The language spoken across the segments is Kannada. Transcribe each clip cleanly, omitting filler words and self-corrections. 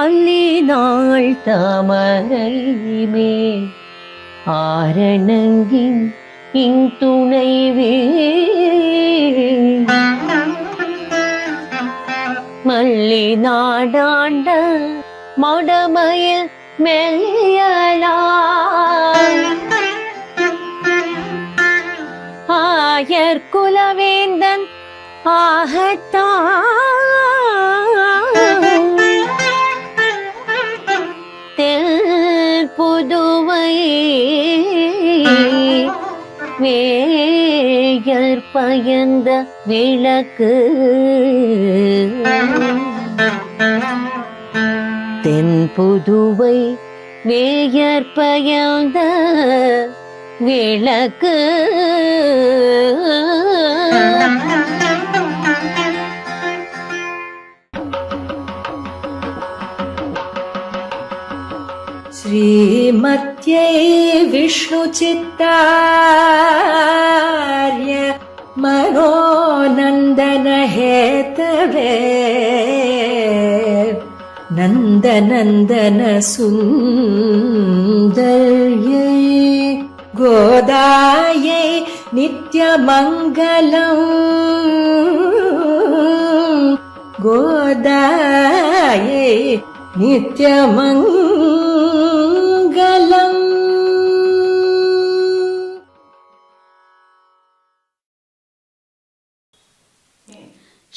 அல்லினாள் தாமரை மேல் ஆரணங்கின் இன்துணைவே மல்லி நாடாண்ட மடமயில் மெல்லியலாய் ஆயர் குலவேந்தன் ஆகத்தான் புதுவை வேயர் பயந்த விளக்கு தென் புதுவை வேயர் பயந்த விளக்கு श्रीमत्यै विष्णुचित्तार्य मनोनन्दनहेतवे नन्दनन्दन सुन्दर्यै गोदायै नित्यमङ्गलम् गोदायै नित्यमङ्गलम्.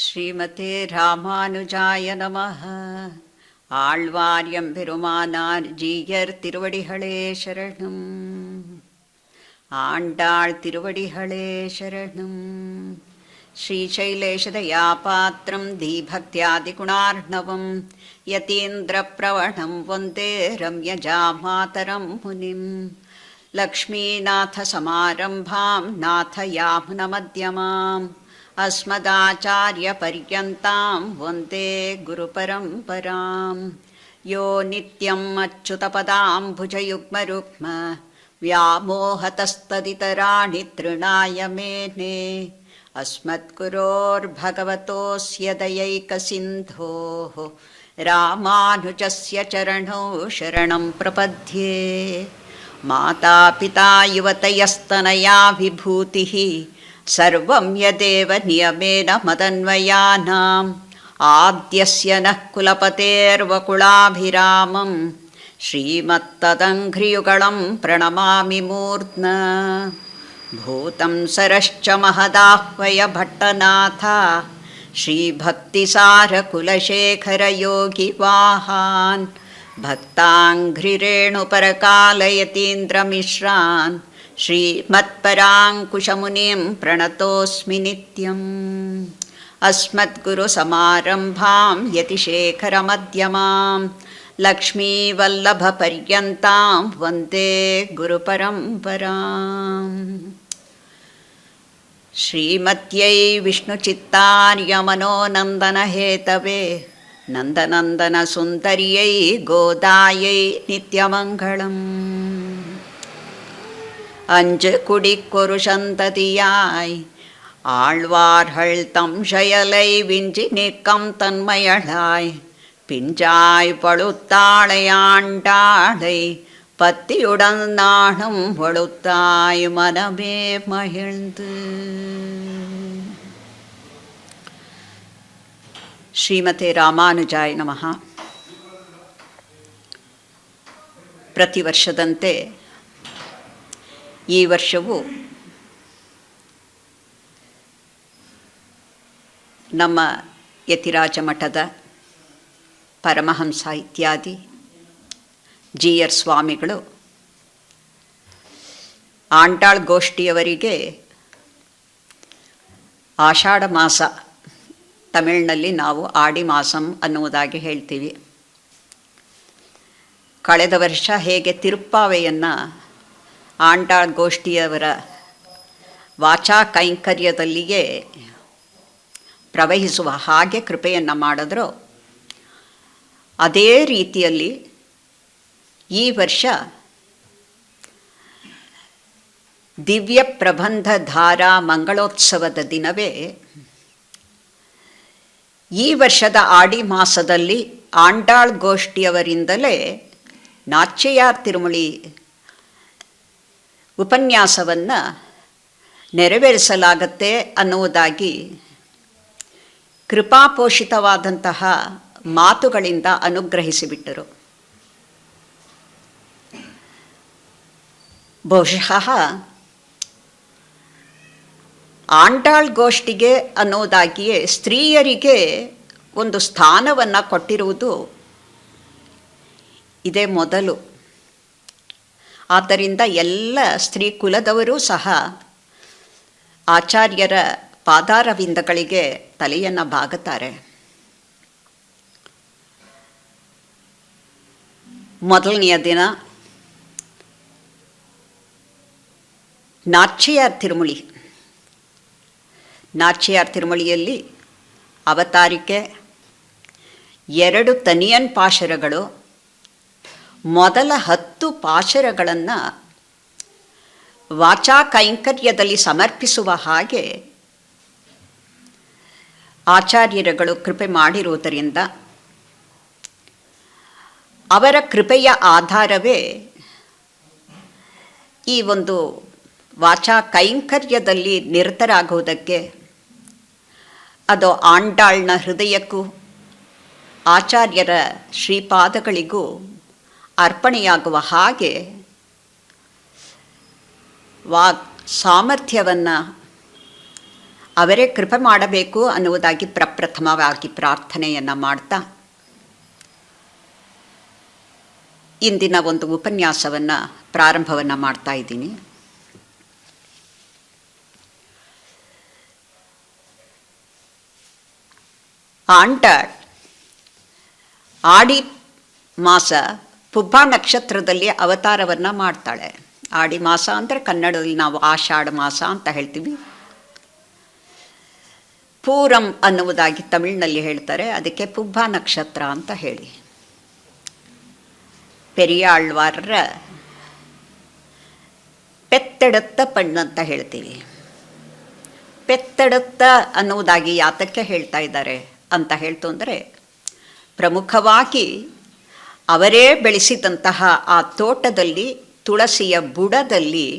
ஸ்ரீமதே ராமானுஜாய நமः. ஆழ்வார்யம் பெருமானார் ஜீயர் திருவடிகளே சரணம். ஆண்டாள் திருவடிகளே சரணம். ஸ்ரீசைலேஷதயாபாத்திரம் தீபக்தியாதிகுணார்ணவம் யதீந்திரப்ரவணம் வந்தே ரம்யஜாமாதரம் முனிம். லக்ஷ்மீநாதசமாரம்பாம் நாதயாமுனமத்யமாம் अस्मदाचार्यपर्यन्तां वन्दे गुरुपरम्परां. यो नित्यम् अच्युतपदाम्बुजयुग्मरुक्म व्यामोहतस्तदितराणि तृणाय मेने. अस्मद्गुरोर्भगवतोऽस्य दयैकसिन्धोः रामानुजस्य चरणौ शरणं प्रपद्ये. मातापिता युवतयस्तनया विभूतिः सर्वं यदेव नियमेन मदन्वयानाम्. आद्यस्य नः कुलपतेर्वकुलाभिरामं श्रीमत्तदङ्घ्रियुगलं प्रणमामि मूर्ध्ना. भूतं सरश्च महदाह्वय भट्टनाथ श्रीभक्तिसारकुलशेखरयोगिवाहान् भक्ताङ्घ्रिरेणुपरकालयतीन्द्रमिश्रान् श्रीमत्पराङ्कुशमुनिं प्रणतोऽस्मि नित्यम्. अस्मद्गुरुसमारम्भां यतिशेखरमध्यमां लक्ष्मीवल्लभपर्यन्तां वन्दे गुरुपरम्पराम्. श्रीमत्यै विष्णुचित्तार्यमनोनन्दनहेतवे नन्दनन्दनसुन्दर्यै गोदायै नित्यमङ्गलम्. அஞ்சு குடிக்கொரு சந்ததியாய் ஆழ்வார்கள் தம் செயலை விஞ்சி நிற்கம் தன்மையளாய் பிஞ்சாய் பழுத்தாளை ஆண்டாளை பத்தியுடன் நாணம் வழுத்தாய் மனமே மகிழ்ந்து. ಶ್ರೀಮತೆ ರಾಮಾನುಜಾಯ ನಮಃ. ಪ್ರತಿ ವರ್ಷದಂತೆ ಈ ವರ್ಷವೂ ನಮ್ಮ ಯತಿರಾಜ ಮಠದ ಪರಮಹಂಸ ಇತ್ಯಾದಿ ಜೀಯರ್ ಸ್ವಾಮಿಗಳು ಆಂಟಾಳ್ ಗೋಷ್ಠಿಯವರಿಗೆ ಆಷಾಢ ಮಾಸ, ತಮಿಳಿನಲ್ಲಿ ನಾವು ಆಡಿ ಮಾಸಂ ಅನ್ನುವುದಾಗಿ ಹೇಳ್ತೀವಿ. ಕಳೆದ ವರ್ಷ ಹೇಗೆ ತಿರುಪ್ಪಾವೆಯನ್ನು ಆಂಟಾಳ್ ಗೋಷ್ಠಿಯವರ ವಾಚಾ ಕೈಂಕರ್ಯದಲ್ಲಿಯೇ ಪ್ರವಹಿಸುವ ಹಾಗೆ ಕೃಪೆಯನ್ನು ಮಾಡಿದ್ರೋ ಅದೇ ರೀತಿಯಲ್ಲಿ ಈ ವರ್ಷ ದಿವ್ಯ ಪ್ರಬಂಧ ಧಾರಾ ಮಂಗಳೋತ್ಸವದ ದಿನವೇ ಈ ವರ್ಷದ ಆಡಿ ಮಾಸದಲ್ಲಿ ಆಂಡಾಳ್ ಗೋಷ್ಠಿಯವರಿಂದಲೇ ನಾಚ್ಯೆಯಾರ್ ತಿರುಮಳಿ ಉಪನ್ಯಾಸವನ್ನು ನೆರವೇರಿಸಲಾಗತ್ತೆ ಅನ್ನುವುದಾಗಿ ಕೃಪಾಪೋಷಿತವಾದಂತಹ ಮಾತುಗಳಿಂದ ಅನುಗ್ರಹಿಸಿಬಿಟ್ಟರು. ಬಹುಶಃ ಆಂಡಾಳ್ ಗೋಷ್ಠಿಗೆ ಅನ್ನೋದಾಗಿಯೇ ಸ್ತ್ರೀಯರಿಗೆ ಒಂದು ಸ್ಥಾನವನ್ನು ಕೊಟ್ಟಿರುವುದು ಇದೇ ಮೊದಲು. ಆದ್ದರಿಂದ ಎಲ್ಲ ಸ್ತ್ರೀ ಕುಲದವರೂ ಸಹ ಆಚಾರ್ಯರ ಪಾದಾರವಿಂದಗಳಿಗೆ ತಲೆಯನ್ನು ಬಾಗುತ್ತಾರೆ. ಮೊದಲನೆಯ ದಿನ ನಾಚ್ಯೆಯಾರ್ ತಿರುಮಳಿ. ನಾಚ್ಯೆಯಾರ್ ತಿರುಮಳಿಯಲ್ಲಿ ಅವತಾರಿಕೆ, 2 ತನಿಯನ್ ಪಾಶರಗಳು, ಮೊದಲ 10 ಪಾಶರಗಳನ್ನು ವಾಚಾ ಕೈಂಕರ್ಯದಲ್ಲಿ ಸಮರ್ಪಿಸುವ ಹಾಗೆ ಆಚಾರ್ಯರುಗಳು ಕೃಪೆ ಮಾಡಿರುವುದರಿಂದ ಅವರ ಕೃಪೆಯ ಆಧಾರವೇ ಈ ಒಂದು ವಾಚಾ ಕೈಂಕರ್ಯದಲ್ಲಿ ನಿರತರಾಗುವುದಕ್ಕೆ, ಅದು ಆಂಡಾಳ್ನ ಹೃದಯಕ್ಕೂ ಆಚಾರ್ಯರ ಶ್ರೀಪಾದಗಳಿಗೂ ಅರ್ಪಣೆಯಾಗುವ ಹಾಗೆ ಸಾಮರ್ಥ್ಯವನ್ನು ಅವರೇ ಕೃಪೆ ಮಾಡಬೇಕು ಅನ್ನುವುದಾಗಿ ಪ್ರಪ್ರಥಮವಾಗಿ ಪ್ರಾರ್ಥನೆಯನ್ನು ಮಾಡ್ತಾ ಇಂದಿನ ಒಂದು ಉಪನ್ಯಾಸವನ್ನು ಪ್ರಾರಂಭವನ್ನು ಮಾಡ್ತಾ ಇದ್ದೀನಿ. ಆಂಡಾಳ್ ಆಡಿ ಮಾಸ ಪುಬ್ಬ ನಕ್ಷತ್ರದಲ್ಲಿ ಅವತಾರವನ್ನು ಮಾಡ್ತಾಳೆ. ಆಡಿ ಮಾಸ ಅಂದರೆ ಕನ್ನಡದಲ್ಲಿ ನಾವು ಆಷಾಢ ಮಾಸ ಅಂತ ಹೇಳ್ತೀವಿ. ಪೂರಂ ಅನ್ನುವುದಾಗಿ ತಮಿಳಿನಲ್ಲಿ ಹೇಳ್ತಾರೆ, ಅದಕ್ಕೆ ಪುಬ್ಬ ನಕ್ಷತ್ರ ಅಂತ ಹೇಳಿ. ಪೆರಿಯಾಳ್ವಾರರ ಪೆತ್ತೆಡುತ್ತ ಪಣ್ಣು ಅಂತ ಹೇಳ್ತೀವಿ. ಪೆತ್ತೆಡುತ್ತ ಅನ್ನುವುದಾಗಿ ಯಾತಕ್ಕೆ ಹೇಳ್ತಾ ಇದ್ದಾರೆ ಅಂತ ಹೇಳ್ತು ಅಂದರೆ, ಪ್ರಮುಖವಾಗಿ ಅವರೇ ಬೆಳೆಸಿದಂತಹ ಆ ತೋಟದಲ್ಲಿ ತುಳಸಿಯ ಬುಡದಲ್ಲಿ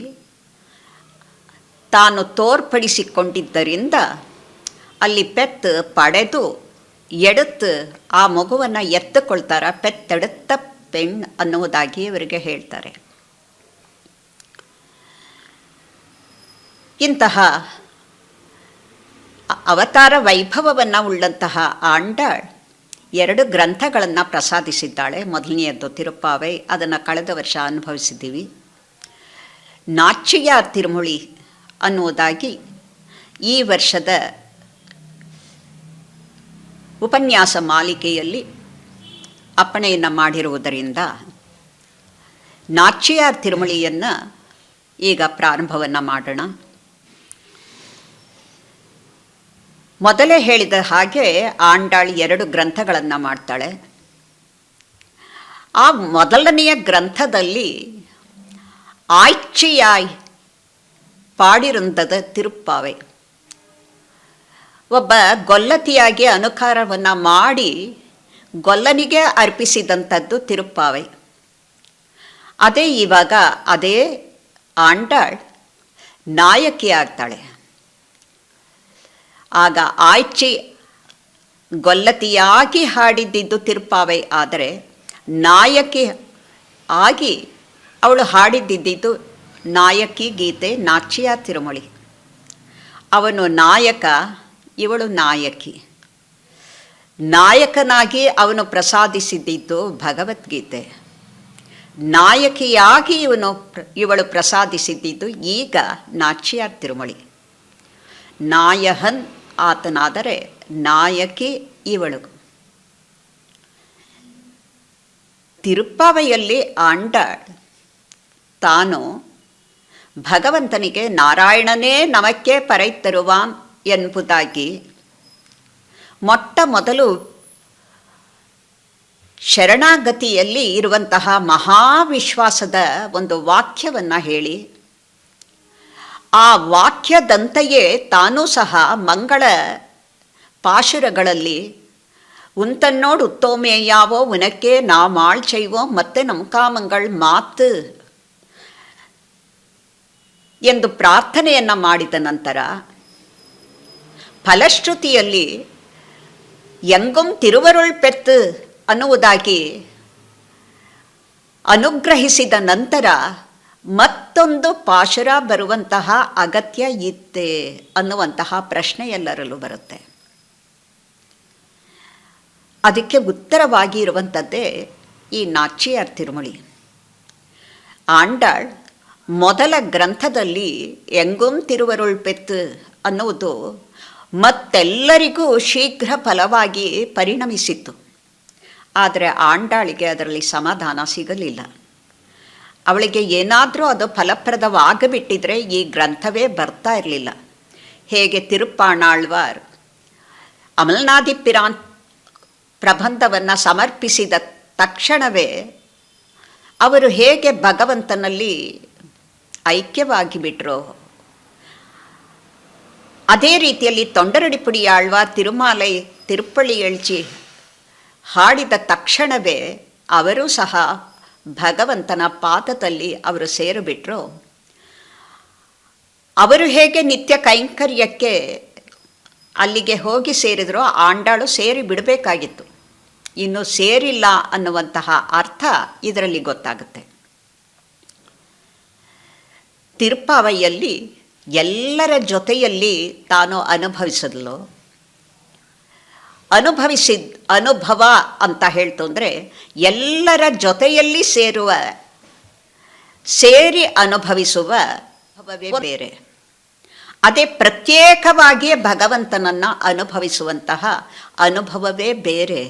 ತಾನು ತೋರ್ಪಡಿಸಿಕೊಂಡಿದ್ದರಿಂದ ಅಲ್ಲಿ ಪೆತ್ತು ಪಡೆದು ಎಡುತ್ತು ಆ ಮಗುವನ್ನು ಎತ್ತುಕೊಳ್ತಾರ. ಪೆತ್ತೆಡುತ್ತ ಪೆಣ್ ಅನ್ನುವುದಾಗಿ ಇವರಿಗೆ ಹೇಳ್ತಾರೆ. ಇಂತಹ ಅವತಾರ ವೈಭವವನ್ನು ಉಳ್ಳಂತಹ ಆಂಡಾಳ್ 2 ಗ್ರಂಥಗಳನ್ನು ಪ್ರಸಾದಿಸಿದ್ದಾಳೆ. ಮೊದಲನೆಯದ್ದು ತಿರುಪ್ಪಾವೈ, ಅದನ್ನು ಕಳೆದ ವರ್ಷ ಅನುಭವಿಸಿದ್ದೀವಿ. ನಾಚ್ಯೆಯಾರ್ ತಿರುಮಳಿ ಅನ್ನುವುದಾಗಿ ಈ ವರ್ಷದ ಉಪನ್ಯಾಸ ಮಾಲಿಕೆಯಲ್ಲಿ ಅಪ್ಪಣೆಯನ್ನು ಮಾಡಿರುವುದರಿಂದ ನಾಚ್ಯೆಯಾರ್ ತಿರುಮಳಿಯನ್ನು ಈಗ ಪ್ರಾರಂಭವನ್ನು ಮಾಡೋಣ. ಮೊದಲೇ ಹೇಳಿದ ಹಾಗೆ ಆಂಡಾಳ್ 2 ಗ್ರಂಥಗಳನ್ನು ಮಾಡ್ತಾಳೆ. ಆ ಮೊದಲನೆಯ ಗ್ರಂಥದಲ್ಲಿ ಆಯ್ಚೆಯಾಯ್ ಪಾಡಿರುಂದದ ತಿರುಪ್ಪಾವೈ, ಒಬ್ಬ ಗೊಲ್ಲತಿಯಾಗಿ ಅನುಕಾರವನ್ನು ಮಾಡಿ ಗೊಲ್ಲನಿಗೆ ಅರ್ಪಿಸಿದಂಥದ್ದು ತಿರುಪ್ಪಾವೈ. ಅದೇ ಇವಾಗ ಅದೇ ಆಂಡಾಳ್ ನಾಯಕಿ ಆಗ್ತಾಳೆ. ಆಗ ಆಯ್ಚಿ ಗೊಲ್ಲತಿಯಾಗಿ ಹಾಡಿದ್ದಿದ್ದು ತಿರುಪ್ಪಾವೈ, ಆದರೆ ನಾಯಕಿ ಆಗಿ ಅವಳು ಹಾಡಿದ್ದಿದ್ದು ನಾಯಕಿ ಗೀತೆ ನಾಚ್ಯೆಯಾರ್ ತಿರುಮಳಿ. ಅವನು ನಾಯಕ, ಇವಳು ನಾಯಕಿ. ನಾಯಕನಾಗಿ ಅವನು ಪ್ರಸಾದಿಸಿದ್ದಿದ್ದು ಭಗವದ್ಗೀತೆ, ನಾಯಕಿಯಾಗಿ ಇವಳು ಪ್ರಸಾದಿಸಿದ್ದಿದ್ದು ಈಗ ನಾಚ್ಯೆಯಾರ್ ತಿರುಮಳಿ. ನಾಯಹನ್ ಆತನಾದರೆ ನಾಯಕಿ ಇವಳು. ತಿರುಪ್ಪಾವೈಯಲ್ಲಿ ಆಂಡಾಳ್ ತಾನು ಭಗವಂತನಿಗೆ ನಾರಾಯಣನೇ ನಮಕ್ಕೆ ಪರೈತರುವಾನ್ ಎಂಬುದಾಗಿ ಮೊಟ್ಟ ಮೊದಲು ಶರಣಾಗತಿಯಲ್ಲಿ ಇರುವಂತಹ ಮಹಾವಿಶ್ವಾಸದ ಒಂದು ವಾಕ್ಯವನ್ನು ಹೇಳಿ, ಆ ವಾಕ್ಯದಂತೆಯೇ ತಾನೂ ಸಹ ಮಂಗಳ ಪಾಶುರಗಳಲ್ಲಿ ಉಂತನ್ನೋಡು ಉತ್ತೋಮೇಯಾವೋ ಉನಕ್ಕೆ ನಾ ಮಾಳ್ ಚೈವೋ ಮತ್ತೆ ನಮ್ಕಾಮಂಗಳ್ ಮಾತು ಎಂದು ಪ್ರಾರ್ಥನೆಯನ್ನು ಮಾಡಿದ ನಂತರ ಫಲಶ್ರುತಿಯಲ್ಲಿ ಎಂಗುಂ ತಿರುವರುಳ್ ಪೆತ್ತು ಅನ್ನುವುದಾಗಿ ಅನುಗ್ರಹಿಸಿದ ನಂತರ ಮತ್ತೊಂದು ಪಾಶುರ ಬರುವಂತಹ ಅಗತ್ಯ ಇತ್ತೆ ಅನ್ನುವಂತಹ ಪ್ರಶ್ನೆ ಎಲ್ಲರಲ್ಲೂ ಬರುತ್ತೆ. ಅದಕ್ಕೆ ಉತ್ತರವಾಗಿ ಇರುವಂಥದ್ದೇ ಈ ನಾಚಿಯಾರ್ ತಿರುಮಳಿ. ಆಂಡಾಳ್ ಮೊದಲ ಗ್ರಂಥದಲ್ಲಿ ಎಂಗುಂ ತಿರುವರುಳ್ ಪೆತ್ತು ಅನ್ನುವುದು ಮತ್ತೆಲ್ಲರಿಗೂ ಶೀಘ್ರ ಫಲವಾಗಿ ಪರಿಣಮಿಸಿತ್ತು. ಆದರೆ ಆಂಡಾಳಿಗೆ ಅದರಲ್ಲಿ ಸಮಾಧಾನ ಸಿಗಲಿಲ್ಲ. ಅವಳಿಗೆ ಏನಾದರೂ ಅದು ಫಲಪ್ರದವಾಗಿಬಿಟ್ಟಿದ್ರೆ ಈ ಗ್ರಂಥವೇ ಬರ್ತಾ ಇರಲಿಲ್ಲ. ಹೇಗೆ ತಿರುಪ್ಪಾಣಾಳ್ವಾರ್ ಅಮಲ್ನಾದಿಪಿರಾನ್ ಪ್ರಬಂಧವನ್ನು ಸಮರ್ಪಿಸಿದ ತಕ್ಷಣವೇ ಅವರು ಹೇಗೆ ಭಗವಂತನಲ್ಲಿ ಐಕ್ಯವಾಗಿ ಬಿಟ್ರೋ, ಅದೇ ರೀತಿಯಲ್ಲಿ ತೊಂಡರಡಿಪುಡಿಯಾಳ್ವಾರ್ ತಿರುಮಾಲೈ ತಿರುಪ್ಪಳ್ಳಿ ಎಳ್ಚಿ ಹಾಡಿದ ತಕ್ಷಣವೇ ಅವರೂ ಸಹ ಭಗವಂತನ ಪಾದದಲ್ಲಿ ಅವರು ಸೇರಿಬಿಟ್ರು. ಅವರು ಹೇಗೆ ನಿತ್ಯ ಕೈಂಕರ್ಯಕ್ಕೆ ಅಲ್ಲಿಗೆ ಹೋಗಿ ಸೇರಿದ್ರೋ ಆಂಡಾಳು ಸೇರಿ ಬಿಡಬೇಕಾಗಿತ್ತು. ಇನ್ನು ಸೇರಿಲ್ಲ ಅನ್ನುವಂತಹ ಅರ್ಥ ಇದರಲ್ಲಿ ಗೊತ್ತಾಗುತ್ತೆ. ತಿರುಪ್ಪಾವೈಯಲ್ಲಿ ಎಲ್ಲರ ಜೊತೆಯಲ್ಲಿ ತಾನು ಅನುಭವಿಸಿದ್ಲು. ಅನುಭವ ಅಂತ ಹೇಳ್ತು ಅಂದರೆ ಎಲ್ಲರ ಜೊತೆಯಲ್ಲಿ ಸೇರಿ ಅನುಭವಿಸುವ ಅನುಭವವೇ ಬೇರೆ. ಅದೇ ಪ್ರತ್ಯೇಕವಾಗಿಯೇ ಭಗವಂತನನ್ನು ಅನುಭವಿಸುವಂತಹ ಅನುಭವವೇ ಬೇರೆ.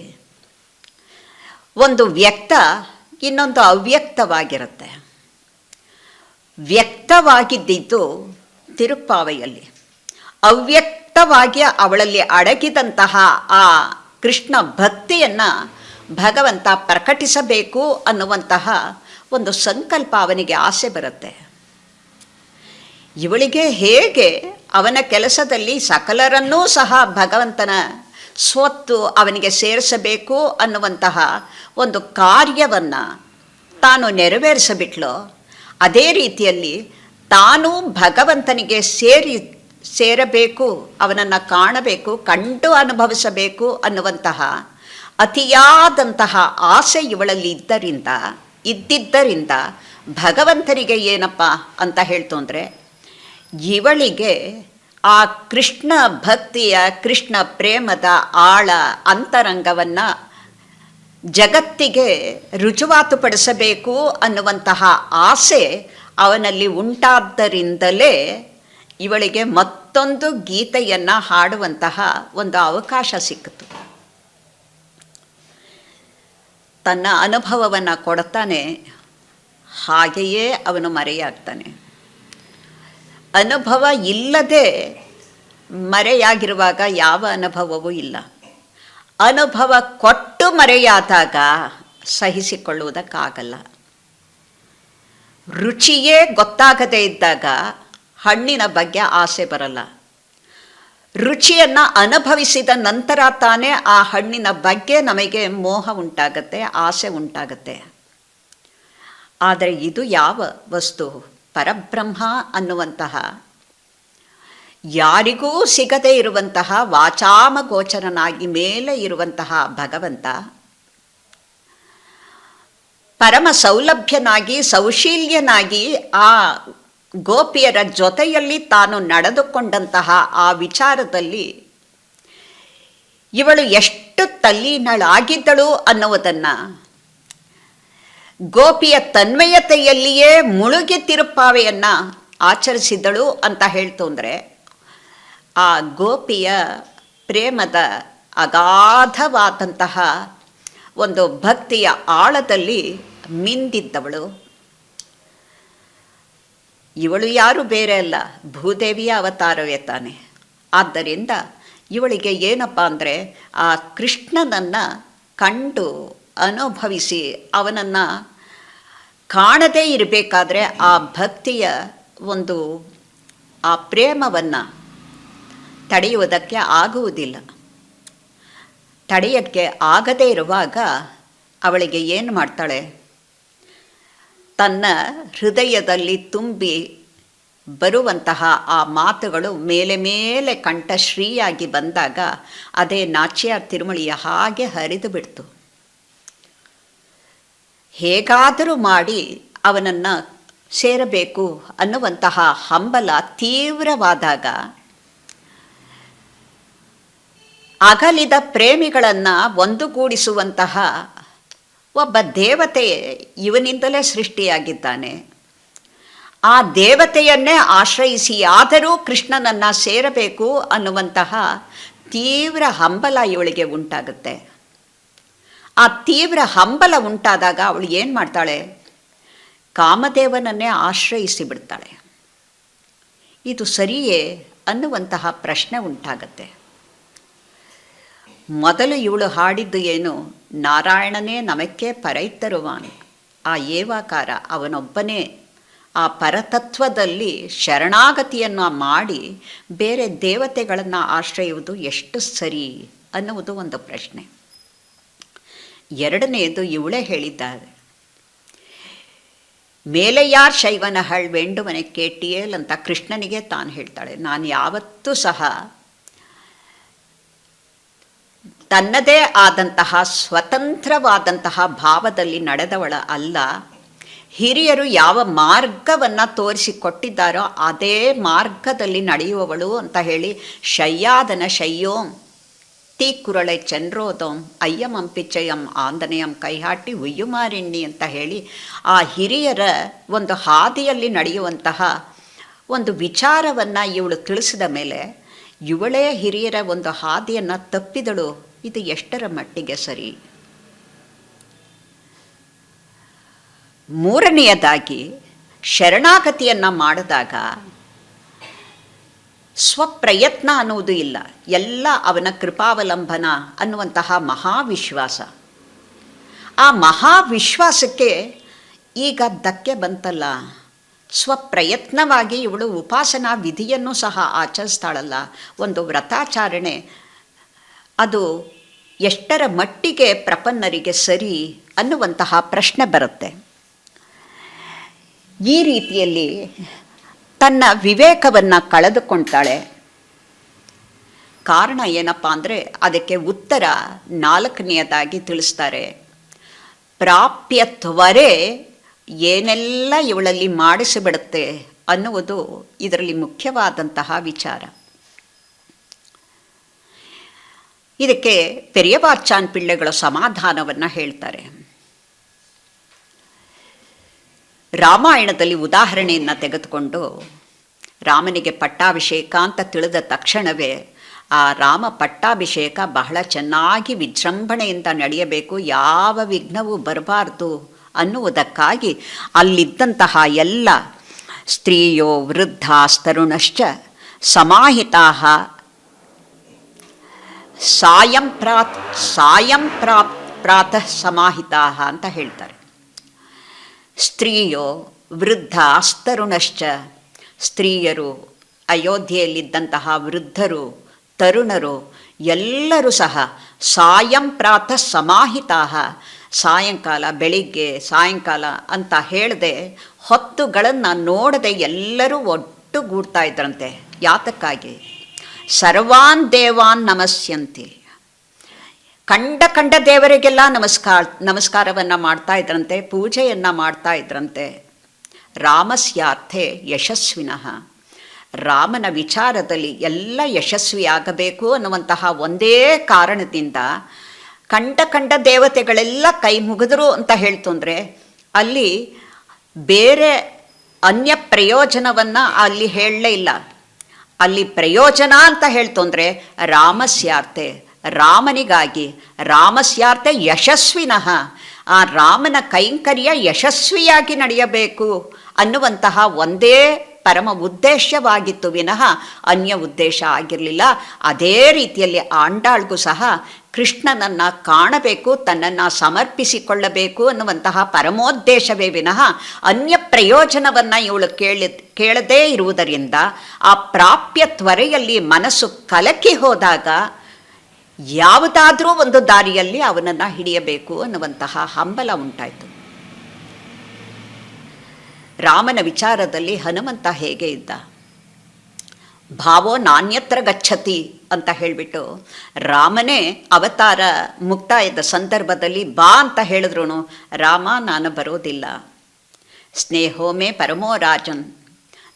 ಒಂದು ವ್ಯಕ್ತ, ಇನ್ನೊಂದು ಅವ್ಯಕ್ತವಾಗಿರುತ್ತೆ. ವ್ಯಕ್ತವಾಗಿದ್ದಿದ್ದು ತಿರುಪ್ಪಾವೈಯಲ್ಲಿ, ಅವ್ಯಕ್ತವಾಗಿ ಅವಳಲ್ಲಿ ಅಡಗಿದಂತಹ ಆ ಕೃಷ್ಣ ಭಕ್ತಿಯನ್ನು ಭಗವಂತ ಪ್ರಕಟಿಸಬೇಕು ಅನ್ನುವಂತಹ ಒಂದು ಸಂಕಲ್ಪ ಅವನಿಗೆ ಆಸೆ ಬರುತ್ತೆ. ಇವಳಿಗೆ ಹೇಗೆ ಅವನ ಕೆಲಸದಲ್ಲಿ ಸಕಲರನ್ನೂ ಸಹ ಭಗವಂತನ ಸ್ವತ್ತು ಅವನಿಗೆ ಸೇರಿಸಬೇಕು ಅನ್ನುವಂತಹ ಒಂದು ಕಾರ್ಯವನ್ನು ತಾನು ನೆರವೇರಿಸಬಿಟ್ಲೋ, ಅದೇ ರೀತಿಯಲ್ಲಿ ತಾನು ಭಗವಂತನಿಗೆ ಸೇರಬೇಕು, ಅವನನ್ನು ಕಾಣಬೇಕು, ಕಂಡು ಅನುಭವಿಸಬೇಕು ಅನ್ನುವಂತಹ ಅತಿಯಾದಂತಹ ಆಸೆ ಇವಳಲ್ಲಿ ಇದ್ದಿದ್ದರಿಂದ ಭಗವಂತನಿಗೆ ಏನಪ್ಪ ಅಂತ ಹೇಳ್ತು ಅಂದರೆ, ಇವಳಿಗೆ ಆ ಕೃಷ್ಣ ಭಕ್ತಿಯ, ಕೃಷ್ಣ ಪ್ರೇಮದ ಆಳ ಅಂತರಂಗವನ್ನು ಜಗತ್ತಿಗೆ ರುಜುವಾತುಪಡಿಸಬೇಕು ಅನ್ನುವಂತಹ ಆಸೆ ಅವನಲ್ಲಿ ಉಂಟಾದ್ದರಿಂದಲೇ ಇವಳಿಗೆ ಮತ್ತೊಂದು ಗೀತೆಯನ್ನು ಹಾಡುವಂತಹ ಒಂದು ಅವಕಾಶ ಸಿಕ್ಕಿತು. ತನ್ನ ಅನುಭವವನ್ನು ಕೊಡ್ತಾನೆ, ಹಾಗೆಯೇ ಅವನು ಮರೆಯಾಗ್ತಾನೆ. ಅನುಭವ ಇಲ್ಲದೆ ಮರೆಯಾಗಿರುವಾಗ ಯಾವ ಅನುಭವವೂ ಇಲ್ಲ. ಅನುಭವ ಕೊಟ್ಟು ಮರೆಯಾದಾಗ ಸಹಿಸಿಕೊಳ್ಳುವುದಕ್ಕಾಗಲ್ಲ. ರುಚಿಯೇ ಗೊತ್ತಾಗದೇ ಇದ್ದಾಗ ಹಣ್ಣಿನ ಬಗ್ಗೆ ಆಸೆ ಬರಲ್ಲ. ರುಚಿಯನ್ನು ಅನುಭವಿಸಿದ ನಂತರ ತಾನೇ ಆ ಹಣ್ಣಿನ ಬಗ್ಗೆ ನಮಗೆ ಮೋಹ ಉಂಟಾಗತ್ತೆ, ಆಸೆ ಉಂಟಾಗತ್ತೆ. ಆದರೆ ಇದು ಯಾವ ವಸ್ತು? ಪರಬ್ರಹ್ಮ ಅನ್ನುವಂತಹ, ಯಾರಿಗೂ ಸಿಗದೇ ಇರುವಂತಹ ವಾಚಾಮಗೋಚರನಾಗಿ ಮೇಲೆ ಇರುವಂತಹ ಭಗವಂತ, ಪರಮ ಸೌಲಭ್ಯನಾಗಿ ಸೌಶೀಲ್ಯನಾಗಿ ಆ ಗೋಪಿಯರ ಜೊತೆಯಲ್ಲಿ ತಾನು ನಡೆದುಕೊಂಡಂತಹ ಆ ವಿಚಾರದಲ್ಲಿ ಇವಳು ಎಷ್ಟು ತಲ್ಲೀನಳಾಗಿದ್ದಳು ಅನ್ನುವುದನ್ನು, ಗೋಪಿಯ ತನ್ಮಯತೆಯಲ್ಲಿಯೇ ಮುಳುಗಿ ತಿರುಪ್ಪಾವೆಯನ್ನು ಆಚರಿಸಿದಳು ಅಂತ ಹೇಳ್ತು ಅಂದರೆ, ಆ ಗೋಪಿಯ ಪ್ರೇಮದ ಅಗಾಧವಾದಂತಹ ಒಂದು ಭಕ್ತಿಯ ಆಳದಲ್ಲಿ ಮಿಂದಿದ್ದವಳು. ಇವಳು ಯಾರು ಬೇರೆ ಅಲ್ಲ, ಭೂದೇವಿಯ ಅವತಾರವೇ ತಾನೆ. ಆದ್ದರಿಂದ ಇವಳಿಗೆ ಏನಪ್ಪ ಅಂದರೆ ಆ ಕೃಷ್ಣನನ್ನು ಕಂಡು ಅನುಭವಿಸಿ ಅವನನ್ನು ಕಾಣದೇ ಇರಬೇಕಾದ್ರೆ ಆ ಭಕ್ತಿಯ ಒಂದು ಆ ಪ್ರೇಮವನ್ನು ತಡೆಯುವುದಕ್ಕೆ ಆಗುವುದಿಲ್ಲ. ತಡೆಯೋಕ್ಕೆ ಆಗದೇ ಇರುವಾಗ ಅವಳಿಗೆ ಏನು ಮಾಡ್ತಾಳೆ, ತನ್ನ ಹೃದಯದಲ್ಲಿ ತುಂಬಿ ಬರುವಂತಹ ಆ ಮಾತುಗಳು ಮೇಲೆ ಮೇಲೆ ಕಂಠಶ್ರೀಯಾಗಿ ಬಂದಾಗ ಅದೇ ನಾಚ್ಯಾರ್ ತಿರುಮಳಿಯ ಹಾಗೆ ಹರಿದು ಬಿಡ್ತು. ಹೇಗಾದರೂ ಮಾಡಿ ಅವನನ್ನು ಸೇರಬೇಕು ಅನ್ನುವಂತಹ ಹಂಬಲ ತೀವ್ರವಾದಾಗ ಅಗಲಿದ ಪ್ರೇಮಿಗಳನ್ನು ಒಂದುಗೂಡಿಸುವಂತಹ ಒಬ್ಬ ದೇವತೆ ಇವನಿಂದಲೇ ಸೃಷ್ಟಿಯಾಗಿದ್ದಾನೆ. ಆ ದೇವತೆಯನ್ನೇ ಆಶ್ರಯಿಸಿ ಆದರೂ ಕೃಷ್ಣನನ್ನು ಸೇರಬೇಕು ಅನ್ನುವಂತಹ ತೀವ್ರ ಹಂಬಲ ಇವಳಿಗೆ ಉಂಟಾಗುತ್ತೆ. ಆ ತೀವ್ರ ಹಂಬಲ ಉಂಟಾದಾಗ ಅವಳು ಏನು ಮಾಡ್ತಾಳೆ, ಕಾಮದೇವನನ್ನೇ ಆಶ್ರಯಿಸಿ ಬಿಡ್ತಾಳೆ. ಇದು ಸರಿಯೇ ಅನ್ನುವಂತಹ ಪ್ರಶ್ನೆ ಉಂಟಾಗತ್ತೆ. ಮೊದಲು ಇವಳು ಹಾಡಿದ್ದು ಏನು, ನಾರಾಯಣನೇ ನಮಕ್ಕೆ ಪರೈತರುವಾನ್, ಆ ಏವಾಕಾರ ಅವನೊಬ್ಬನೇ ಆ ಪರತತ್ವದಲ್ಲಿ ಶರಣಾಗತಿಯನ್ನು ಮಾಡಿ ಬೇರೆ ದೇವತೆಗಳನ್ನು ಆಶ್ರಯುವುದು ಎಷ್ಟು ಸರಿ ಅನ್ನುವುದು ಒಂದು ಪ್ರಶ್ನೆ. ಎರಡನೆಯದು ಇವಳೇ ಹೇಳಿದ್ದಾರೆ, ಮೇಲೆ ಯಾರ್ ಶೈವನಹಳ್ ವೇಂಡುವನೆ ಕೇಟಿಯೇಲ್ ಅಂತ ಕೃಷ್ಣನಿಗೆ ತಾನು ಹೇಳ್ತಾಳೆ. ನಾನು ಯಾವತ್ತೂ ಸಹ ತನ್ನದೇ ಆದಂತಹ ಸ್ವತಂತ್ರವಾದಂತಹ ಭಾವದಲ್ಲಿ ನಡೆದವಳ ಅಲ್ಲ. ಹಿರಿಯರು ಯಾವ ಮಾರ್ಗವನ್ನು ತೋರಿಸಿಕೊಟ್ಟಿದ್ದಾರೋ ಅದೇ ಮಾರ್ಗದಲ್ಲಿ ನಡೆಯುವವಳು ಅಂತ ಹೇಳಿ ಶಯ್ಯಾದನ ಶಯ್ಯೋಂ ತೀಕುರಳೆ ಚಂದ್ರೋದೋಂ ಅಯ್ಯಮಂಪಿಚ್ಚಯಂ ಆಂದನೆಯಂ ಕೈಹಾಟಿ ಉಯ್ಯುಮಾರಿಣ್ಣಿ ಅಂತ ಹೇಳಿ ಆ ಹಿರಿಯರ ಒಂದು ಹಾದಿಯಲ್ಲಿ ನಡೆಯುವಂತಹ ಒಂದು ವಿಚಾರವನ್ನು ಇವಳು ತಿಳಿಸಿದ ಮೇಲೆ ಇವಳೇ ಹಿರಿಯರ ಒಂದು ಹಾದಿಯನ್ನು ತಪ್ಪಿದಳು. ಇದು ಎಷ್ಟರ ಮಟ್ಟಿಗೆ ಸರಿ? ಮೂರನೆಯದಾಗಿ ಶರಣಾಗತಿಯನ್ನು ಮಾಡಿದಾಗ ಸ್ವಪ್ರಯತ್ನ ಅನ್ನುವುದು ಇಲ್ಲ, ಎಲ್ಲ ಅವನ ಕೃಪಾವಲಂಬನ ಅನ್ನುವಂತಹ ಮಹಾವಿಶ್ವಾಸ. ಆ ಮಹಾವಿಶ್ವಾಸಕ್ಕೆ ಈಗ ಧಕ್ಕೆ ಬಂತಲ್ಲ. ಸ್ವಪ್ರಯತ್ನವಾಗಿ ಇವಳು ಉಪಾಸನಾ ವಿಧಿಯನ್ನು ಸಹ ಆಚರಿಸ್ತಾಳಲ್ಲ, ಒಂದು ವ್ರತಾಚರಣೆ, ಅದು ಎಷ್ಟರ ಮಟ್ಟಿಗೆ ಪ್ರಪನ್ನರಿಗೆ ಸರಿ ಅನ್ನುವಂತಹ ಪ್ರಶ್ನೆ ಬರುತ್ತೆ. ಈ ರೀತಿಯಲ್ಲಿ ತನ್ನ ವಿವೇಕವನ್ನು ಕಳೆದುಕೊಳ್ತಾಳೆ. ಕಾರಣ ಏನಪ್ಪ ಅಂದರೆ ಅದಕ್ಕೆ ಉತ್ತರ ನಾಲ್ಕನೆಯದಾಗಿ ತಿಳಿಸ್ತಾರೆ. ಪ್ರಾಪ್ಯತ್ವರೇ ಏನೆಲ್ಲ ಇವಳಲ್ಲಿ ಮಾಡಿಸಿಬಿಡುತ್ತೆ ಅನ್ನುವುದು ಇದರಲ್ಲಿ ಮುಖ್ಯವಾದಂತಹ ವಿಚಾರ. ಇದಕ್ಕೆ ಪೆರಿಯವಾಚಾನ್ ಪಿಳ್ಳೆಗಳ ಸಮಾಧಾನವನ್ನು ಹೇಳ್ತಾರೆ. ರಾಮಾಯಣದಲ್ಲಿ ಉದಾಹರಣೆಯನ್ನು ತೆಗೆದುಕೊಂಡು ರಾಮನಿಗೆ ಪಟ್ಟಾಭಿಷೇಕ ಅಂತ ತಿಳಿದ ತಕ್ಷಣವೇ ಆ ರಾಮ ಪಟ್ಟಾಭಿಷೇಕ ಬಹಳ ಚೆನ್ನಾಗಿ ವಿಜೃಂಭಣೆಯಿಂದ ನಡೆಯಬೇಕು, ಯಾವ ವಿಘ್ನವೂ ಬರಬಾರ್ದು ಅನ್ನುವುದಕ್ಕಾಗಿ ಅಲ್ಲಿದ್ದಂತಹ ಎಲ್ಲ ಸ್ತ್ರೀಯೋ ವೃದ್ಧಾಸ್ತರುಣಶ್ಚ ಸಮಾಹಿತಾಃ ಸಾಯಂ ಪ್ರಾತಃ ಸಮಾಹಿತಾಃ ಅಂತ ಹೇಳ್ತಾರೆ. ಸ್ತ್ರೀಯೋ ವೃದ್ಧ ಅಸ್ತರುಣಶ್ಚ, ಸ್ತ್ರೀಯರು, ಅಯೋಧ್ಯೆಯಲ್ಲಿದ್ದಂತಹ ವೃದ್ಧರು, ತರುಣರು ಎಲ್ಲರೂ ಸಹ ಸಾಯಂ ಪ್ರಾತಃ ಸಮಾಹಿತಾಃ, ಸಾಯಂಕಾಲ ಬೆಳಿಗ್ಗೆ ಸಾಯಂಕಾಲ ಅಂತ ಹೇಳದೆ ಹೊತ್ತುಗಳನ್ನು ನೋಡದೆ ಎಲ್ಲರೂ ಒಟ್ಟುಗೂಡ್ತಾ ಇದ್ರಂತೆ. ಯಾತಕ್ಕಾಗಿ? ಸರ್ವಾನ್ ದೇವಾನ್ ನಮಸ್ಯಂತಿ, ಕಂಡ ದೇವರಿಗೆಲ್ಲ ನಮಸ್ಕಾರವನ್ನು ಮಾಡ್ತಾ ಇದ್ರಂತೆ, ಪೂಜೆಯನ್ನು ಮಾಡ್ತಾ ಇದ್ರಂತೆ. ರಾಮಸ್ಯಾರ್ಥೆ ಯಶಸ್ವಿನಃ, ರಾಮನ ವಿಚಾರದಲ್ಲಿ ಎಲ್ಲ ಯಶಸ್ವಿಯಾಗಬೇಕು ಅನ್ನುವಂತಹ ಒಂದೇ ಕಾರಣದಿಂದ ಕಂಡ ದೇವತೆಗಳೆಲ್ಲ ಕೈ ಮುಗಿದ್ರು ಅಂತ ಹೇಳ್ತು ಅಂದರೆ ಅಲ್ಲಿ ಬೇರೆ ಅನ್ಯ ಪ್ರಯೋಜನವನ್ನು ಅಲ್ಲಿ ಹೇಳಲೇ ಇಲ್ಲ. ಅಲ್ಲಿ ಪ್ರಯೋಜನ ಅಂತ ಹೇಳ್ತು ಅಂದರೆ ರಾಮಸ್ಯಾರ್ಥೆ, ರಾಮನಿಗಾಗಿ, ರಾಮಸ್ಯಾರ್ಥೆ ಯಶಸ್ವಿನಃ, ಆ ರಾಮನ ಕೈಂಕರ್ಯ ಯಶಸ್ವಿಯಾಗಿ ನಡೆಯಬೇಕು ಅನ್ನುವಂತಹ ಒಂದೇ ಪರಮ ಉದ್ದೇಶವಾಗಿತ್ತು ವಿನಃ ಅನ್ಯ ಉದ್ದೇಶ ಆಗಿರಲಿಲ್ಲ. ಅದೇ ರೀತಿಯಲ್ಲಿ ಆಂಡಾಳ್ಗೂ ಸಹ ಕೃಷ್ಣನನ್ನು ಕಾಣಬೇಕು, ತನ್ನನ್ನು ಸಮರ್ಪಿಸಿಕೊಳ್ಳಬೇಕು ಅನ್ನುವಂತಹ ಪರಮೋದ್ದೇಶವೇ ವಿನಃ ಅನ್ಯ ಪ್ರಯೋಜನವನ್ನು ಇವಳು ಕೇಳದೇ ಇರುವುದರಿಂದ ಆ ಪ್ರಾಪ್ಯ ತ್ವರೆಯಲ್ಲಿ ಮನಸ್ಸು ಕಲಕಿ ಹೋದಾಗ ಯಾವುದಾದ್ರೂ ಒಂದು ದಾರಿಯಲ್ಲಿ ಅವನನ್ನು ಹಿಡಿಯಬೇಕು ಅನ್ನುವಂತಹ ಹಂಬಲ ಉಂಟಾಯಿತು. ರಾಮನ ವಿಚಾರದಲ್ಲಿ ಹನುಮಂತ ಹೇಗೆ ಇದ್ದ? ಭಾವೋ ನಾಣ್ಯತ್ರ ಗಚ್ಚತಿ ಅಂತ ಹೇಳಿಬಿಟ್ಟು ರಾಮನೇ ಅವತಾರ ಮುಕ್ತಾಯದ ಸಂದರ್ಭದಲ್ಲಿ ಬಾ ಅಂತ ಹೇಳಿದ್ರು ರಾಮ ನಾನು ಬರೋದಿಲ್ಲ. ಸ್ನೇಹೋ ಮೇ ಪರಮೋ ರಾಜನ್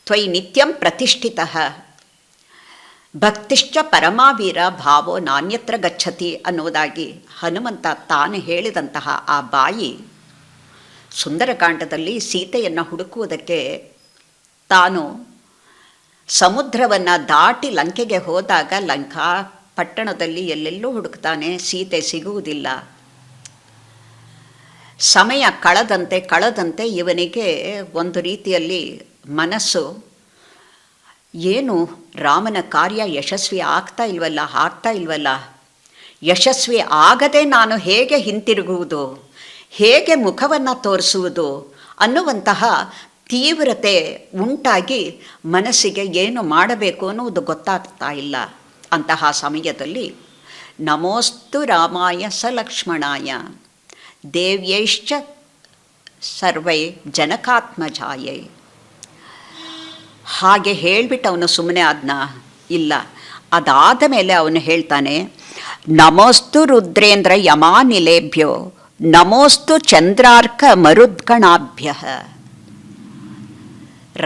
ತ್ವಯಿ ನಿತ್ಯಂ ಪ್ರತಿಷ್ಠಿತಃ ಭಕ್ತಿಶ್ಚ ಪರಮಾವೀರ ಭಾವೋ ನಾಣ್ಯತ್ರ ಗಚ್ಚತಿ ಅನ್ನುವುದಾಗಿ ಹನುಮಂತ ತಾನು ಹೇಳಿದಂತಹ ಆ ಬಾಯಿ ಸುಂದರಕಾಂಡದಲ್ಲಿ ಸೀತೆಯನ್ನು ಹುಡುಕುವುದಕ್ಕೆ ತಾನು ಸಮುದ್ರವನ್ನು ದಾಟಿ ಲಂಕೆಗೆ ಹೋದಾಗ ಲಂಕಾ ಪಟ್ಟಣದಲ್ಲಿ ಎಲ್ಲೆಲ್ಲೂ ಹುಡುಕ್ತಾನೆ, ಸೀತೆ ಸಿಗುವುದಿಲ್ಲ. ಸಮಯ ಕಳೆದಂತೆ ಇವನಿಗೆ ಒಂದು ರೀತಿಯಲ್ಲಿ ಮನಸ್ಸು, ಏನು ರಾಮನ ಕಾರ್ಯ ಯಶಸ್ವಿ ಆಗ್ತಾ ಇಲ್ವಲ್ಲ, ಯಶಸ್ವಿ ಆಗದೆ ನಾನು ಹೇಗೆ ಹಿಂತಿರುಗುವುದು, ಹೇಗೆ ಮುಖವನ್ನು ತೋರಿಸುವುದು ಅನ್ನುವಂತಹ ತೀವ್ರತೆ ಉಂಟಾಗಿ ಮನಸ್ಸಿಗೆ ಏನು ಮಾಡಬೇಕು ಅನ್ನುವುದು ಗೊತ್ತಾಗ್ತಾ ಇಲ್ಲ. ಅಂತಹ ಸಮಯದಲ್ಲಿ ನಮೋಸ್ತು ರಾಮಾಯ ಸ ಲಕ್ಷ್ಮಣಾಯ ದೇವ್ಯೈಶ್ಚ ಸರ್ವೈ ಜನಕಾತ್ಮಜಾಯೈ. ಹಾಗೆ ಹೇಳಿಬಿಟ್ಟು ಅವನು ಸುಮ್ಮನೆ ಆದ್ನ ಇಲ್ಲ. ಅದಾದ ಮೇಲೆ ಅವನು ಹೇಳ್ತಾನೆ, ನಮೋಸ್ತು ರುದ್ರೇಂದ್ರ ಯಮಾನಿಲೇಭ್ಯೋ ನಮೋಸ್ತು ಚಂದ್ರಾರ್ಕ ಮರುದ್ಗಣಾಭ್ಯ.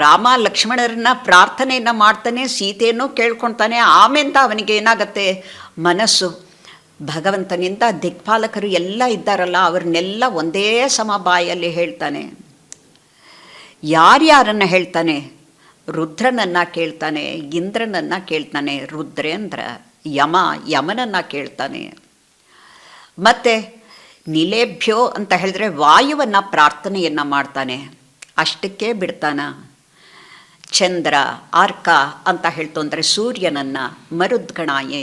ರಾಮ ಲಕ್ಷ್ಮಣರನ್ನ ಪ್ರಾರ್ಥನೆಯನ್ನು ಮಾಡ್ತಾನೆ, ಸೀತೆಯನ್ನು ಕೇಳ್ಕೊಳ್ತಾನೆ. ಆಮೇಲೆ ಅವನಿಗೆ ಏನಾಗತ್ತೆ, ಮನಸ್ಸು ಭಗವಂತನಿಂದ ದಿಕ್ಪಾಲಕರು ಎಲ್ಲ ಇದ್ದಾರಲ್ಲ ಅವ್ರನ್ನೆಲ್ಲ ಒಂದೇ ಸಮ ಬಾಯಲ್ಲಿ ಹೇಳ್ತಾನೆ. ಯಾರ್ಯಾರನ್ನು ಹೇಳ್ತಾನೆ? ರುದ್ರನನ್ನು ಕೇಳ್ತಾನೆ, ಇಂದ್ರನನ್ನು ಕೇಳ್ತಾನೆ, ರುದ್ರೇಂದ್ರ, ಯಮನನ್ನು ಕೇಳ್ತಾನೆ. ಮತ್ತು ನಿಲೇಭ್ಯೋ ಅಂತ ಹೇಳಿದ್ರೆ ವಾಯುವನ್ನು ಪ್ರಾರ್ಥನೆಯನ್ನು ಮಾಡ್ತಾನೆ. ಅಷ್ಟಕ್ಕೆ ಬಿಡ್ತಾನ. ಚಂದ್ರ, ಆರ್ಕ ಅಂತ ಹೇಳ್ತು ಅಂದರೆ ಸೂರ್ಯನನ್ನು, ಮರುದ್ಗಣಾಯೇ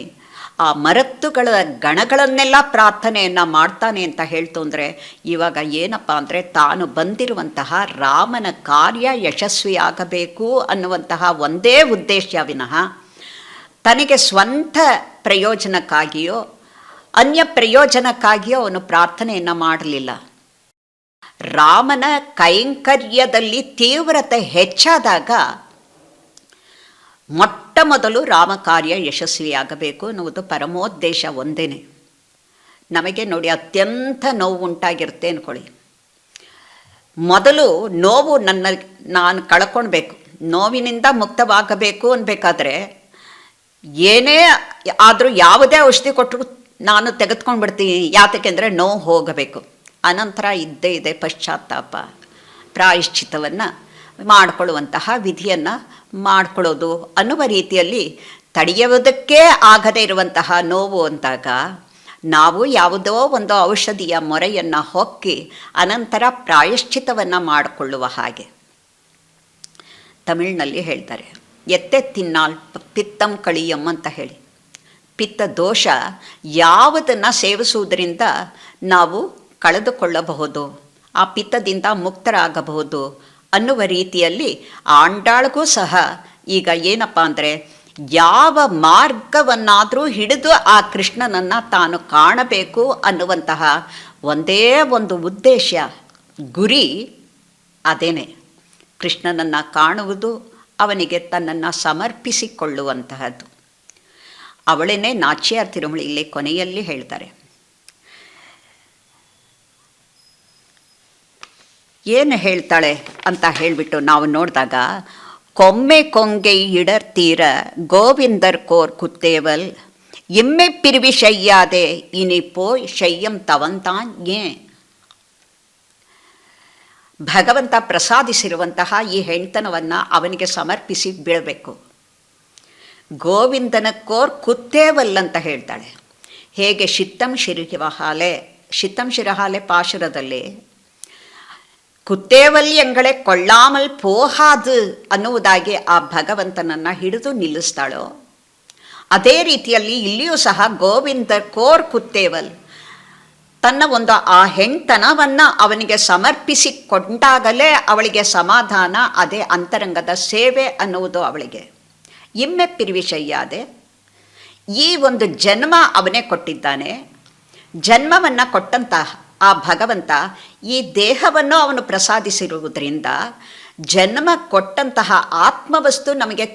ಆ ಮರತ್ತುಗಳ ಗಣಗಳನ್ನೆಲ್ಲ ಪ್ರಾರ್ಥನೆಯನ್ನು ಮಾಡ್ತಾನೆ ಅಂತ ಹೇಳ್ತು ಅಂದರೆ ಇವಾಗ ಏನಪ್ಪ ಅಂದರೆ ತಾನು ಬಂದಿರುವಂತಹ ರಾಮನ ಕಾರ್ಯ ಯಶಸ್ವಿಯಾಗಬೇಕು ಅನ್ನುವಂತಹ ಒಂದೇ ಉದ್ದೇಶ ವಿನಃ ತನಗೆ ಸ್ವಂತ ಪ್ರಯೋಜನಕ್ಕಾಗಿಯೋ ಅನ್ಯ ಪ್ರಯೋಜನಕ್ಕಾಗಿಯೋ ಅವನು ಪ್ರಾರ್ಥನೆಯನ್ನು ಮಾಡಲಿಲ್ಲ. ರಾಮನ ಕೈಂಕರ್ಯದಲ್ಲಿ ತೀವ್ರತೆ ಹೆಚ್ಚಾದಾಗ ಮೊಟ್ಟ ಮೊದಲು ರಾಮ ಕಾರ್ಯ ಯಶಸ್ವಿಯಾಗಬೇಕು ಅನ್ನುವುದು ಪರಮೋದ್ದೇಶ ಒಂದೇನೆ. ನಮಗೆ ನೋಡಿ ಅತ್ಯಂತ ನೋವು ಉಂಟಾಗಿರುತ್ತೆ ಅಂದ್ಕೊಳ್ಳಿ. ಮೊದಲು ನೋವು ನಾನು ಕಳ್ಕೊಳ್ಬೇಕು, ನೋವಿನಿಂದ ಮುಕ್ತವಾಗಬೇಕು ಅನ್ಬೇಕಾದ್ರೆ ಏನೇ ಆದರೂ ಯಾವುದೇ ಔಷಧಿ ಕೊಟ್ಟರು ನಾನು ತೆಗೆದುಕೊಂಡು ಬಿಡ್ತೀನಿ. ಯಾತಕ್ಕೆಂದರೆ ನೋವು ಹೋಗಬೇಕು. ಅನಂತರ ಇದ್ದೇ ಇದೆ ಪಶ್ಚಾತ್ತಾಪ, ಪ್ರಾಯಶ್ಚಿತ್ತವನ್ನು ಮಾಡಿಕೊಳ್ಳುವಂತಹ ವಿಧಿಯನ್ನು ಮಾಡಿಕೊಳ್ಳೋದು ಅನ್ನುವ ರೀತಿಯಲ್ಲಿ ತಡೆಯುವುದಕ್ಕೆ ಆಗದೇ ಇರುವಂತಹ ನೋವು ಅಂದಾಗ ನಾವು ಯಾವುದೋ ಒಂದು ಔಷಧಿಯ ಮೊರೆಯನ್ನು ಹೊಕ್ಕಿ ಅನಂತರ ಪ್ರಾಯಶ್ಚಿತ್ತವನ್ನು ಮಾಡಿಕೊಳ್ಳುವ ಹಾಗೆ. ತಮಿಳಿನಲ್ಲಿ ಹೇಳ್ತಾರೆ, ಎತ್ತೆ ತಿನ್ನಾಲ್ ಪಿತ್ತಂ ಕಳಿಯಂ ಅಂತ ಹೇಳಿ. ಪಿತ್ತ ದೋಷ ಯಾವುದನ್ನು ಸೇವಿಸುವುದರಿಂದ ನಾವು ಕಳೆದುಕೊಳ್ಳಬಹುದು, ಆ ಪಿತ್ತದಿಂದ ಮುಕ್ತರಾಗಬಹುದು ಅನ್ನುವ ರೀತಿಯಲ್ಲಿ ಆಂಡಾಳ್ಗೂ ಸಹ ಈಗ ಏನಪ್ಪ ಅಂದರೆ ಯಾವ ಮಾರ್ಗವನ್ನಾದರೂ ಹಿಡಿದು ಆ ಕೃಷ್ಣನನ್ನು ತಾನು ಕಾಣಬೇಕು ಅನ್ನುವಂತಹ ಒಂದೇ ಒಂದು ಉದ್ದೇಶ, ಗುರಿ ಅದೇನೆ. ಕೃಷ್ಣನನ್ನು ಕಾಣುವುದು, ಅವನಿಗೆ ತನ್ನನ್ನು ಸಮರ್ಪಿಸಿಕೊಳ್ಳುವಂತಹದ್ದು. ಅವಳನ್ನೇ ನಾಚ್ಯಾರ್ ತಿರುಮಳಿ ಇಲ್ಲಿ ಕೊನೆಯಲ್ಲಿ ಹೇಳ್ತಾರೆ. ಏನು ಹೇಳ್ತಾಳೆ ಅಂತ ಹೇಳಿಬಿಟ್ಟು ನಾವು ನೋಡಿದಾಗ, ಕೊಮ್ಮೆ ಕೊಂಗೈ ಇಡರ್ತೀರ ಗೋವಿಂದರ್ ಕೋರ್ ಕುತ್ತೇವಲ್ ಎಮ್ಮೆ ಪಿರಿವಿ ಶಯ್ಯಾದೆ ಇನಿಪೋ ಶಯ್ಯಂ ತವಂತಾನ್ ಏ. ಭಗವಂತ ಪ್ರಸಾದಿಸಿರುವಂತಹ ಈ ಹೆಣ್ತನವನ್ನು ಅವನಿಗೆ ಸಮರ್ಪಿಸಿ ಬೀಳಬೇಕು. ಗೋವಿಂದನ ಕೋರ್ ಕುತ್ತೇವಲ್ ಅಂತ ಹೇಳ್ತಾಳೆ. ಹೇಗೆ ಶಿತ್ತಂ ಶಿರಹಾಲೆ ಪಾಶುರದಲ್ಲಿ ಕುತ್ತೇವಲ್ಯಂಗಳೇ ಕೊಳ್ಳಾಮಲ್ ಪೋಹಾದು ಅನ್ನುವುದಾಗಿ ಆ ಭಗವಂತನನ್ನು ಹಿಡಿದು ನಿಲ್ಲಿಸ್ತಾಳೋ, ಅದೇ ರೀತಿಯಲ್ಲಿ ಇಲ್ಲಿಯೂ ಸಹ ಗೋವಿಂದ ಕೋರ್ ಕುತ್ತೇವಲ್ ತನ್ನ ಒಂದು ಆ ಹೆಣ್ತನವನ್ನು ಅವನಿಗೆ ಸಮರ್ಪಿಸಿಕೊಂಡಾಗಲೇ ಅವಳಿಗೆ ಸಮಾಧಾನ, ಅದೇ ಅಂತರಂಗದ ಸೇವೆ ಅನ್ನುವುದು ಅವಳಿಗೆ. ಇಮ್ಮೆ ಪಿರ್ವಿಷಯ್ಯಾದೆ, ಈ ಒಂದು ಜನ್ಮ ಅವನೇ ಕೊಟ್ಟಿದ್ದಾನೆ. ಜನ್ಮವನ್ನು ಕೊಟ್ಟಂತಹ ಆ ಭಗವಂತ ಈ ದೇಹವನ್ನು ಅವನು ಪ್ರಸಾದಿಸಿರುವುದರಿಂದ ಜನ್ಮ ಕೊಟ್ಟಂತಹ ಆತ್ಮವಸ್ತು ನಮಗೆ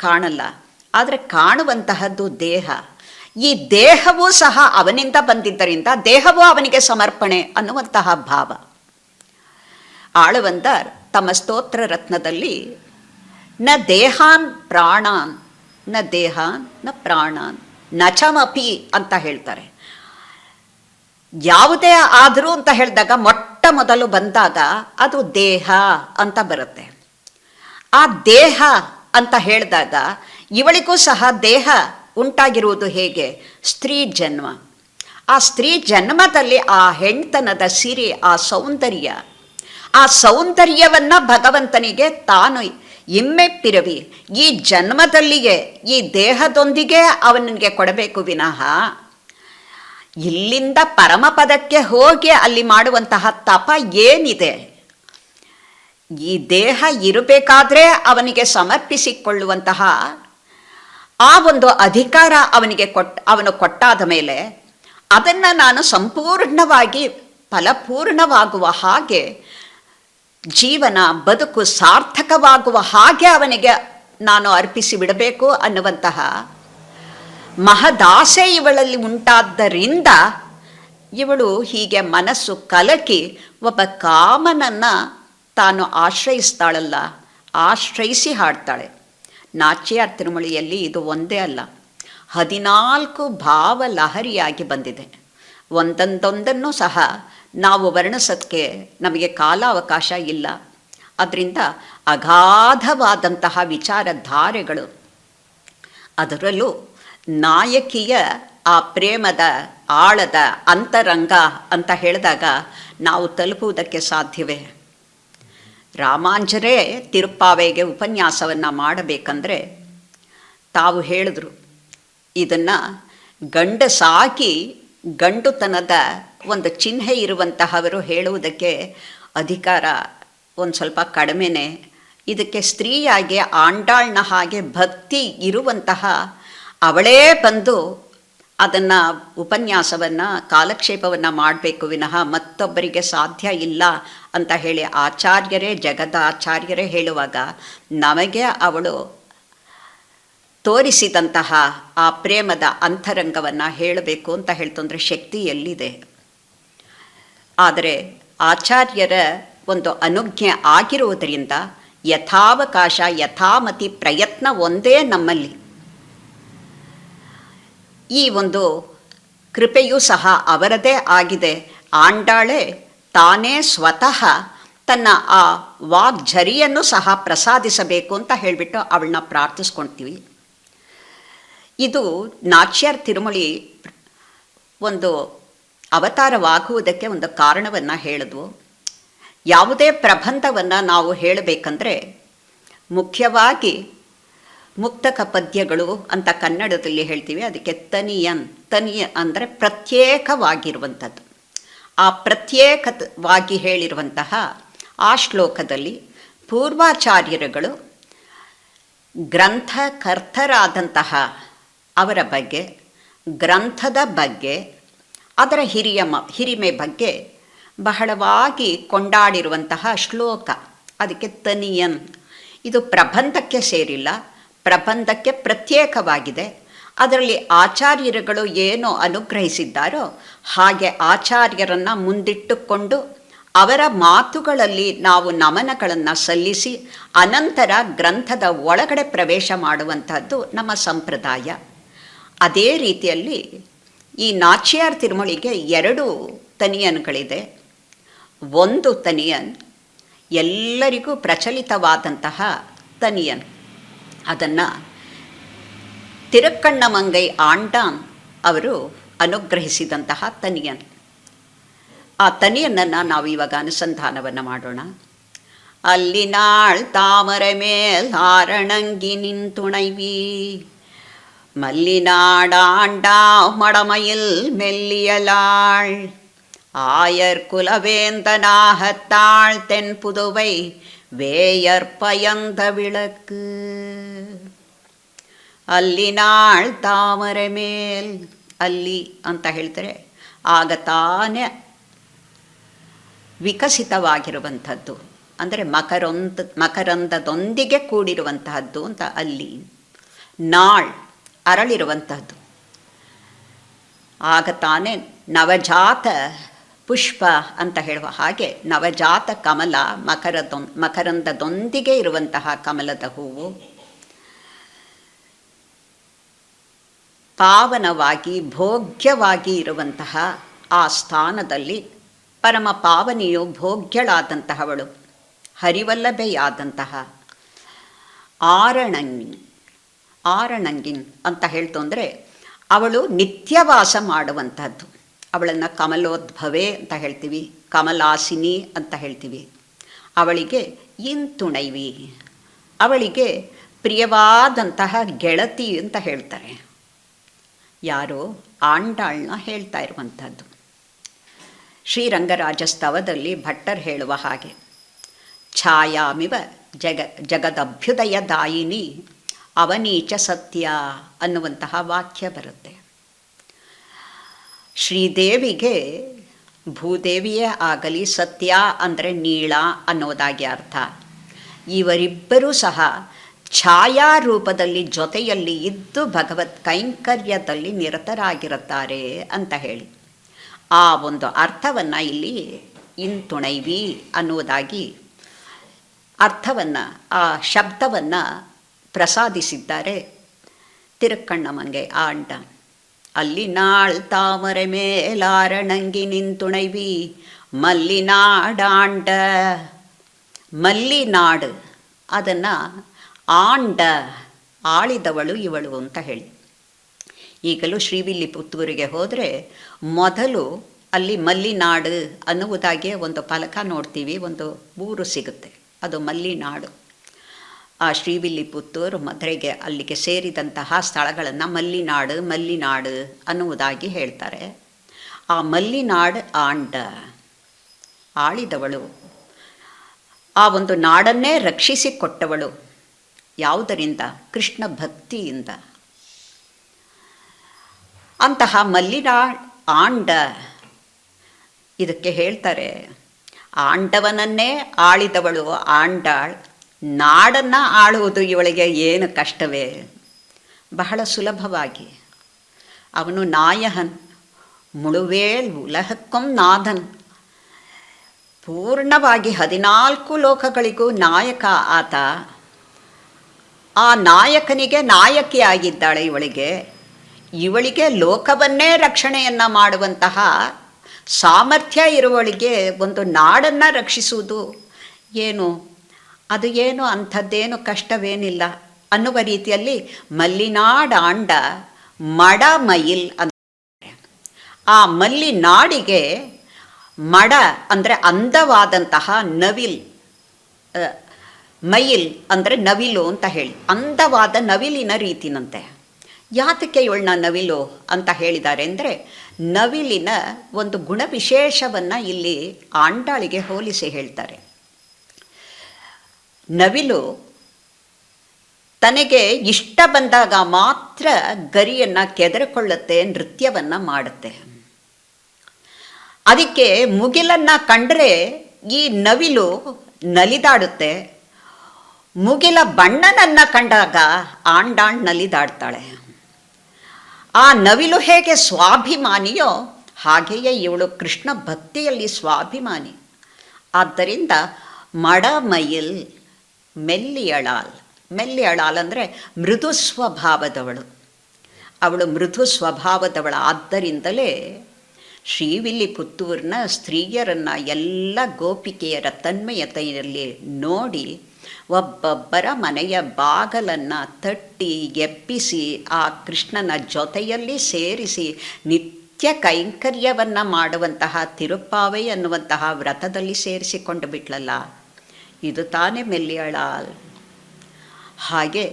ಕಾಣಲ್ಲ, ಆದರೆ ಕಾಣುವಂತಹದ್ದು ದೇಹ. ಈ ದೇಹವೂ ಸಹ ಅವನಿಂದ ಬಂದಿದ್ದರಿಂದ ದೇಹವೂ ಅವನಿಗೆ ಸಮರ್ಪಣೆ ಅನ್ನುವಂತಹ ಭಾವ. ಆಳವಂದರ್ ತಮ್ಮ ಸ್ತೋತ್ರ ರತ್ನದಲ್ಲಿ ನ ದೇಹಾನ್ ಪ್ರಾಣಾನ್ ನ ದೇಹಾನ್ ನ ಪ್ರಾಣಾನ್ ನಚಮಪಿ ಅಂತ ಹೇಳ್ತಾರೆ. ಯಾವುದೇ ಆದರೂ ಅಂತ ಹೇಳಿದಾಗ ಮೊಟ್ಟ ಮೊದಲು ಬಂದಾಗ ಅದು ದೇಹ ಅಂತ ಬರುತ್ತೆ. ಆ ದೇಹ ಅಂತ ಹೇಳಿದಾಗ ಇವಳಿಗೂ ಸಹ ದೇಹ ಉಂಟಾಗಿರುವುದು ಹೇಗೆ? ಸ್ತ್ರೀ ಜನ್ಮ. ಆ ಸ್ತ್ರೀ ಜನ್ಮದಲ್ಲಿ ಆ ಹೆಣ್ತನದ ಸಿರಿ, ಆ ಸೌಂದರ್ಯವನ್ನು ಭಗವಂತನಿಗೆ ತಾನು ಇಮ್ಮೆಪ್ಪಿರವಿ ಈ ಜನ್ಮದಲ್ಲಿಯೇ ಈ ದೇಹದೊಂದಿಗೆ ಅವನಿಗೆ ಕೊಡಬೇಕು ವಿನಃ ಇಲ್ಲಿಂದ ಪರಮಪದಕ್ಕೆ ಹೋಗಿ ಅಲ್ಲಿ ಮಾಡುವಂತಹ ತಪ ಏನಿದೆ? ಈ ದೇಹ ಇರಬೇಕಾದ್ರೆ ಅವನಿಗೆ ಸಮರ್ಪಿಸಿಕೊಳ್ಳುವಂತಹ ಆ ಒಂದು ಅಧಿಕಾರ ಅವನು ಕೊಟ್ಟಾದ ಮೇಲೆ ಅದನ್ನು ನಾನು ಸಂಪೂರ್ಣವಾಗಿ ಫಲಪೂರ್ಣವಾಗುವ ಹಾಗೆ, ಜೀವನ ಬದುಕು ಸಾರ್ಥಕವಾಗುವ ಹಾಗೆ ಅವನಿಗೆ ನಾನು ಅರ್ಪಿಸಿ ಬಿಡಬೇಕು ಅನ್ನುವಂತಹ ಮಹದಾಸೆ ಇವಳಲ್ಲಿ ಉಂಟಾದ್ದರಿಂದ ಇವಳು ಹೀಗೆ ಮನಸ್ಸು ಕಲಕಿ ಒಬ್ಬ ಕಾಮನನ್ನು ತಾನು ಆಶ್ರಯಿಸ್ತಾಳಲ್ಲ, ಆಶ್ರಯಿಸಿ ಹಾಡ್ತಾಳೆ. ನಾಚ್ಯಾರ್ ತಿರುಮಳಿಯಲ್ಲಿ ಇದು ಒಂದೇ ಅಲ್ಲ, 14 ಭಾವ ಲಹರಿಯಾಗಿ ಬಂದಿದೆ. ಒಂದೊಂದೊಂದನ್ನು ಸಹ ನಾವು ವರ್ಣಿಸೋಕ್ಕೆ ನಮಗೆ ಕಾಲಾವಕಾಶ ಇಲ್ಲ. ಅದರಿಂದ ಅಗಾಧವಾದಂತಹ ವಿಚಾರಧಾರೆಗಳು, ಅದರಲ್ಲೂ ನಾಯಕಿಯ ಆ ಪ್ರೇಮದ ಆಳದ ಅಂತರಂಗ ಅಂತ ಹೇಳಿದಾಗ ನಾವು ತಲುಪುವುದಕ್ಕೆ ಸಾಧ್ಯವೇ? ರಾಮಾಂಜರೇ ತಿರುಪ್ಪಾವೆಗೆ ಉಪನ್ಯಾಸವನ್ನು ಮಾಡಬೇಕಂದ್ರೆ ತಾವು ಹೇಳಿದ್ರು, ಇದನ್ನು ಗಂಡಸಾಗಿ ಗಂಡುತನದ ಒಂದು ಚಿಹ್ನೆ ಇರುವಂತಹವರು ಹೇಳುವುದಕ್ಕೆ ಅಧಿಕಾರ ಒಂದು ಸ್ವಲ್ಪ ಕಡಿಮೆನೇ. ಇದಕ್ಕೆ ಸ್ತ್ರೀಯಾಗಿ ಆಂಡಾಳ್ನ ಹಾಗೆ ಭಕ್ತಿ ಇರುವಂತಹ ಅವಳೇ ಬಂದು ಅದನ್ನು ಉಪನ್ಯಾಸವನ್ನು ಕಾಲಕ್ಷೇಪವನ್ನು ಮಾಡಬೇಕು ವಿನಃ ಮತ್ತೊಬ್ಬರಿಗೆ ಸಾಧ್ಯ ಇಲ್ಲ ಅಂತ ಹೇಳಿ ಆಚಾರ್ಯರೇ, ಜಗದ ಆಚಾರ್ಯರೇ ಹೇಳುವಾಗ ನಮಗೆ ಅವಳು ತೋರಿಸಿದಂತಹ ಆ ಪ್ರೇಮದ ಅಂತರಂಗವನ್ನು ಹೇಳಬೇಕು ಅಂತ ಹೇಳ್ತಂದ್ರೆ ಶಕ್ತಿ ಎಲ್ಲಿದೆ? ಆದರೆ ಆಚಾರ್ಯರ ಒಂದು ಅನುಜ್ಞೆ ಆಗಿರುವುದರಿಂದ ಯಥಾವಕಾಶ ಯಥಾಮತಿ ಪ್ರಯತ್ನ ಒಂದೇ ನಮ್ಮಲ್ಲಿ. ಈ ಒಂದು ಕೃಪೆಯೂ ಸಹ ಅವರದೇ ಆಗಿದೆ. ಆಂಡಾಳೆ ತಾನೇ ಸ್ವತಃ ತನ್ನ ಆ ವಾಗ್ಝರಿಯನ್ನು ಸಹ ಪ್ರಸಾದಿಸಬೇಕು ಅಂತ ಹೇಳಿಬಿಟ್ಟು ಅವಳನ್ನ ಪ್ರಾರ್ಥಿಸ್ಕೊಳ್ತೀವಿ. ಇದು ನಾಚ್ಯಾರ್ ತಿರುಮಳಿ ಒಂದು ಅವತಾರವಾಗುವುದಕ್ಕೆ ಒಂದು ಕಾರಣವನ್ನು ಹೇಳಿದ್ವು. ಯಾವುದೇ ಪ್ರಬಂಧವನ್ನು ನಾವು ಹೇಳಬೇಕಂದ್ರೆ ಮುಖ್ಯವಾಗಿ ಮುಕ್ತಕ ಪದ್ಯಗಳು ಅಂತ ಕನ್ನಡದಲ್ಲಿ ಹೇಳ್ತೀವಿ. ಅದಕ್ಕೆ ತನಿಯ ಅಂದರೆ ಪ್ರತ್ಯೇಕವಾಗಿರುವಂಥದ್ದು. ಆ ಪ್ರತ್ಯೇಕವಾಗಿ ಹೇಳಿರುವಂತಹ ಆ ಶ್ಲೋಕದಲ್ಲಿ ಪೂರ್ವಾಚಾರ್ಯರುಗಳು ಗ್ರಂಥಕರ್ತರಾದಂತಹ ಅವರ ಬಗ್ಗೆ, ಗ್ರಂಥದ ಬಗ್ಗೆ, ಅದರ ಹಿರಿಮೆ ಬಗ್ಗೆ ಬಹಳವಾಗಿ ಕೊಂಡಾಡಿರುವಂತಹ ಶ್ಲೋಕ. ಅದಕ್ಕೆ ತನಿಯನ್. ಇದು ಪ್ರಬಂಧಕ್ಕೆ ಸೇರಿಲ್ಲ, ಪ್ರಬಂಧಕ್ಕೆ ಪ್ರತ್ಯೇಕವಾಗಿದೆ. ಅದರಲ್ಲಿ ಆಚಾರ್ಯರುಗಳು ಏನು ಅನುಗ್ರಹಿಸಿದ್ದಾರೋ ಹಾಗೆ ಆಚಾರ್ಯರನ್ನು ಮುಂದಿಟ್ಟುಕೊಂಡು ಅವರ ಮಾತುಗಳಲ್ಲಿ ನಾವು ನಮನಗಳನ್ನು ಸಲ್ಲಿಸಿ ಅನಂತರ ಗ್ರಂಥದ ಒಳಗಡೆ ಪ್ರವೇಶ ಮಾಡುವಂಥದ್ದು ನಮ್ಮ ಸಂಪ್ರದಾಯ. ಅದೇ ರೀತಿಯಲ್ಲಿ ಈ ನಾಚ್ಯಾರ್ ತಿರುಮಳಿಗೆ 2 ತನಿಯನ್ಗಳಿದೆ. ಒಂದು ತನಿಯನ್ ಎಲ್ಲರಿಗೂ ಪ್ರಚಲಿತವಾದಂತಹ ತನಿಯನ್, ಅದನ್ನು ತಿರುಕ್ಕಣ್ಣಮಂಗೈ ಆಂಡಾನ್ ಅವರು ಅನುಗ್ರಹಿಸಿದಂತಹ ತನಿಯನ್. ಆ ತನಿಯನ್ನು ನಾವು ಇವಾಗ ಅನುಸಂಧಾನವನ್ನು ಮಾಡೋಣ. ಅಲ್ಲಿ ನಾಳ್ ತಾಮರೆ ಮೇಲ್ ಆರಣಂಗಿ ನಿಂತುಣೈವಿ, மல்லிநாடாண்டா மடமையில் மெல்லியலாள், ஆயர் குலவேந்தனாகத்தாள் தென் புதுவை வேயற்பயந்த விளக்கு. ಅಲ್ಲಿನಾಳ್ ತಾಮರೆ ಮೇಲ್, ಅಲ್ಲಿ ಅಂತ ಹೇಳ್ತಾರೆ ಆಗ ತಾನೇ ವಿಕಸಿತವಾಗಿರುವಂಥದ್ದು, ಅಂದರೆ ಮಕರಂದದೊಂದಿಗೆ ಕೂಡಿರುವಂತಹದ್ದು ಅಂತ. ಅಲ್ಲಿ ನಾಳ್ ಅರಳಿರುವಂಥದ್ದು, ಆಗ ತಾನೇ ನವಜಾತ ಪುಷ್ಪ ಅಂತ ಹೇಳುವ ಹಾಗೆ ನವಜಾತ ಕಮಲ ಮಕರಂದದೊಂದಿಗೆ ಇರುವಂತಹ ಕಮಲದ ಹೂವು ಪಾವನವಾಗಿ ಭೋಗ್ಯವಾಗಿ ಇರುವಂತಹ ಆ ಸ್ಥಾನದಲ್ಲಿ ಪರಮ ಪಾವನಿಯು ಭೋಗ್ಯಳಾದಂತಹವಳು, ಹರಿವಲ್ಲಭೆಯಾದಂತಹ ಆರಣಂಗಿನ್ ಅಂತ ಹೇಳ್ತು ಅಂದರೆ ಅವಳು ನಿತ್ಯವಾಸ ಮಾಡುವಂತಹದ್ದು. ಅವಳನ್ನು ಕಮಲೋದ್ಭವೆ ಅಂತ ಹೇಳ್ತೀವಿ, ಕಮಲಾಸಿನಿ ಅಂತ ಹೇಳ್ತೀವಿ. ಅವಳಿಗೆ ಇಂತುಣೈವಿ, ಅವಳಿಗೆ ಪ್ರಿಯವಾದಂತಹ ಗೆಳತಿ ಅಂತ ಹೇಳ್ತಾರೆ. ಯಾರೋ ಆಂಡಾಳ್ನ ಹೇಳ್ತಾ ಇರುವಂಥದ್ದು. ಶ್ರೀರಂಗರಾಜ ಸ್ತವದಲ್ಲಿ ಭಟ್ಟರು ಹೇಳುವ ಹಾಗೆ ಛಾಯಾಮಿವ ಜಗದಭ್ಯುದಯದಾಯಿನಿ ಅವನೀಚ ಸತ್ಯ ಅನ್ನುವಂತಹ ವಾಕ್ಯ ಬರುತ್ತೆ. ಶ್ರೀದೇವಿಗೆ ಭೂದೇವಿಯೇ ಆಗಲಿ, ಸತ್ಯ ಅಂದರೆ ನೀಳ ಅನ್ನೋದಾಗಿ ಅರ್ಥ. ಇವರಿಬ್ಬರೂ ಸಹ ಛಾಯಾರೂಪದಲ್ಲಿ ಜೊತೆಯಲ್ಲಿ ಇದ್ದು ಭಗವತ್ ಕೈಂಕರ್ಯದಲ್ಲಿ ನಿರತರಾಗಿರುತ್ತಾರೆ ಅಂತ ಹೇಳಿ ಆ ಒಂದು ಅರ್ಥವನ್ನು ಇಲ್ಲಿ ಇಂತುಣೈವಿ ಅನ್ನುವುದಾಗಿ ಅರ್ಥವನ್ನು, ಆ ಶಬ್ದವನ್ನು ಪ್ರಸಾದಿಸಿದ್ದಾರೆ ತಿರುಕ್ಕಣ್ಣಮಂಗೆ ಆಂಡ. ಅಲ್ಲಿ ನಾಳ್ ತಾಮರೆ ಮೇಲಾರಣಂಗಿ ನಿಂತುಣೈವಿ ಮಲ್ಲಿನಾಡಾಂಡ, ಮಲ್ಲಿನಾಡು ಅದನ್ನು ಆಂಡ ಆಳಿದವಳು ಇವಳು ಅಂತ ಹೇಳಿ. ಈಗಲೂ ಶ್ರೀವಿಲ್ಲಿಪುತ್ತೂರಿಗೆ ಹೋದರೆ ಮೊದಲು ಅಲ್ಲಿ ಮಲ್ಲಿನಾಡು ಅನ್ನುವುದಾಗಿಯೇ ಒಂದು ಫಲಕ ನೋಡ್ತೀವಿ, ಒಂದು ಊರು ಸಿಗುತ್ತೆ, ಅದು ಮಲ್ಲಿನಾಡು. ಆ ಶ್ರೀವಿಲ್ಲಿಪುತ್ತೂರು ಮಧುರೆಗೆ ಅಲ್ಲಿಗೆ ಸೇರಿದಂತಹ ಸ್ಥಳಗಳನ್ನು ಮಲ್ಲಿನಾಡು ಅನ್ನುವುದಾಗಿ ಹೇಳ್ತಾರೆ. ಆ ಮಲ್ಲಿನಾಡು ಆಂಡ ಆಳಿದವಳು, ಆ ಒಂದು ನಾಡನ್ನೇ ರಕ್ಷಿಸಿಕೊಟ್ಟವಳು. ಯಾವುದರಿಂದ? ಕೃಷ್ಣ ಭಕ್ತಿಯಿಂದ. ಅಂತಹ ಮಲ್ಲಿನಾಡ್ ಆಂಡ, ಇದಕ್ಕೆ ಹೇಳ್ತಾರೆ ಆಂಡವನನ್ನೇ ಆಳಿದವಳು ಆಂಡಾಳ್, ನಾಡನ್ನು ಆಳುವುದು ಇವಳಿಗೆ ಏನು ಕಷ್ಟವೇ, ಬಹಳ ಸುಲಭವಾಗಿ. ಅವನು ನಾಯಹನ್ ಮುಳುವೇಳ್ ಉಲಹಕ್ಕಂ ನಾಥನ್, ಪೂರ್ಣವಾಗಿ 14 ಲೋಕಗಳಿಗೂ ನಾಯಕ ಆತ. ಆ ನಾಯಕನಿಗೆ ನಾಯಕಿಯಾಗಿದ್ದಾಳೆ ಇವಳಿಗೆ ಲೋಕವನ್ನೇ ರಕ್ಷಣೆಯನ್ನು ಮಾಡುವಂತಹ ಸಾಮರ್ಥ್ಯ ಇರುವವಳಿಗೆ ಒಂದು ನಾಡನ್ನು ರಕ್ಷಿಸುವುದು ಅದು ಏನು ಅಂಥದ್ದೇನು ಕಷ್ಟವೇನಿಲ್ಲ ಅನ್ನುವ ರೀತಿಯಲ್ಲಿ ಮಲ್ಲಿನಾಡಾಂಡ ಮಡಮಯಿಲ್ ಅಂತ. ಆ ಮಲ್ಲಿನಾಡಿಗೆ ಮಡ ಅಂದರೆ ಅಂದವಾದಂತಹ ನವಿಲ್, ಮಯಿಲ್ ಅಂದರೆ ನವಿಲು ಅಂತ ಹೇಳಿ, ಅಂದವಾದ ನವಿಲಿನ ರೀತಿನಂತೆ. ಯಾತಕ್ಕೆ ಇವಳನ್ನ ನವಿಲು ಅಂತ ಹೇಳಿದ್ದಾರೆ ಅಂದರೆ ನವಿಲಿನ ಒಂದು ಗುಣವಿಶೇಷವನ್ನು ಇಲ್ಲಿ ಆಂಡಾಳಿಗೆ ಹೋಲಿಸಿ ಹೇಳ್ತಾರೆ. ನವಿಲು ತನಗೆ ಇಷ್ಟ ಬಂದಾಗ ಮಾತ್ರ ಗರಿಯನ್ನು ಕೆದರಿಕೊಳ್ಳುತ್ತೆ, ನೃತ್ಯವನ್ನು ಮಾಡುತ್ತೆ. ಅದಕ್ಕೆ ಮುಗಿಲನ್ನು ಕಂಡರೆ ಈ ನವಿಲು ನಲಿದಾಡುತ್ತೆ. ಮುಗಿಲ ಬಣ್ಣನನ್ನು ಕಂಡಾಗ ಆಂಡಾಳ್ ನಲಿದಾಡ್ತಾಳೆ. ಆ ನವಿಲು ಹೇಗೆ ಸ್ವಾಭಿಮಾನಿಯೋ ಹಾಗೆಯೇ ಇವಳು ಕೃಷ್ಣ ಭಕ್ತಿಯಲ್ಲಿ ಸ್ವಾಭಿಮಾನಿ. ಆದ್ದರಿಂದ ಮಡಮಯಿಲ್ ಮೆಲ್ಲಿಯಳಾಲ್ ಅಂದರೆ ಮೃದು ಸ್ವಭಾವದವಳು. ಅವಳು ಮೃದು ಸ್ವಭಾವದವಳ. ಆದ್ದರಿಂದಲೇ ಶ್ರೀವಿಲ್ಲಿಪುತ್ತೂರಿನ ಸ್ತ್ರೀಯರನ್ನು ಎಲ್ಲ ಗೋಪಿಕೆಯರ ತನ್ಮಯತೆಯಲ್ಲಿ ನೋಡಿ ಒಬ್ಬೊಬ್ಬರ ಮನೆಯ ಬಾಗಲನ್ನು ತಟ್ಟಿ ಎಬ್ಬಿಸಿ ಆ ಕೃಷ್ಣನ ಜೊತೆಯಲ್ಲಿ ಸೇರಿಸಿ ನಿತ್ಯ ನಿತ್ಯ ಕೈಂಕರ್ಯವನ್ನು ಮಾಡುವಂತಹ ತಿರುಪ್ಪಾವೈ ಅನ್ನುವಂತಹ ವ್ರತದಲ್ಲಿ ಸೇರಿಸಿಕೊಂಡು ಬಿಟ್ಲಲ್ಲ, ಇದು ತಾನೇ ಮೆಲ್ಲಿಯಳಾಲ್. ಹಾಗೆ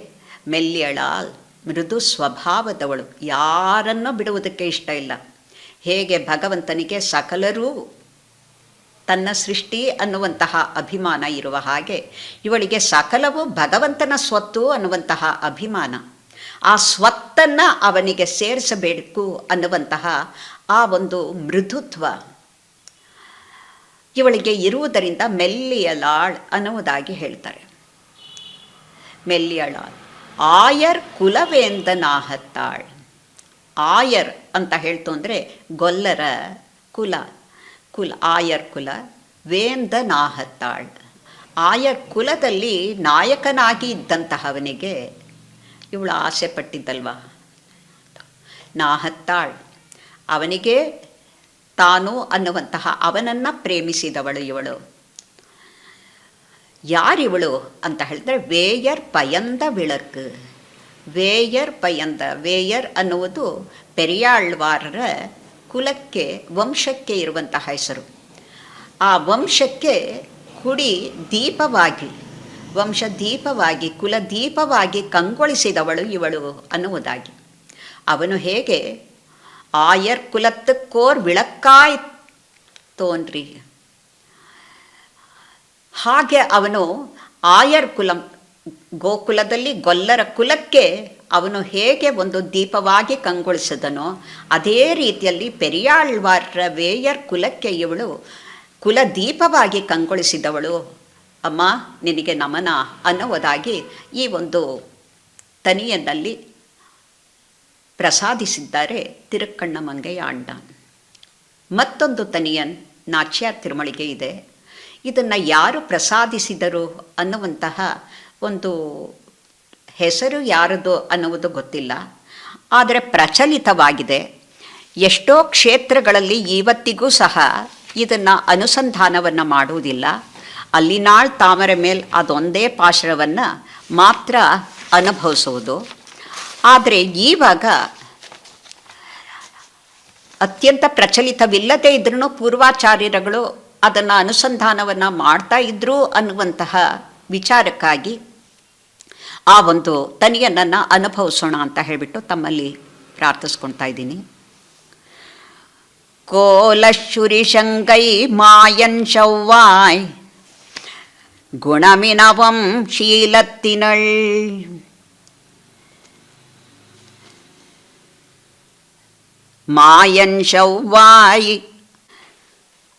ಮೆಲ್ಲಿಯಳಾಲ್ ಮೃದು ಸ್ವಭಾವದವಳು, ಯಾರನ್ನೂ ಬಿಡುವುದಕ್ಕೆ ಇಷ್ಟ ಇಲ್ಲ. ಹೇಗೆ ಭಗವಂತನಿಗೆ ಸಕಲರೂ ತನ್ನ ಸೃಷ್ಟಿ ಅನ್ನುವಂತಹ ಅಭಿಮಾನ ಇರುವ ಹಾಗೆ ಇವಳಿಗೆ ಸಕಲವೂ ಭಗವಂತನ ಸ್ವತ್ತು ಅನ್ನುವಂತಹ ಅಭಿಮಾನ. ಆ ಸ್ವತ್ತನ್ನು ಅವನಿಗೆ ಸೇರಿಸಬೇಕು ಅನ್ನುವಂತಹ ಆ ಒಂದು ಮೃದುತ್ವ ಇವಳಿಗೆ ಇರುವುದರಿಂದ ಮೆಲ್ಲಿಯಳಾಳ್ ಅನ್ನುವುದಾಗಿ ಹೇಳ್ತಾರೆ. ಮೆಲ್ಲಿಯಳಾಳ್ ಆಯರ್ ಕುಲವೇಂದನಾಹತ್ತಾಳ್. ಆಯರ್ ಅಂತ ಹೇಳ್ತು ಅಂದರೆ ಗೊಲ್ಲರ ಕುಲ, ಆಯರ್ ಕುಲ ವೇಂದನಾಹತ್ತಾಳ್. ಆಯರ್ ಕುಲದಲ್ಲಿ ನಾಯಕನಾಗಿ ಇದ್ದಂತಹವನಿಗೆ ಇವಳು ಆಸೆ ಪಟ್ಟಿದ್ದಲ್ವ. ನಾಹತ್ತಾಳ್ ಅವನಿಗೆ ತಾನು ಅನ್ನುವಂತಹ ಅವನನ್ನು ಪ್ರೇಮಿಸಿದವಳು ಇವಳು. ಯಾರಿವಳು ಅಂತ ಹೇಳಿದ್ರೆ ವೇಯರ್ ಪಯಂದ ವಿಳಕು. ವೇಯರ್ ಪಯಂದ, ವೇಯರ್ ಅನ್ನುವುದು ಪೆರಿಯಾಳ್ವಾರರ ಕುಲಕ್ಕೆ ವಂಶಕ್ಕೆ ಇರುವಂತಹ ಹೆಸರು. ಆ ವಂಶಕ್ಕೆ ಕುಡಿ ದೀಪವಾಗಿ, ವಂಶ ದೀಪವಾಗಿ, ಕುಲ ದೀಪವಾಗಿ ಕಂಗೊಳಿಸಿದವಳು ಇವಳು ಅನ್ನುವುದಾಗಿ. ಅವನು ಹೇಗೆ ಆಯರ್ ಕುಲತ್ತಕ್ಕೋರ್ ವಿಳಕ್ಕಾಯ್ ತೋನ್ರಿ, ಹಾಗೆ ಅವನು ಆಯರ್ ಕುಲ, ಗೋಕುಲದಲ್ಲಿ ಗೊಲ್ಲರ ಕುಲಕ್ಕೆ ಅವನು ಹೇಗೆ ಒಂದು ದೀಪವಾಗಿ ಕಂಗೊಳಿಸಿದನೋ ಅದೇ ರೀತಿಯಲ್ಲಿ ಪೆರಿಯಾಳ್ವಾರರ ವೇಯರ್ ಕುಲಕ್ಕೆ ಇವಳು ಕುಲ ದೀಪವಾಗಿ ಕಂಗೊಳಿಸಿದವಳು. ಅಮ್ಮ ನಿನಗೆ ನಮನ ಅನ್ನುವುದಾಗಿ ಈ ಒಂದು ತನಿಯನ್ನಲ್ಲಿ ಪ್ರಸಾದಿಸಿದ್ದಾರೆ ತಿರುಕ್ಕಣ್ಣ ಮಂಗಯ್ಯ ಅಣ್ಣ. ಮತ್ತೊಂದು ತನಿಯನ್ ನಾಚ್ಯಾರ್ ತಿರುಮಳಿಗೆ ಇದೆ. ಇದನ್ನು ಯಾರು ಪ್ರಸಾದಿಸಿದರು ಅನ್ನುವಂತಹ ಒಂದು ಹೆಸರು ಯಾರದು ಅನ್ನುವುದು ಗೊತ್ತಿಲ್ಲ, ಆದರೆ ಪ್ರಚಲಿತವಾಗಿದೆ. ಎಷ್ಟೋ ಕ್ಷೇತ್ರಗಳಲ್ಲಿ ಇವತ್ತಿಗೂ ಸಹ ಇದನ್ನು ಅನುಸಂಧಾನವನ್ನು ಮಾಡುವುದಿಲ್ಲ. ಅಲ್ಲಿನಾಳ್ ತಾಮರೆ ಮೇಲೆ ಅದೊಂದೇ ಪಾಶರವನ್ನು ಮಾತ್ರ ಅನುಭವಿಸುವುದು. ಆದರೆ ಈವಾಗ ಅತ್ಯಂತ ಪ್ರಚಲಿತವಿಲ್ಲದೇ ಇದ್ರೂ ಪೂರ್ವಾಚಾರ್ಯರುಗಳು ಅದನ್ನು ಅನುಸಂಧಾನವನ್ನು ಮಾಡ್ತಾ ಇದ್ರು ಅನ್ನುವಂತಹ ವಿಚಾರಕ್ಕಾಗಿ ಆ ಒಂದು ತನಿಯನನ್ನು ಅನುಭವಿಸೋಣ ಅಂತ ಹೇಳಿಬಿಟ್ಟು ತಮ್ಮಲ್ಲಿ ಪ್ರಾರ್ಥಿಸ್ಕೊಳ್ತಾ ಇದ್ದೀನಿ. ಕೋಲಶುರಿ ಶಂಗೈ ಮಾಯನ್ ಶವ್ವಾಯ್ ಗುಣಮಿನವಂ ಶೀಲತ್ತಿನಳ್. மாயன் செவ்வாய்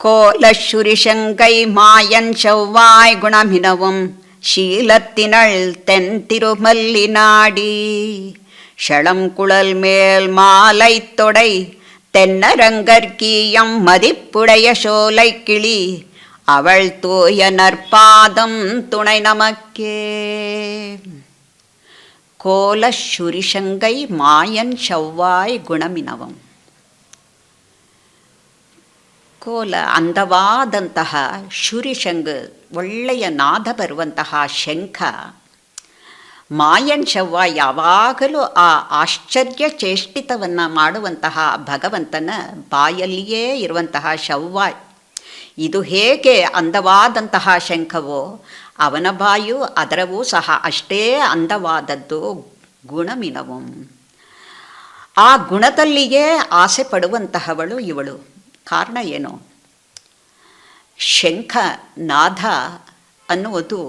கோலச்சுரிசங்கை மாயன் செவ்வாய் குணமினவும் ஷீலத்தினள் தென் திருமல்லி நாடி ஷளங்குழல் மேல் மாலை தொடை தென்னரங்கற்கீயம் மதிப்புடைய சோலை கிளி அவள் தூய நற்பாதம் துணை நமக்கே. கோலச்சுரிசங்கை மாயன் செவ்வாய் குணமினவಂ. ಕೋಲ ಅಂದವಾದಂತಹ ಶುರಿಶಂಗ, ಒಳ್ಳೆಯ ನಾದ ಬರುವಂತಹ ಶಂಖ. ಮಾಯನ್ ಶವ್ವ ಯಾವಾಗಲೂ ಆ ಆಶ್ಚರ್ಯ ಚೇಷ್ಟಿತವನ್ನು ಮಾಡುವಂತಹ ಭಗವಂತನ ಬಾಯಲ್ಲಿಯೇ ಇರುವಂತಹ ಶವ್ವ. ಇದು ಹೇಗೆ ಅಂದವಾದಂತಹ ಶಂಖವೋ ಅವನ ಬಾಯು ಅದರವೂ ಸಹ ಅಷ್ಟೇ ಅಂದವಾದದ್ದು. ಗುಣಮಿನವು, ಆ ಗುಣದಲ್ಲಿಯೇ ಆಸೆ ಪಡುವಂತಹವಳು ಇವಳು. ಕಾರಣ ಏನು? ಶಂಖ ನಾದ ಅನ್ನುವುದು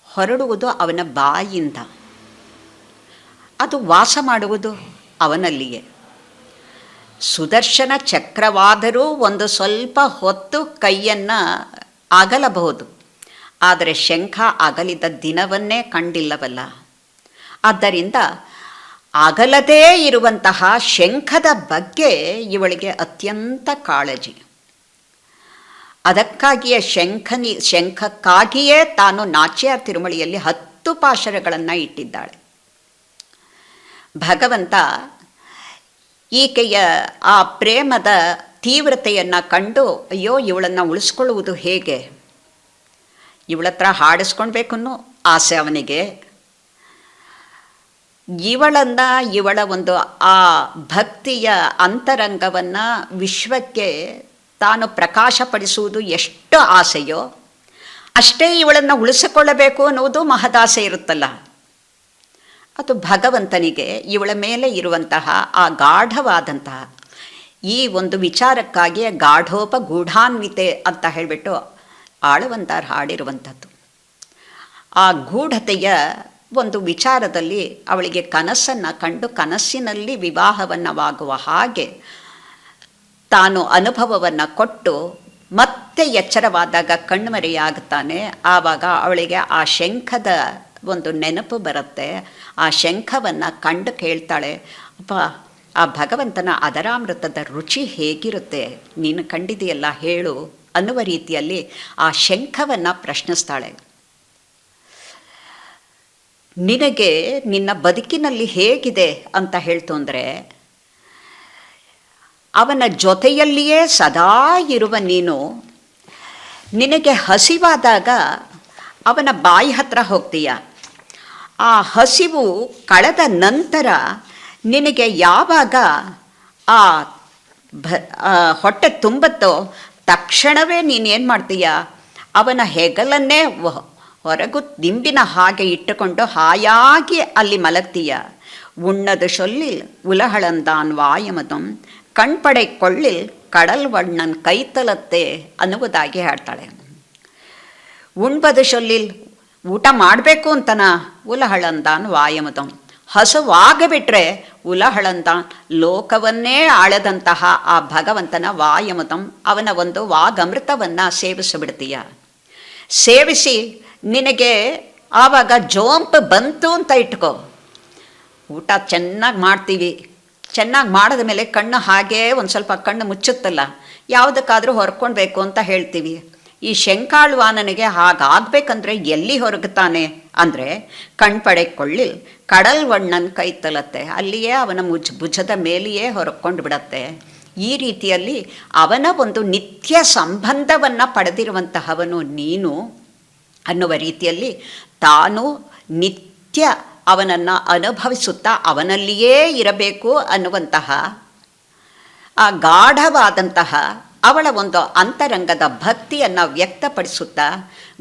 ಹೊರಡುವುದು ಅವನ ಬಾಯಿಂದ, ಅದು ವಾಸ ಮಾಡುವುದು ಅವನಲ್ಲಿಯೇ. ಸುದರ್ಶನ ಚಕ್ರವಾದರೂ ಒಂದು ಸ್ವಲ್ಪ ಹೊತ್ತು ಕೈಯನ್ನು ಅಗಲಬಹುದು, ಆದರೆ ಶಂಖ ಅಗಲಿದ ದಿನವನ್ನೇ ಕಂಡಿಲ್ಲವಲ್ಲ. ಆದ್ದರಿಂದ ಅಗಲದೇ ಇರುವಂತಹ ಶಂಖದ ಬಗ್ಗೆ ಇವಳಿಗೆ ಅತ್ಯಂತ ಕಾಳಜಿ. ಅದಕ್ಕಾಗಿಯೇ ಶಂಖಕ್ಕಾಗಿಯೇ ತಾನು ನಾಚ್ಯಾರ್ ತಿರುಮಳಿಯಲ್ಲಿ 10 ಪಾಶರಗಳನ್ನು ಇಟ್ಟಿದ್ದಾಳೆ. ಭಗವಂತ ಈಕೆಯ ಆ ಪ್ರೇಮದ ತೀವ್ರತೆಯನ್ನು ಕಂಡು, ಅಯ್ಯೋ ಇವಳನ್ನು ಉಳಿಸ್ಕೊಳ್ಳುವುದು ಹೇಗೆ, ಇವಳ ಹತ್ರ ಹಾಡಿಸ್ಕೊಳ್ಬೇಕನ್ನೋ ಆಸೆ ಅವನಿಗೆ. ಇವಳ ಒಂದು ಆ ಭಕ್ತಿಯ ಅಂತರಂಗವನ್ನು ವಿಶ್ವಕ್ಕೆ ತಾನು ಪ್ರಕಾಶಪಡಿಸುವುದು ಎಷ್ಟು ಆಸೆಯೋ ಅಷ್ಟೇ ಇವಳನ್ನು ಉಳಿಸಿಕೊಳ್ಳಬೇಕು ಅನ್ನುವುದು ಮಹದಾಸೆ ಇರುತ್ತಲ್ಲ. ಅದು ಭಗವಂತನಿಗೆ ಇವಳ ಮೇಲೆ ಇರುವಂತಹ ಆ ಗಾಢವಾದಂತಹ ಈ ಒಂದು ವಿಚಾರಕ್ಕಾಗಿಯೇ ಗೂಢಾನ್ವಿತೆ ಅಂತ ಹೇಳಿಬಿಟ್ಟು ಆಳವಂತಾರು ಹಾಡಿರುವಂಥದ್ದು. ಆ ಗೂಢತೆಯ ಒಂದು ವಿಚಾರದಲ್ಲಿ ಅವಳಿಗೆ ಕನಸನ್ನು ಕಂಡು ಕನಸಿನಲ್ಲಿ ವಿವಾಹವನ್ನವಾಗುವ ಹಾಗೆ ತಾನು ಅನುಭವವನ್ನು ಕೊಟ್ಟು ಮತ್ತೆ ಎಚ್ಚರವಾದಾಗ ಕಣ್ಮರೆಯಾಗುತ್ತಾನೆ. ಆವಾಗ ಅವಳಿಗೆ ಆ ಶಂಖದ ಒಂದು ನೆನಪು ಬರುತ್ತೆ. ಆ ಶಂಖವನ್ನು ಕಂಡು ಕೇಳ್ತಾಳೆ, ಅಪ್ಪ ಆ ಭಗವಂತನ ಅದರಾಮೃತದ ರುಚಿ ಹೇಗಿರುತ್ತೆ, ನೀನು ಕಂಡಿದೆಯಲ್ಲ ಹೇಳು ಅನ್ನುವ ರೀತಿಯಲ್ಲಿ ಆ ಶಂಖವನ್ನು ಪ್ರಶ್ನಿಸ್ತಾಳೆ. ನಿನಗೆ ನಿನ್ನ ಬದುಕಿನಲ್ಲಿ ಹೇಗಿದೆ ಅಂತ ಹೇಳ್ತು ಅಂದರೆ, ಅವನ ಜೊತೆಯಲ್ಲಿಯೇ ಸದಾ ಇರುವ ನೀನು, ನಿನಗೆ ಹಸಿವಾದಾಗ ಅವನ ಬಾಯಿ ಹತ್ರ ಹೋಗ್ತೀಯ. ಆ ಹಸಿವು ಕಳೆದ ನಂತರ ನಿನಗೆ ಯಾವಾಗ ಆ ಹೊಟ್ಟೆ ತುಂಬತ್ತೋ ತಕ್ಷಣವೇ ನೀನೇನು ಮಾಡ್ತೀಯ, ಅವನ ಹೆಗಲನ್ನೇ ಹೊರಗು ದಿಂಬಿನ ಹಾಗೆ ಇಟ್ಟುಕೊಂಡು ಹಾಯಾಗಿ ಅಲ್ಲಿ ಮಲಗ್ತೀಯ. ಉಣ್ಣದು ಸೊಲ್ಲಿಲ್ ಉಲಹಳಂದಾನ್ ವಾಯಮದಂ ಕಣ್ಪಡೆ ಕೊಳ್ಳಿಲ್ ಕಡಲ್ ವಣ್ಣನ್ ಕೈತಲತ್ತೆ ಅನ್ನುವುದಾಗಿ ಹೇಳ್ತಾಳೆ. ಉಣ್ಬದು ಸೊಲ್ಲಿಲ್ ಊಟ ಮಾಡಬೇಕು ಅಂತನ ಉಲಹಳಂದಾನ್ ವಾಯಮದಂ, ಹಸುವಾಗಬಿಟ್ರೆ ಉಲಹಳಂದಾನ್ ಲೋಕವನ್ನೇ ಆಳದಂತಹ ಆ ಭಗವಂತನ ವಾಯಮದಂ ಅವನ ಒಂದು ವಾಗಮೃತವನ್ನು ಸೇವಿಸಿಬಿಡ್ತೀಯ. ಸೇವಿಸಿ ನಿನಗೆ ಆವಾಗ ಜೋಂಪು ಬಂತು ಅಂತ ಇಟ್ಕೋ. ಊಟ ಚೆನ್ನಾಗಿ ಮಾಡ್ತೀವಿ, ಚೆನ್ನಾಗಿ ಮಾಡಿದ ಮೇಲೆ ಕಣ್ಣು ಹಾಗೇ ಒಂದು ಸ್ವಲ್ಪ ಕಣ್ಣು ಮುಚ್ಚುತ್ತಲ್ಲ, ಯಾವುದಕ್ಕಾದರೂ ಹೊರ್ಕೊಳ್ಬೇಕು ಅಂತ ಹೇಳ್ತೀವಿ. ಈ ಶಂಕಾಳ್ವಾನನಿಗೆ ಹಾಗಾಗಬೇಕಂದ್ರೆ ಎಲ್ಲಿ ಹೊರಗುತ್ತಾನೆ ಅಂದರೆ ಕಣ್ಪಡೆ ಕೊಳ್ಳಿಲ್ ಕಡಲ್ ವಣ್ಣನ್ ಕೈತಲತ್ತೆ, ಅಲ್ಲಿಯೇ ಅವನ ಭುಜದ ಮೇಲೆಯೇ ಹೊರಕೊಂಡು ಬಿಡತ್ತೆ. ಈ ರೀತಿಯಲ್ಲಿ ಅವನ ಒಂದು ನಿತ್ಯ ಸಂಬಂಧವನ್ನು ಪಡೆದಿರುವಂತಹವನು ನೀನು ಅನ್ನುವ ರೀತಿಯಲ್ಲಿ ತಾನು ನಿತ್ಯ ಅವನನ್ನು ಅನುಭವಿಸುತ್ತಾ ಅವನಲ್ಲಿಯೇ ಇರಬೇಕು ಅನ್ನುವಂತಹ ಆ ಗಾಢವಾದಂತಹ ಅವಳ ಒಂದು ಅಂತರಂಗದ ಭಕ್ತಿಯನ್ನು ವ್ಯಕ್ತಪಡಿಸುತ್ತಾ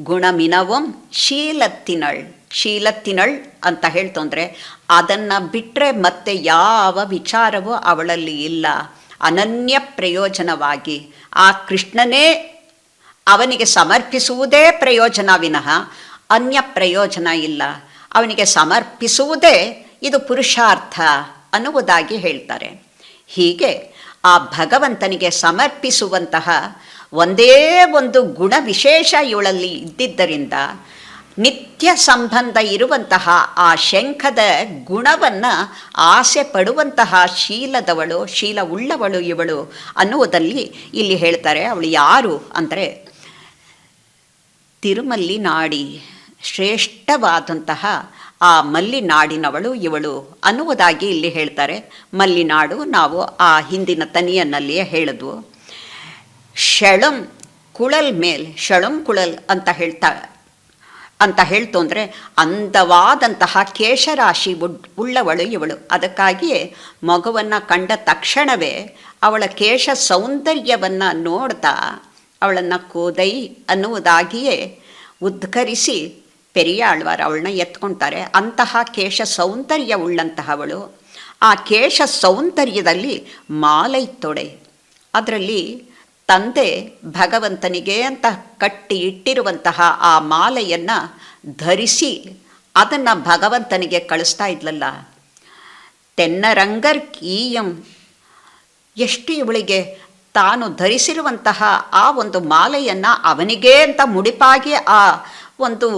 ಗುಣಮಿನವಂ ಶೀಲತ್ತಿನಳ್ ಅಂತ ಹೇಳ್ತಂದರೆ ಅದನ್ನು ಬಿಟ್ಟರೆ ಮತ್ತೆ ಯಾವ ವಿಚಾರವೂ ಅವಳಲ್ಲಿ ಇಲ್ಲ. ಅನನ್ಯ ಪ್ರಯೋಜನವಾಗಿ ಆ ಕೃಷ್ಣನೇ ಅವನಿಗೆ ಸಮರ್ಪಿಸುವುದೇ ಪ್ರಯೋಜನ ವಿನಃ ಅನ್ಯ ಪ್ರಯೋಜನ ಇಲ್ಲ. ಅವನಿಗೆ ಸಮರ್ಪಿಸುವುದೇ ಇದು ಪುರುಷಾರ್ಥ ಅನ್ನುವುದಾಗಿ ಹೇಳ್ತಾರೆ. ಹೀಗೆ ಆ ಭಗವಂತನಿಗೆ ಸಮರ್ಪಿಸುವಂತಹ ಒಂದೇ ಒಂದು ಗುಣ ವಿಶೇಷ ಇವಳಲ್ಲಿ ಇದ್ದಿದ್ದರಿಂದ ನಿತ್ಯ ಸಂಬಂಧ ಇರುವಂತಹ ಆ ಶಂಖದ ಗುಣವನ್ನು ಆಸೆ ಪಡುವಂತಹ ಶೀಲ ಉಳ್ಳವಳು ಇವಳು ಅನ್ನುವುದಲ್ಲಿ ಇಲ್ಲಿ ಹೇಳ್ತಾರೆ. ಅವಳು ಯಾರು ಅಂದರೆ ತಿರುಮಲ್ಲಿನಾಡಿ ಶ್ರೇಷ್ಠವಾದಂತಹ ಆ ಮಲ್ಲಿನಾಡಿನವಳು ಇವಳು ಅನ್ನುವುದಾಗಿ ಇಲ್ಲಿ ಹೇಳ್ತಾರೆ. ಮಲ್ಲಿನಾಡು ನಾವು ಆ ಹಿಂದಿನ ತನಿಯನ್ನಲ್ಲಿಯೇ ಹೇಳಿದ್ವು. ಶಳಂ ಕುಳಲ್ ಮೇಲ್ ಶಳಂ ಕುಳಲ್ ಅಂತ ಹೇಳ್ತು ಅಂದರೆ ಅಂದವಾದಂತಹ ಕೇಶರಾಶಿ ಉಳ್ಳವಳು ಇವಳು. ಅದಕ್ಕಾಗಿಯೇ ಮಗುವನ್ನು ಕಂಡ ತಕ್ಷಣವೇ ಅವಳ ಕೇಶ ಸೌಂದರ್ಯವನ್ನು ನೋಡ್ತಾ ಅವಳನ್ನು ಕೋದೈ ಅನ್ನುವುದಾಗಿಯೇ ಉದ್ಘರಿಸಿ ಪೆರಿಯಾಳ್ವಾರ್ ಅವಳನ್ನ ಎತ್ಕೊಳ್ತಾರೆ. ಅಂತಹ ಕೇಶ ಸೌಂದರ್ಯ ಉಳ್ಳಂತಹವಳು. ಆ ಕೇಶ ಸೌಂದರ್ಯದಲ್ಲಿ ಮಾಲೈ ತೊಡೆ, ಅದರಲ್ಲಿ ತಂದೆ ಭಗವಂತನಿಗೆ ಅಂತ ಕಟ್ಟಿ ಇಟ್ಟಿರುವಂತಹ ಆ ಮಾಲೆಯನ್ನು ಧರಿಸಿ ಅದನ್ನು ಭಗವಂತನಿಗೆ ಕಳಿಸ್ತಾ ಇದ್ಲಲ್ಲ. ತೆನ್ನರಂಗರ್ ಕೀಯಂ, ಎಷ್ಟು ಇವಳಿಗೆ ತಾನು ಧರಿಸಿರುವಂತಹ ಆ ಒಂದು ಮಾಲೆಯನ್ನು ಅವನಿಗೇ ಅಂತ ಮುಡಿಪಾಗಿ ಆ ಒಂದು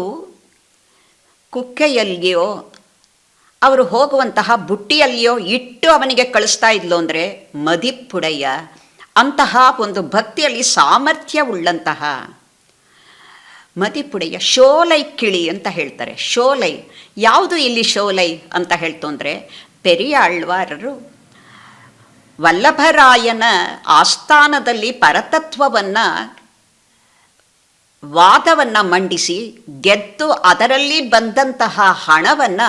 ಕುಕ್ಕೆಯಲ್ಲಿಯೋ ಅವರು ಹೋಗುವಂತಹ ಬುಟ್ಟಿಯಲ್ಲಿಯೋ ಇಟ್ಟು ಅವನಿಗೆ ಕಳಿಸ್ತಾ ಇದ್ಲು ಅಂದರೆ ಮದಿಪುಡಯ್ಯ. ಅಂತಹ ಒಂದು ಭಕ್ತಿಯಲ್ಲಿ ಸಾಮರ್ಥ್ಯ ಉಳ್ಳಂತಹ ಮದಿಪುಡೆಯ ಶೋಲೈ ಕಿಳಿ ಅಂತ ಹೇಳ್ತಾರೆ. ಶೋಲೈ ಯಾವುದು ಇಲ್ಲಿ ಶೋಲೈ ಅಂತ ಹೇಳ್ತು ಅಂದರೆ ಪೆರಿಯಾಳ್ವಾರರು ವಲ್ಲಭರಾಯನ ಆಸ್ಥಾನದಲ್ಲಿ ಪರತತ್ವವನ್ನು ವಾದವನ್ನು ಮಂಡಿಸಿ ಗೆದ್ದು ಅದರಲ್ಲಿ ಬಂದಂತಹ ಹಣವನ್ನು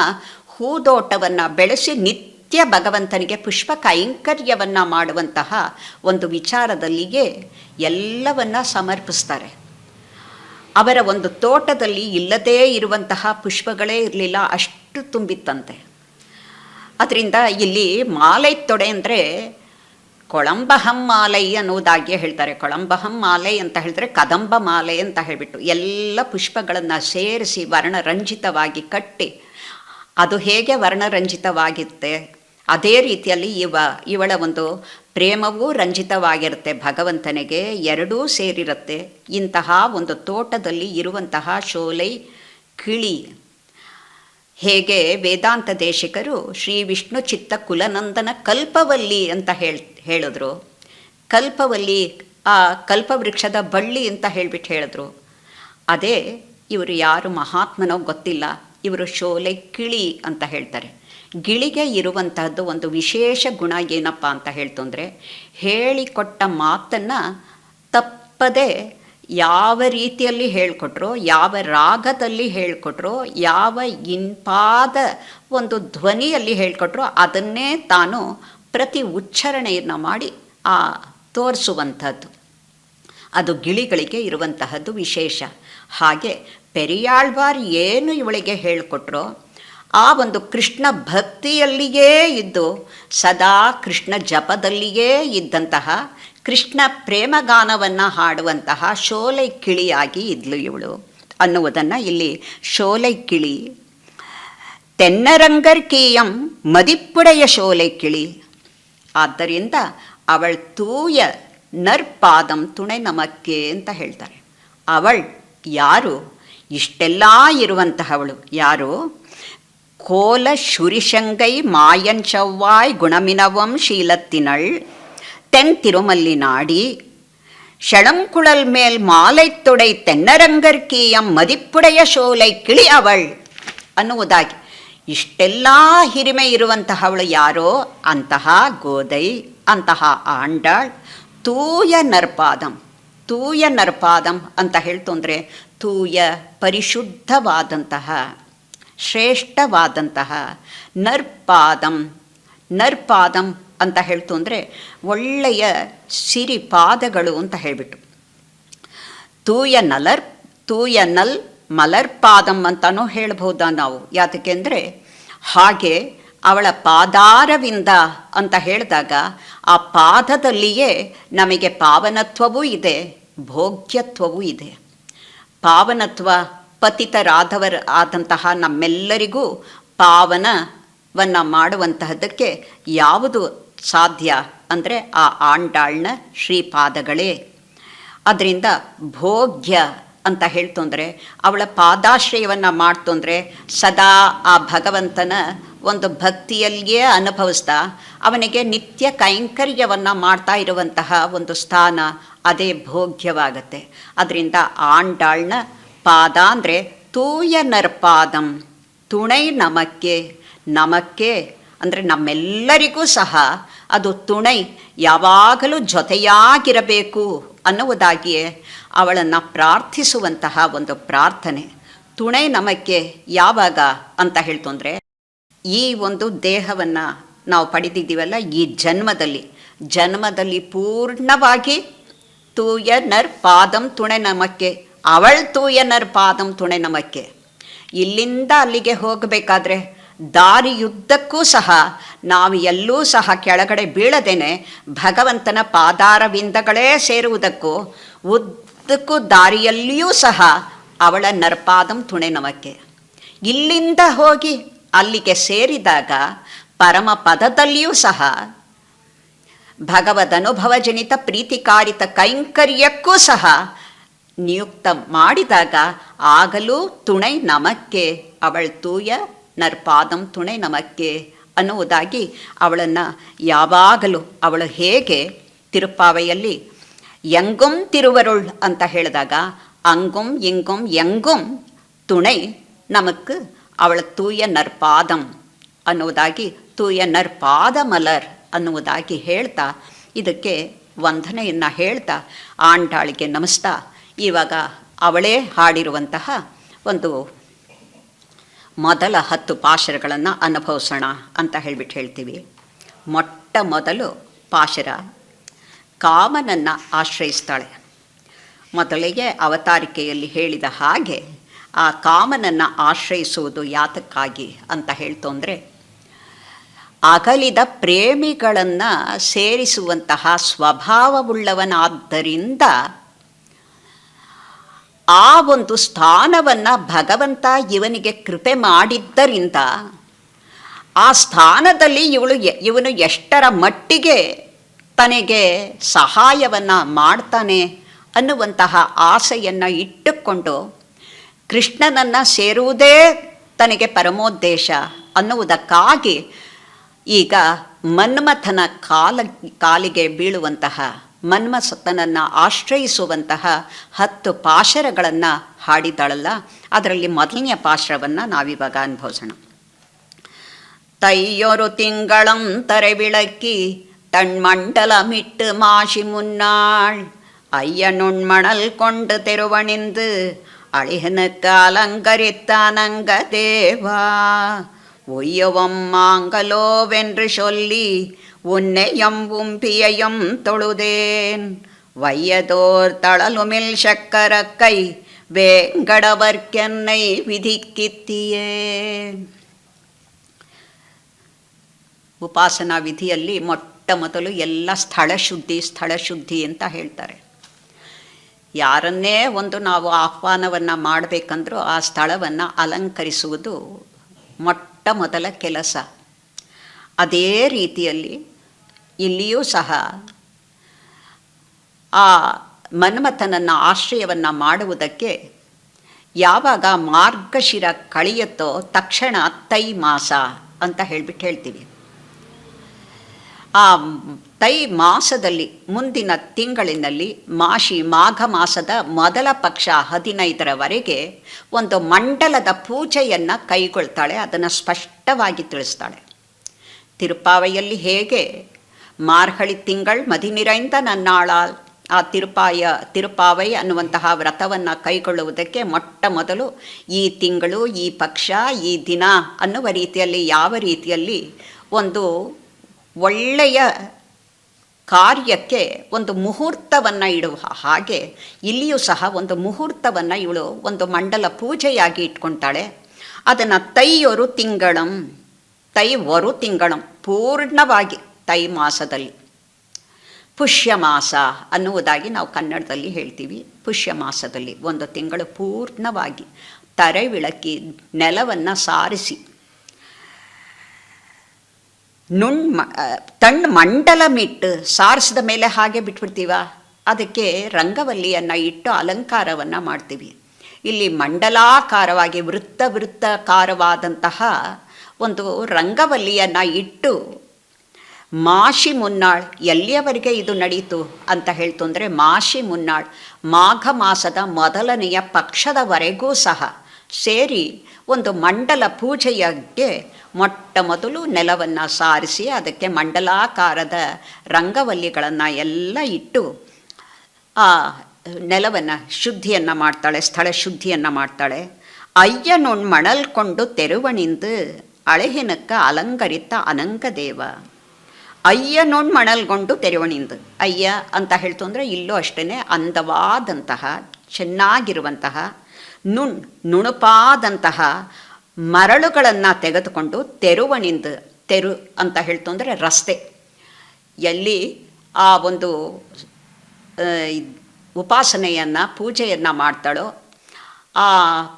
ಹೂದೋಟವನ್ನು ಬೆಳೆಸಿ ನಿತ್ಯ ಭಗವಂತನಿಗೆ ಪುಷ್ಪ ಕೈಂಕರ್ಯವನ್ನು ಮಾಡುವಂತಹ ಒಂದು ವಿಚಾರದಲ್ಲಿಯೇ ಎಲ್ಲವನ್ನ ಸಮರ್ಪಿಸ್ತಾರೆ. ಅವರ ಒಂದು ತೋಟದಲ್ಲಿ ಇಲ್ಲದೇ ಇರುವಂತಹ ಪುಷ್ಪಗಳೇ ಇರಲಿಲ್ಲ, ಅಷ್ಟು ತುಂಬಿತ್ತಂತೆ. ಅದರಿಂದ ಇಲ್ಲಿ ಮಾಲೈ ತೊಡೆ ಅಂದರೆ ಕೊಳಂಬಹಂ ಮಾಲೈ ಅನ್ನೋದಾಗಿಯೇ ಹೇಳ್ತಾರೆ. ಕೊಳಂಬಹಂ ಮಾಲೈ ಅಂತ ಹೇಳಿದ್ರೆ ಕದಂಬ ಮಾಲೆ ಅಂತ ಹೇಳಿಬಿಟ್ಟು ಎಲ್ಲ ಪುಷ್ಪಗಳನ್ನು ಸೇರಿಸಿ ವರ್ಣರಂಜಿತವಾಗಿ ಕಟ್ಟಿ, ಅದು ಹೇಗೆ ವರ್ಣರಂಜಿತವಾಗಿರುತ್ತೆ ಅದೇ ರೀತಿಯಲ್ಲಿ ಇವಳ ಒಂದು ಪ್ರೇಮವೂ ರಂಜಿತವಾಗಿರುತ್ತೆ, ಭಗವಂತನಿಗೆ ಎರಡೂ ಸೇರಿರುತ್ತೆ. ಇಂತಹ ಒಂದು ತೋಟದಲ್ಲಿ ಇರುವಂತಹ ಶೋಲೈ ಕಿಳಿ ಹೇಗೆ ವೇದಾಂತ ದೇಶಿಕರು ಶ್ರೀ ವಿಷ್ಣು ಚಿತ್ತ ಕುಲನಂದನ ಕಲ್ಪವಲ್ಲಿ ಅಂತ ಹೇಳಿದ್ರು. ಕಲ್ಪವಲ್ಲಿ ಆ ಕಲ್ಪವೃಕ್ಷದ ಬಳ್ಳಿ ಅಂತ ಹೇಳಿದ್ರು. ಅದೇ ಇವರು ಯಾರು ಮಹಾತ್ಮನೋ ಗೊತ್ತಿಲ್ಲ, ಇವರು ಶೋಲೆ ಕಿಳಿ ಅಂತ ಹೇಳ್ತಾರೆ. ಗಿಳಿಗೆ ಇರುವಂತಹದ್ದು ಒಂದು ವಿಶೇಷ ಗುಣ ಏನಪ್ಪ ಅಂತ ಹೇಳ್ತಂದರೆ, ಹೇಳಿಕೊಟ್ಟ ಮಾತನ್ನು ತಪ್ಪದೆ ಯಾವ ರೀತಿಯಲ್ಲಿ ಹೇಳಿಕೊಟ್ರೋ, ಯಾವ ರಾಗದಲ್ಲಿ ಹೇಳಿಕೊಟ್ರೋ, ಯಾವ ಇಂಪಾದ ಒಂದು ಧ್ವನಿಯಲ್ಲಿ ಹೇಳಿಕೊಟ್ರೋ ಅದನ್ನೇ ತಾನು ಪ್ರತಿ ಉಚ್ಚಾರಣೆಯನ್ನು ಮಾಡಿ ತೋರಿಸುವಂಥದ್ದು. ಅದು ಗಿಳಿಗಳಿಗೆ ಇರುವಂತಹದ್ದು ವಿಶೇಷ. ಹಾಗೆ ಪೆರಿಯಾಳ್ವಾರ್ ಏನು ಇವಳಿಗೆ ಹೇಳಿಕೊಟ್ರೋ ಆ ಒಂದು ಕೃಷ್ಣ ಭಕ್ತಿಯಲ್ಲಿಯೇ ಇದ್ದು ಸದಾ ಕೃಷ್ಣ ಜಪದಲ್ಲಿಯೇ ಇದ್ದಂತಹ ಕೃಷ್ಣ ಪ್ರೇಮಗಾನವನ್ನು ಹಾಡುವಂತಹ ಶೋಲೈ ಕಿಳಿಯಾಗಿ ಇದ್ಲು ಇವಳು ಅನ್ನುವುದನ್ನು ಇಲ್ಲಿ ಶೋಲೈ ಕಿಳಿ ತೆನ್ನರಂಗರ್ಕೀಯಂ ಮದಿಪ್ಪುಡೆಯ ಶೋಲೈ ಕಿಳಿ. ಆದ್ದರಿಂದ ಅವள் ತೂಯ ನರ್ಪಾದಂ ತುಣೆ ನಮಕ್ಕೆ ಅಂತ ಹೇಳ್ತಾರೆ. ಅವಳು ಯಾರು? ಇಷ್ಟೆಲ್ಲ ಇರುವಂತಹವಳು ಯಾರು? ಕೋಲ ಶುರಿಶಂಗೈ ಮಾಯನ್ ಚವ್ವಾಯ್ ಗುಣಮಿನವಂ ಶೀಲತ್ತಿನಳ್ தென் திருமல்லி நாடி ஷளங்குழல் மேல் மாலை ತೊಡೈ ತೆನ್ನರಂಗರ್ಕೀಯಂ ಮದಿಪ್ಪುಡೆಯ ಶೋಲೈ ಕಿಳಿ ಅವಳ್ ಅನ್ನುವುದಾಗಿ ಇಷ್ಟೆಲ್ಲ ಹಿರಿಮೆ ಇರುವಂತಹವಳು ಯಾರೋ ಅಂತಹ ಗೋದೈ, ಅಂತಹ ಆಂಡಾಳ್ ತೂಯ ನರ್ಪಾದಂ. ತೂಯ ನರ್ಪಾದಂ ಅಂತ ಹೇಳ್ತಂದ್ರೆ ತೂಯ ಪರಿಶುದ್ಧವಾದಂತಹ ಶ್ರೇಷ್ಠವಾದಂತಹ ನರ್ಪಾದಂ. ನರ್ಪಾದಂ ಅಂತ ಹೇಳ್ತು ಅಂದರೆ ಒಳ್ಳೆಯ ಸಿರಿಪಾದಗಳು ಅಂತ ಹೇಳಿಬಿಟ್ಟು. ತೂಯ ನಲ್ ಮಲರ್ಪಾದಂ ಅಂತಲೂ ಹೇಳ್ಬೋದಾ ನಾವು. ಯಾತಕ್ಕೆಂದರೆ ಹಾಗೆ ಅವಳ ಪಾದಾರವಿಂದ ಅಂತ ಹೇಳಿದಾಗ ಆ ಪಾದದಲ್ಲಿಯೇ ನಮಗೆ ಪಾವನತ್ವವೂ ಇದೆ, ಭೋಗ್ಯತ್ವವೂ ಇದೆ. ಪಾವನತ್ವ ಆದಂತಹ ನಮ್ಮೆಲ್ಲರಿಗೂ ಪಾವನವನ್ನು ಮಾಡುವಂತಹದ್ದಕ್ಕೆ ಯಾವುದು ಸಾಧ್ಯ ಅಂದರೆ ಆ ಆಂಡಾಳ್ನ ಶ್ರೀಪಾದಗಳೇ. ಅದರಿಂದ ಭೋಗ್ಯ ಅಂತ ಹೇಳ್ತಂದರೆ ಅವಳ ಪಾದಾಶ್ರಯವನ್ನು ಮಾಡ್ತಂದರೆ ಸದಾ ಆ ಭಗವಂತನ ಒಂದು ಭಕ್ತಿಯಲ್ಲಿಯೇ ಅನುಭವಿಸ್ತಾ ಅವನಿಗೆ ನಿತ್ಯ ಕೈಂಕರ್ಯವನ್ನು ಮಾಡ್ತಾ ಇರುವಂತಹ ಒಂದು ಸ್ಥಾನ ಅದೇ ಭೋಗ್ಯವಾಗತ್ತೆ. ಅದರಿಂದ ಆಂಡಾಳ್ನ ಪಾದ ಅಂದರೆ ತೂಯ ನರ್ಪಾದಂ ತುಣೈ ನಮಕ್ಕೆ. ನಮಕ್ಕೆ ಅಂದರೆ ನಮ್ಮೆಲ್ಲರಿಗೂ ಸಹ ಅದು ತುಣೈ, ಯಾವಾಗಲೂ ಜೊತೆಯಾಗಿರಬೇಕು ಅನ್ನುವುದಾಗಿಯೇ ಅವಳನ್ನು ಪ್ರಾರ್ಥಿಸುವಂತಹ ಒಂದು ಪ್ರಾರ್ಥನೆ. ತುಣೈ ನಮಕ್ಕೆ ಯಾವಾಗ ಅಂತ ಹೇಳ್ತಂದರೆ ಈ ಒಂದು ದೇಹವನ್ನು ನಾವು ಪಡೆದಿದ್ದೀವಲ್ಲ, ಈ ಜನ್ಮದಲ್ಲಿ ಪೂರ್ಣವಾಗಿ ತೂಯ ನರ್ ಪಾದಂ ತುಣೆ ನಮಕ್ಕೆ. ಅವಳ್ ತೂಯ ನರ್ ಪಾದಂ ತುಣೆ ನಮಕ್ಕೆ. ಇಲ್ಲಿಂದ ಅಲ್ಲಿಗೆ ಹೋಗಬೇಕಾದ್ರೆ ದಾರಿಯುದ್ದಕ್ಕೂ ಸಹ ನಾವು ಎಲ್ಲೂ ಸಹ ಕೆಳಗಡೆ ಬೀಳದೇನೆ ಭಗವಂತನ ಪಾದಾರವಿಂದಗಳೇ ಸೇರುವುದಕ್ಕೂ ಉದ್ದಕ್ಕೂ ದಾರಿಯಲ್ಲಿಯೂ ಸಹ ಅವಳ ನರ್ಪಾದಂ ತುಣೆ ನಮಕ್ಕೆ. ಇಲ್ಲಿಂದ ಹೋಗಿ ಅಲ್ಲಿಗೆ ಸೇರಿದಾಗ ಪರಮ ಪದದಲ್ಲಿಯೂ ಸಹ ಭಗವದನುಭವಜನಿತ ಪ್ರೀತಿಕಾರಿತ ಕೈಂಕರ್ಯಕ್ಕೂ ಸಹ ನಿಯುಕ್ತ ಮಾಡಿದಾಗ ಆಗಲೂ ತುಣೈ ನಮಕ್ಕೆ. ಅವಳ ತೂಯ ನರ್ಪಾದಂ ತುಣೈ ನಮಕ್ಕೆ ಅನ್ನುವುದಾಗಿ ಅವಳನ್ನು ಯಾವಾಗಲೂ ಅವಳು ಹೇಗೆ ತಿರುಪಾವೆಯಲ್ಲಿ ಎಂಗುಂ ತಿರುವರುಳ್ ಅಂತ ಹೇಳಿದಾಗ ಅಂಗುಂ ಇಂಗುಂ ಎಂಗುಂ ತುಣೈ ನಮಕ್ಕೆ ಅವಳ ತೂಯ ನರ್ಪಾದಂ ಅನ್ನುವುದಾಗಿ ತೂಯ ನರ್ಪಾದ ಮಲರ್ ಅನ್ನುವುದಾಗಿ ಹೇಳ್ತಾ ಇದಕ್ಕೆ ವಂದನೆಯನ್ನು ಹೇಳ್ತಾ ಆಂಡಾಳಿಗೆ ನಮಿಸ್ತಾ ಇವಾಗ ಅವಳೇ ಹಾಡಿರುವಂತಹ ಒಂದು ಮೊದಲ 10 ಪಾಶರಗಳನ್ನು ಅನುಭವಿಸೋಣ ಅಂತ ಹೇಳ್ತೀವಿ. ಮೊಟ್ಟ ಮೊದಲು ಪಾಶರ ಕಾಮನನ್ನು ಆಶ್ರಯಿಸ್ತಾಳೆ. ಮೊದಲಿಗೆ ಅವತಾರಿಕೆಯಲ್ಲಿ ಹೇಳಿದ ಹಾಗೆ ಆ ಕಾಮನನ್ನು ಆಶ್ರಯಿಸುವುದು ಯಾತಕ್ಕಾಗಿ ಅಂತ ಹೇಳ್ತಂದರೆ, ಅಗಲಿದ ಪ್ರೇಮಿಗಳನ್ನು ಸೇರಿಸುವಂತಹ ಸ್ವಭಾವವುಳ್ಳವನಾದ್ದರಿಂದ ಆ ಒಂದು ಸ್ಥಾನವನ್ನು ಭಗವಂತ ಇವನಿಗೆ ಕೃಪೆ ಮಾಡಿದ್ದರಿಂದ ಆ ಸ್ಥಾನದಲ್ಲಿ ಇವನು ಎಷ್ಟರ ಮಟ್ಟಿಗೆ ತನಗೆ ಸಹಾಯವನ್ನು ಮಾಡ್ತಾನೆ ಅನ್ನುವಂತಹ ಆಸೆಯನ್ನು ಇಟ್ಟುಕೊಂಡು ಕೃಷ್ಣನನ್ನು ಸೇರುವುದೇ ತನಗೆ ಪರಮೋದ್ದೇಶ ಅನ್ನುವುದಕ್ಕಾಗಿ ಈಗ ಮನ್ಮಥನ ಕಾಲಿಗೆ ಬೀಳುವಂತಹ, ಮನ್ಮಥನನ್ನು ಆಶ್ರಯಿಸುವಂತಹ 10 ಪಾಶರಗಳನ್ನು ಹಾಡಿದಾಳಲ್ಲ, ಅದರಲ್ಲಿ ಮೊದಲನೆಯ ಪಾಶರವನ್ನು ನಾವಿವಾಗ ಅನುಭವಿಸೋಣ. தையொரு திங்களம் தரைவிளக்கி தன்மண்டலமிட்டு மாசி முன்னாள் ஐயனுண்மணல் கொண்டு தெருவணிந்து அழிகனுக்கு அலங்கரித்தானங்க தேவா ஒய்யவம் மாங்கலோவென்று சொல்லி உன்னையம் உம்பியையும் தொழுதேன் வையதோர் தளலுமில் சக்கரக்கை வேங்கடவர்க்கென்னை ವಿಧಿಕ್ಕಿತ್ತಿಯೇ. ಉಪಾಸನಾ ವಿಧಿಯಲ್ಲಿ ಮೊಟ್ಟ ಮೊದಲು ಎಲ್ಲ ಸ್ಥಳಶುದ್ಧಿ ಅಂತ ಹೇಳ್ತಾರೆ. ಯಾರನ್ನೇ ಒಂದು ನಾವು ಆಹ್ವಾನವನ್ನು ಮಾಡಬೇಕಂದ್ರೂ ಆ ಸ್ಥಳವನ್ನು ಅಲಂಕರಿಸುವುದು ಮೊಟ್ಟ ಮೊದಲ ಕೆಲಸ. ಅದೇ ರೀತಿಯಲ್ಲಿ ಇಲ್ಲಿಯೂ ಸಹ ಆ ಮನ್ಮಥನನ್ನು ಆಶ್ರಯವನ್ನು ಮಾಡುವುದಕ್ಕೆ ಯಾವಾಗ ಮಾರ್ಗಶಿರ ಕಳೆಯುತ್ತೋ ತಕ್ಷಣ ತೈ ಮಾಸ ಅಂತ ಹೇಳ್ತೀವಿ. ಆ ತೈ ಮಾಸದಲ್ಲಿ ಮುಂದಿನ ತಿಂಗಳಿನಲ್ಲಿ ಮಾಘ ಮಾಸದ ಮೊದಲ ಪಕ್ಷ 15ರವರೆಗೆ ಒಂದು ಮಂಡಲದ ಪೂಜೆಯನ್ನು ಕೈಗೊಳ್ತಾಳೆ. ಅದನ್ನು ಸ್ಪಷ್ಟವಾಗಿ ತಿಳಿಸ್ತಾಳೆ. ತಿರುಪಾವೆಯಲ್ಲಿ ಹೇಗೆ ಮಾರ್ಹಳಿ ತಿಂಗಳು ಮದಿನಿರೈಂದ ನನ್ನಾಳಾಲ್ ಆ ತಿರುಪಾವೈ ಅನ್ನುವಂತಹ ವ್ರತವನ್ನು ಕೈಗೊಳ್ಳುವುದಕ್ಕೆ ಮೊಟ್ಟ ಮೊದಲು ಈ ತಿಂಗಳು, ಈ ಪಕ್ಷ, ಈ ದಿನ ಅನ್ನುವ ರೀತಿಯಲ್ಲಿ ಯಾವ ರೀತಿಯಲ್ಲಿ ಒಂದು ಒಳ್ಳೆಯ ಕಾರ್ಯಕ್ಕೆ ಒಂದು ಮುಹೂರ್ತವನ್ನು ಇಡುವ ಹಾಗೆ ಇಲ್ಲಿಯೂ ಸಹ ಒಂದು ಮುಹೂರ್ತವನ್ನು ಇವಳು ಒಂದು ಮಂಡಲ ಪೂಜೆಯಾಗಿ ಇಟ್ಕೊಳ್ತಾಳೆ. ಅದನ್ನು ತೈಯೊರು ತಿಂಗಳಂ ಪೂರ್ಣವಾಗಿ ತೈ ಮಾಸದಲ್ಲಿ, ಪುಷ್ಯ ಮಾಸ ಅನ್ನುವುದಾಗಿ ನಾವು ಕನ್ನಡದಲ್ಲಿ ಹೇಳ್ತೀವಿ. ಪುಷ್ಯ ಮಾಸದಲ್ಲಿ ಒಂದು ತಿಂಗಳು ಪೂರ್ಣವಾಗಿ ತರವಿಳಕಿ ನೆಲವನ್ನು ಸಾರಿಸಿ ತಣ್ಣ ಮಂಡಲಮಿಟ್ಟು ಸಾರಿಸಿದ ಮೇಲೆ ಹಾಗೆ ಬಿಟ್ಬಿಡ್ತೀವ, ಅದಕ್ಕೆ ರಂಗವಲ್ಲಿಯನ್ನು ಇಟ್ಟು ಅಲಂಕಾರವನ್ನು ಮಾಡ್ತೀವಿ. ಇಲ್ಲಿ ಮಂಡಲಾಕಾರವಾಗಿ ವೃತ್ತಾಕಾರವಾದಂತಹ ಒಂದು ರಂಗವಲ್ಲಿಯನ್ನು ಇಟ್ಟು ಮಾಶಿ ಮುನ್ನಾಳ್, ಎಲ್ಲಿಯವರೆಗೆ ಇದು ನಡೀತು ಅಂತ ಹೇಳ್ತಂದರೆ ಮಾಶಿ ಮುನ್ನಾಳ್ ಮಾಘ ಮಾಸದ ಮೊದಲನೆಯ ಪಕ್ಷದವರೆಗೂ ಸಹ ಸೇರಿ ಒಂದು ಮಂಡಲ ಪೂಜೆಯಾಗೆ ಮೊಟ್ಟ ಮೊದಲು ನೆಲವನ್ನು ಸಾರಿಸಿ ಅದಕ್ಕೆ ಮಂಡಲಾಕಾರದ ರಂಗವಲ್ಲಿಗಳನ್ನು ಎಲ್ಲ ಇಟ್ಟು ಆ ನೆಲವನ್ನು ಶುದ್ಧಿಯನ್ನು ಮಾಡ್ತಾಳೆ, ಸ್ಥಳ ಶುದ್ಧಿಯನ್ನು ಮಾಡ್ತಾಳೆ. ಅಯ್ಯನೊಣ್ ಮಣಲ್ಕೊಂಡು ತೆರುವಣಿಂದು ಅಳೆಹಿನಕ್ಕ ಅಲಂಕರಿತ ಅನಂಗದೇವ. ಅಯ್ಯನೊಣ್ ಮಣಲ್ಗೊಂಡು ತೆರುವಣಿಂದು, ಅಯ್ಯ ಅಂತ ಹೇಳ್ತು ಅಂದರೆ ಇಲ್ಲೂ ಅಷ್ಟೇ ಅಂದವಾದಂತಹ ಚೆನ್ನಾಗಿರುವಂತಹ ನುಣುಪಾದಂತಹ ಮರಳುಗಳನ್ನು ತೆಗೆದುಕೊಂಡು ತೆರುವಣಿಂದು, ತೆರು ಅಂತ ಹೇಳ್ತು ಅಂದರೆ ರಸ್ತೆ, ಎಲ್ಲಿ ಆ ಒಂದು ಉಪಾಸನೆಯನ್ನು ಪೂಜೆಯನ್ನು ಮಾಡ್ತಾಳೋ ಆ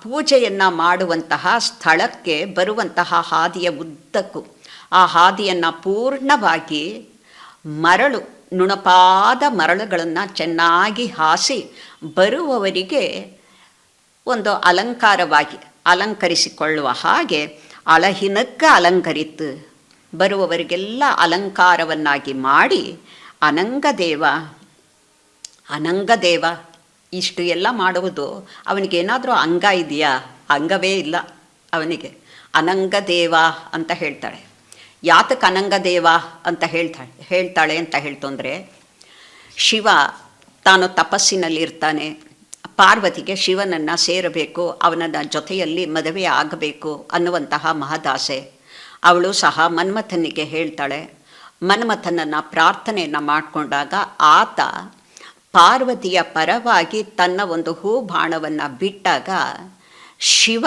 ಪೂಜೆಯನ್ನು ಮಾಡುವಂತಹ ಸ್ಥಳಕ್ಕೆ ಬರುವಂತಹ ಹಾದಿಯ ಉದ್ದಕ್ಕೂ ಆ ಹಾದಿಯನ್ನು ಪೂರ್ಣವಾಗಿ ನುಣಪಾದ ಮರಳುಗಳನ್ನು ಚೆನ್ನಾಗಿ ಹಾಸಿ ಬರುವವರಿಗೆ ಒಂದು ಅಲಂಕರಿಸಿಕೊಳ್ಳುವ ಹಾಗೆ ಅಳಹಿನಕ್ಕೆ ಅಲಂಕರಿತು, ಬರುವವರಿಗೆಲ್ಲ ಅಲಂಕಾರವನ್ನಾಗಿ ಮಾಡಿ ಅನಂಗದೇವ ಇಷ್ಟು ಎಲ್ಲ ಮಾಡುವುದು ಅವನಿಗೇನಾದರೂ ಅಂಗ ಇದೆಯಾ? ಅಂಗವೇ ಇಲ್ಲ ಅವನಿಗೆ. ಅನಂಗದೇವ ಅಂತ ಹೇಳ್ತಾಳೆ. ಯಾತಕ್ಕೆ ಅನಂಗದೇವ ಅಂತ ಹೇಳ್ತಾಳೆ ಅಂತ ಹೇಳ್ತಂದರೆ, ಶಿವ ತಾನು ತಪಸ್ಸಿನಲ್ಲಿರ್ತಾನೆ, ಪಾರ್ವತಿಗೆ ಶಿವನನ್ನು ಸೇರಬೇಕು, ಅವನ ಜೊತೆಯಲ್ಲಿ ಮದುವೆ ಆಗಬೇಕು ಅನ್ನುವಂತಹ ಮಹದಾಸೆ. ಅವಳು ಸಹ ಮನ್ಮಥನಿಗೆ ಹೇಳ್ತಾಳೆ. ಮನ್ಮಥನನ್ನು ಪ್ರಾರ್ಥನೆಯನ್ನು ಮಾಡಿಕೊಂಡಾಗ ಆತ ಪಾರ್ವತಿಯ ಪರವಾಗಿ ತನ್ನ ಒಂದು ಹೂಬಾಣವನ್ನು ಬಿಟ್ಟಾಗ ಶಿವ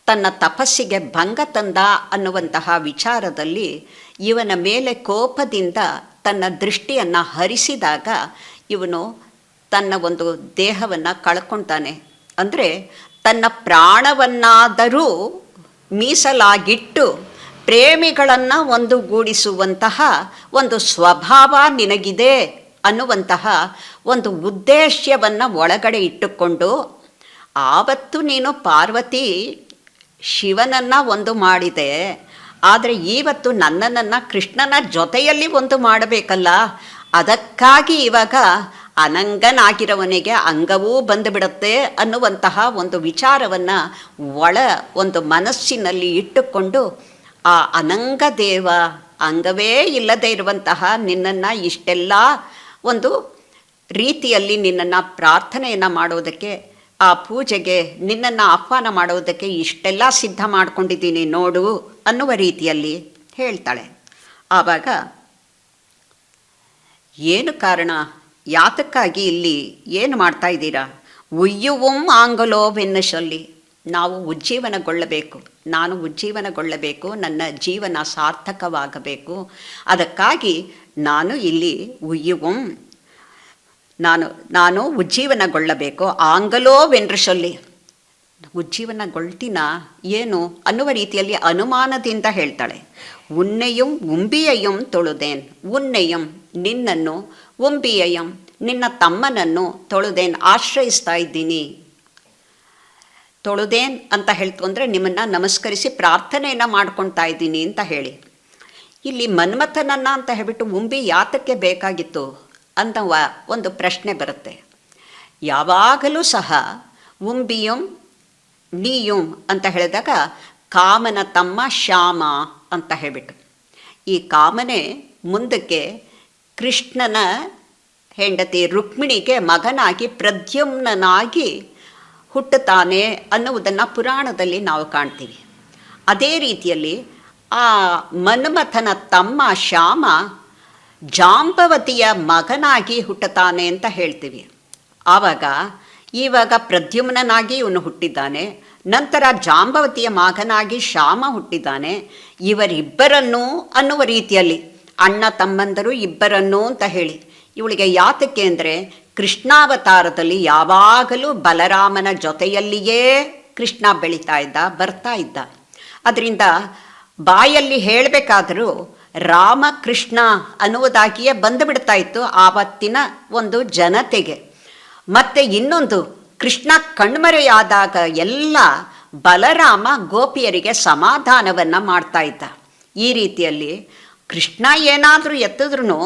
ತನ್ನ ತಪಸ್ಸಿಗೆ ಭಂಗ ತಂದ ಅನ್ನುವಂತಹ ವಿಚಾರದಲ್ಲಿ ಇವನ ಮೇಲೆ ಕೋಪದಿಂದ ತನ್ನ ದೃಷ್ಟಿಯನ್ನು ಹರಿಸಿದಾಗ ಇವನು ತನ್ನ ಒಂದು ದೇಹವನ್ನು ಕಳ್ಕೊತಾನೆ. ಅಂದರೆ ತನ್ನ ಪ್ರಾಣವನ್ನಾದರೂ ಮೀಸಲಾಗಿಟ್ಟು ಪ್ರೇಮಿಗಳನ್ನು ಒಂದುಗೂಡಿಸುವಂತಹ ಒಂದು ಸ್ವಭಾವ ನಿನಗಿದೆ ಅನ್ನುವಂತಹ ಒಂದು ಉದ್ದೇಶವನ್ನು ಒಳಗಡೆ ಇಟ್ಟುಕೊಂಡು ಆವತ್ತು ನೀನು ಪಾರ್ವತಿ ಶಿವನನ್ನು ಒಂದು ಮಾಡಿದೆ, ಆದರೆ ಇವತ್ತು ನನ್ನನ್ನು ಕೃಷ್ಣನ ಜೊತೆಯಲ್ಲಿ ಒಂದು ಮಾಡಬೇಕಲ್ಲ, ಅದಕ್ಕಾಗಿ ಇವಾಗ ಅನಂಗನಾಗಿರೋವನಿಗೆ ಅಂಗವೂ ಬಂದುಬಿಡುತ್ತೆ ಅನ್ನುವಂತಹ ಒಂದು ವಿಚಾರವನ್ನು ಒಂದು ಮನಸ್ಸಿನಲ್ಲಿ ಇಟ್ಟುಕೊಂಡು ಆ ಅನಂಗ ದೇವ, ಅಂಗವೇ ಇಲ್ಲದೆ ಇರುವಂತಹ ನಿನ್ನನ್ನು ಇಷ್ಟೆಲ್ಲ ಒಂದು ರೀತಿಯಲ್ಲಿ ನಿನ್ನನ್ನು ಪ್ರಾರ್ಥನೆಯನ್ನು ಮಾಡೋದಕ್ಕೆ, ಆ ಪೂಜೆಗೆ ನಿನ್ನನ್ನು ಆಹ್ವಾನ ಮಾಡೋದಕ್ಕೆ ಇಷ್ಟೆಲ್ಲ ಸಿದ್ಧ ಮಾಡ್ಕೊಂಡಿದ್ದೀನಿ ನೋಡು ಅನ್ನುವ ರೀತಿಯಲ್ಲಿ ಹೇಳ್ತಾಳೆ. ಆವಾಗ ಏನು ಕಾರಣ, ಯಾತಕ್ಕಾಗಿ ಇಲ್ಲಿ ಏನು ಮಾಡ್ತಾ ಇದ್ದೀರಾ? ಉಯ್ಯುವಂ ಆಂಗಲೋವೆನ್ನು ಸೊಲ್ಲಿ, ನಾವು ಉಜ್ಜೀವನಗೊಳ್ಳಬೇಕು, ನಾನು ಉಜ್ಜೀವನಗೊಳ್ಳಬೇಕು, ನನ್ನ ಜೀವನ ಸಾರ್ಥಕವಾಗಬೇಕು, ಅದಕ್ಕಾಗಿ ನಾನು ಇಲ್ಲಿ ಉಯ್ಯುವಂ, ನಾನು ಉಜ್ಜೀವನಗೊಳ್ಳಬೇಕು. ಆಂಗಲೋವೆಂದ್ರೆ ಸೊಲ್ಲಿ, ಉಜ್ಜೀವನಗೊಳ್ತೀನ ಏನು ಅನ್ನುವ ರೀತಿಯಲ್ಲಿ ಅನುಮಾನದಿಂದ ಹೇಳ್ತಾಳೆ. ಉನ್ನೆಯಂ ಉಂಬಿಯಂ ತೊಳುದೇನ್, ಉನ್ನೆಯಂ ನಿನ್ನನ್ನು, ಉಂಬಿಯಂ ನಿನ್ನ ತಮ್ಮನನ್ನು, ತೊಳುದೇನ್ ಆಶ್ರಯಿಸ್ತಾ ಇದ್ದೀನಿ. ತೊಳುದೇನ್ ಅಂತ ಹೇಳ್ತು ಅಂದರೆ ನಿಮ್ಮನ್ನು ನಮಸ್ಕರಿಸಿ ಪ್ರಾರ್ಥನೆಯನ್ನು ಮಾಡ್ಕೊಳ್ತಾ ಇದ್ದೀನಿ ಅಂತ ಹೇಳಿ. ಇಲ್ಲಿ ಮನ್ಮಥನನ್ನು ಅಂತ ಹೇಳ್ಬಿಟ್ಟು ಉಂಬಿ ಯಾತಕ್ಕೆ ಬೇಕಾಗಿತ್ತು ಅನ್ನುವ ಒಂದು ಪ್ರಶ್ನೆ ಬರುತ್ತೆ. ಯಾವಾಗಲೂ ಸಹ ಉಂಬಿಯಂ ನೀಯುಂ ಅಂತ ಹೇಳಿದಾಗ ಕಾಮನ ತಮ್ಮ ಶ್ಯಾಮ ಅಂತ ಹೇಳ್ಬಿಟ್ಟು, ಈ ಕಾಮನೆ ಮುಂದಕ್ಕೆ ಕೃಷ್ಣನ ಹೆಂಡತಿ ರುಕ್ಮಿಣಿಗೆ ಮಗನಾಗಿ ಪ್ರದ್ಯುಮ್ನಾಗಿ ಹುಟ್ಟುತ್ತಾನೆ ಅನ್ನುವುದನ್ನು ಪುರಾಣದಲ್ಲಿ ನಾವು ಕಾಣ್ತೀವಿ. ಅದೇ ರೀತಿಯಲ್ಲಿ ಆ ಮನ್ಮಥನ ತಮ್ಮ ಶ್ಯಾಮ ಜಾಂಬವತಿಯ ಮಗನಾಗಿ ಹುಟ್ಟುತ್ತಾನೆ ಅಂತ ಹೇಳ್ತೀವಿ. ಇವಾಗ ಪ್ರದ್ಯುಮ್ನಾಗಿ ಇವನು ಹುಟ್ಟಿದ್ದಾನೆ, ನಂತರ ಜಾಂಬವತಿಯ ಮಗನಾಗಿ ಶ್ಯಾಮ ಹುಟ್ಟಿದ್ದಾನೆ. ಇವರಿಬ್ಬರನ್ನೂ ಅನ್ನುವ ರೀತಿಯಲ್ಲಿ ಅಣ್ಣ ತಮ್ಮಂದರು ಇಬ್ಬರನ್ನೂ ಅಂತ ಹೇಳಿ, ಇವಳಿಗೆ ಯಾತಕ್ಕೆ ಅಂದರೆ ಕೃಷ್ಣಾವತಾರದಲ್ಲಿ ಯಾವಾಗಲೂ ಬಲರಾಮನ ಜೊತೆಯಲ್ಲಿಯೇ ಕೃಷ್ಣ ಬರ್ತಾ ಇದ್ದ. ಅದರಿಂದ ಬಾಯಲ್ಲಿ ಹೇಳಬೇಕಾದರೂ ರಾಮಕೃಷ್ಣ ಅನ್ನುವುದಾಗಿಯೇ ಬಂದುಬಿಡ್ತಾ ಇತ್ತು ಆವತ್ತಿನ ಒಂದು ಜನತೆಗೆ. ಮತ್ತು ಇನ್ನೊಂದು, ಕೃಷ್ಣ ಕಣ್ಮರೆಯಾದಾಗ ಎಲ್ಲ ಬಲರಾಮ ಗೋಪಿಯರಿಗೆ ಸಮಾಧಾನವನ್ನು ಮಾಡ್ತಾ ಇದ್ದ. ಈ ರೀತಿಯಲ್ಲಿ ಕೃಷ್ಣ ಏನಾದರೂ ಎತ್ತಿದ್ರೂ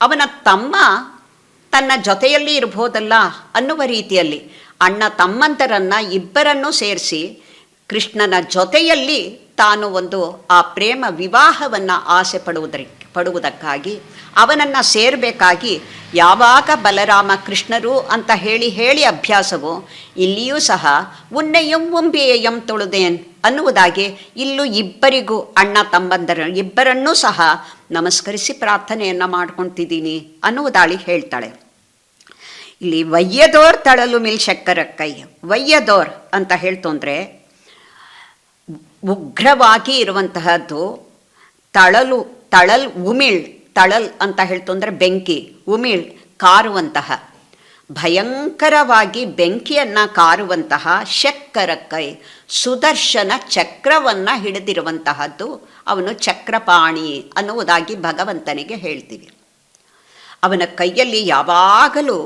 ಅವನ ತಮ್ಮ ತನ್ನ ಜೊತೆಯಲ್ಲಿ ಇರ್ಬೋದಲ್ಲ ಅನ್ನುವ ರೀತಿಯಲ್ಲಿ ಅಣ್ಣ ತಮ್ಮಂತರನ್ನು ಇಬ್ಬರನ್ನೂ ಸೇರಿಸಿ ಕೃಷ್ಣನ ಜೊತೆಯಲ್ಲಿ ತಾನು ಒಂದು ಆ ಪ್ರೇಮ ವಿವಾಹವನ್ನು ಆಸೆ ಪಡುವುದಕ್ಕಾಗಿ ಅವನನ್ನು ಸೇರಬೇಕಾಗಿ ಯಾವಾಗ ಬಲರಾಮ ಕೃಷ್ಣರು ಅಂತ ಹೇಳಿ ಅಭ್ಯಾಸವೋ ಇಲ್ಲಿಯೂ ಸಹ ಉನ್ನೆಯಂ ಉಂಬಿಯಂ ತೊಳುದೇನ್ ಅನ್ನುವುದಾಗಿ ಇಲ್ಲೂ ಇಬ್ಬರಿಗೂ ಅಣ್ಣ ತಮ್ಮಂದರ ಇಬ್ಬರನ್ನೂ ಸಹ ನಮಸ್ಕರಿಸಿ ಪ್ರಾರ್ಥನೆಯನ್ನು ಮಾಡ್ಕೊತಿದ್ದೀನಿ ಅನ್ನುವುದಾಳಿ ಹೇಳ್ತಾಳೆ. ಇಲ್ಲಿ ವಯ್ಯದೋರ್ ತಳಲು ಮಿಲ್ ಶಕ್ಕರಕ್ಕೈ, ವಯ್ಯದೋರ್ ಅಂತ ಹೇಳ್ತಂದರೆ ಉಗ್ರವಾಗಿ ಇರುವಂತಹದ್ದು. ತಳಲ್ ಉಮಿಳ್, ತಳಲ್ ಅಂತ ಹೇಳ್ತಂದ್ರೆ ಬೆಂಕಿ, ಉಮಿಳ್ ಕಾರುವಂತಹ, ಭಯಂಕರವಾಗಿ ಬೆಂಕಿಯನ್ನು ಕಾರುವಂತಹ ಶಕ್ಕರಕ್ಕೈ, ಸುದರ್ಶನ ಚಕ್ರವನ್ನು ಹಿಡಿದಿರುವಂತಹದ್ದು ಅವನು ಚಕ್ರಪಾಣಿ ಅನ್ನುವುದಾಗಿ ಭಗವಂತನಿಗೆ ಹೇಳ್ತೀವಿ. ಅವನ ಕೈಯಲ್ಲಿ ಯಾವಾಗಲೂ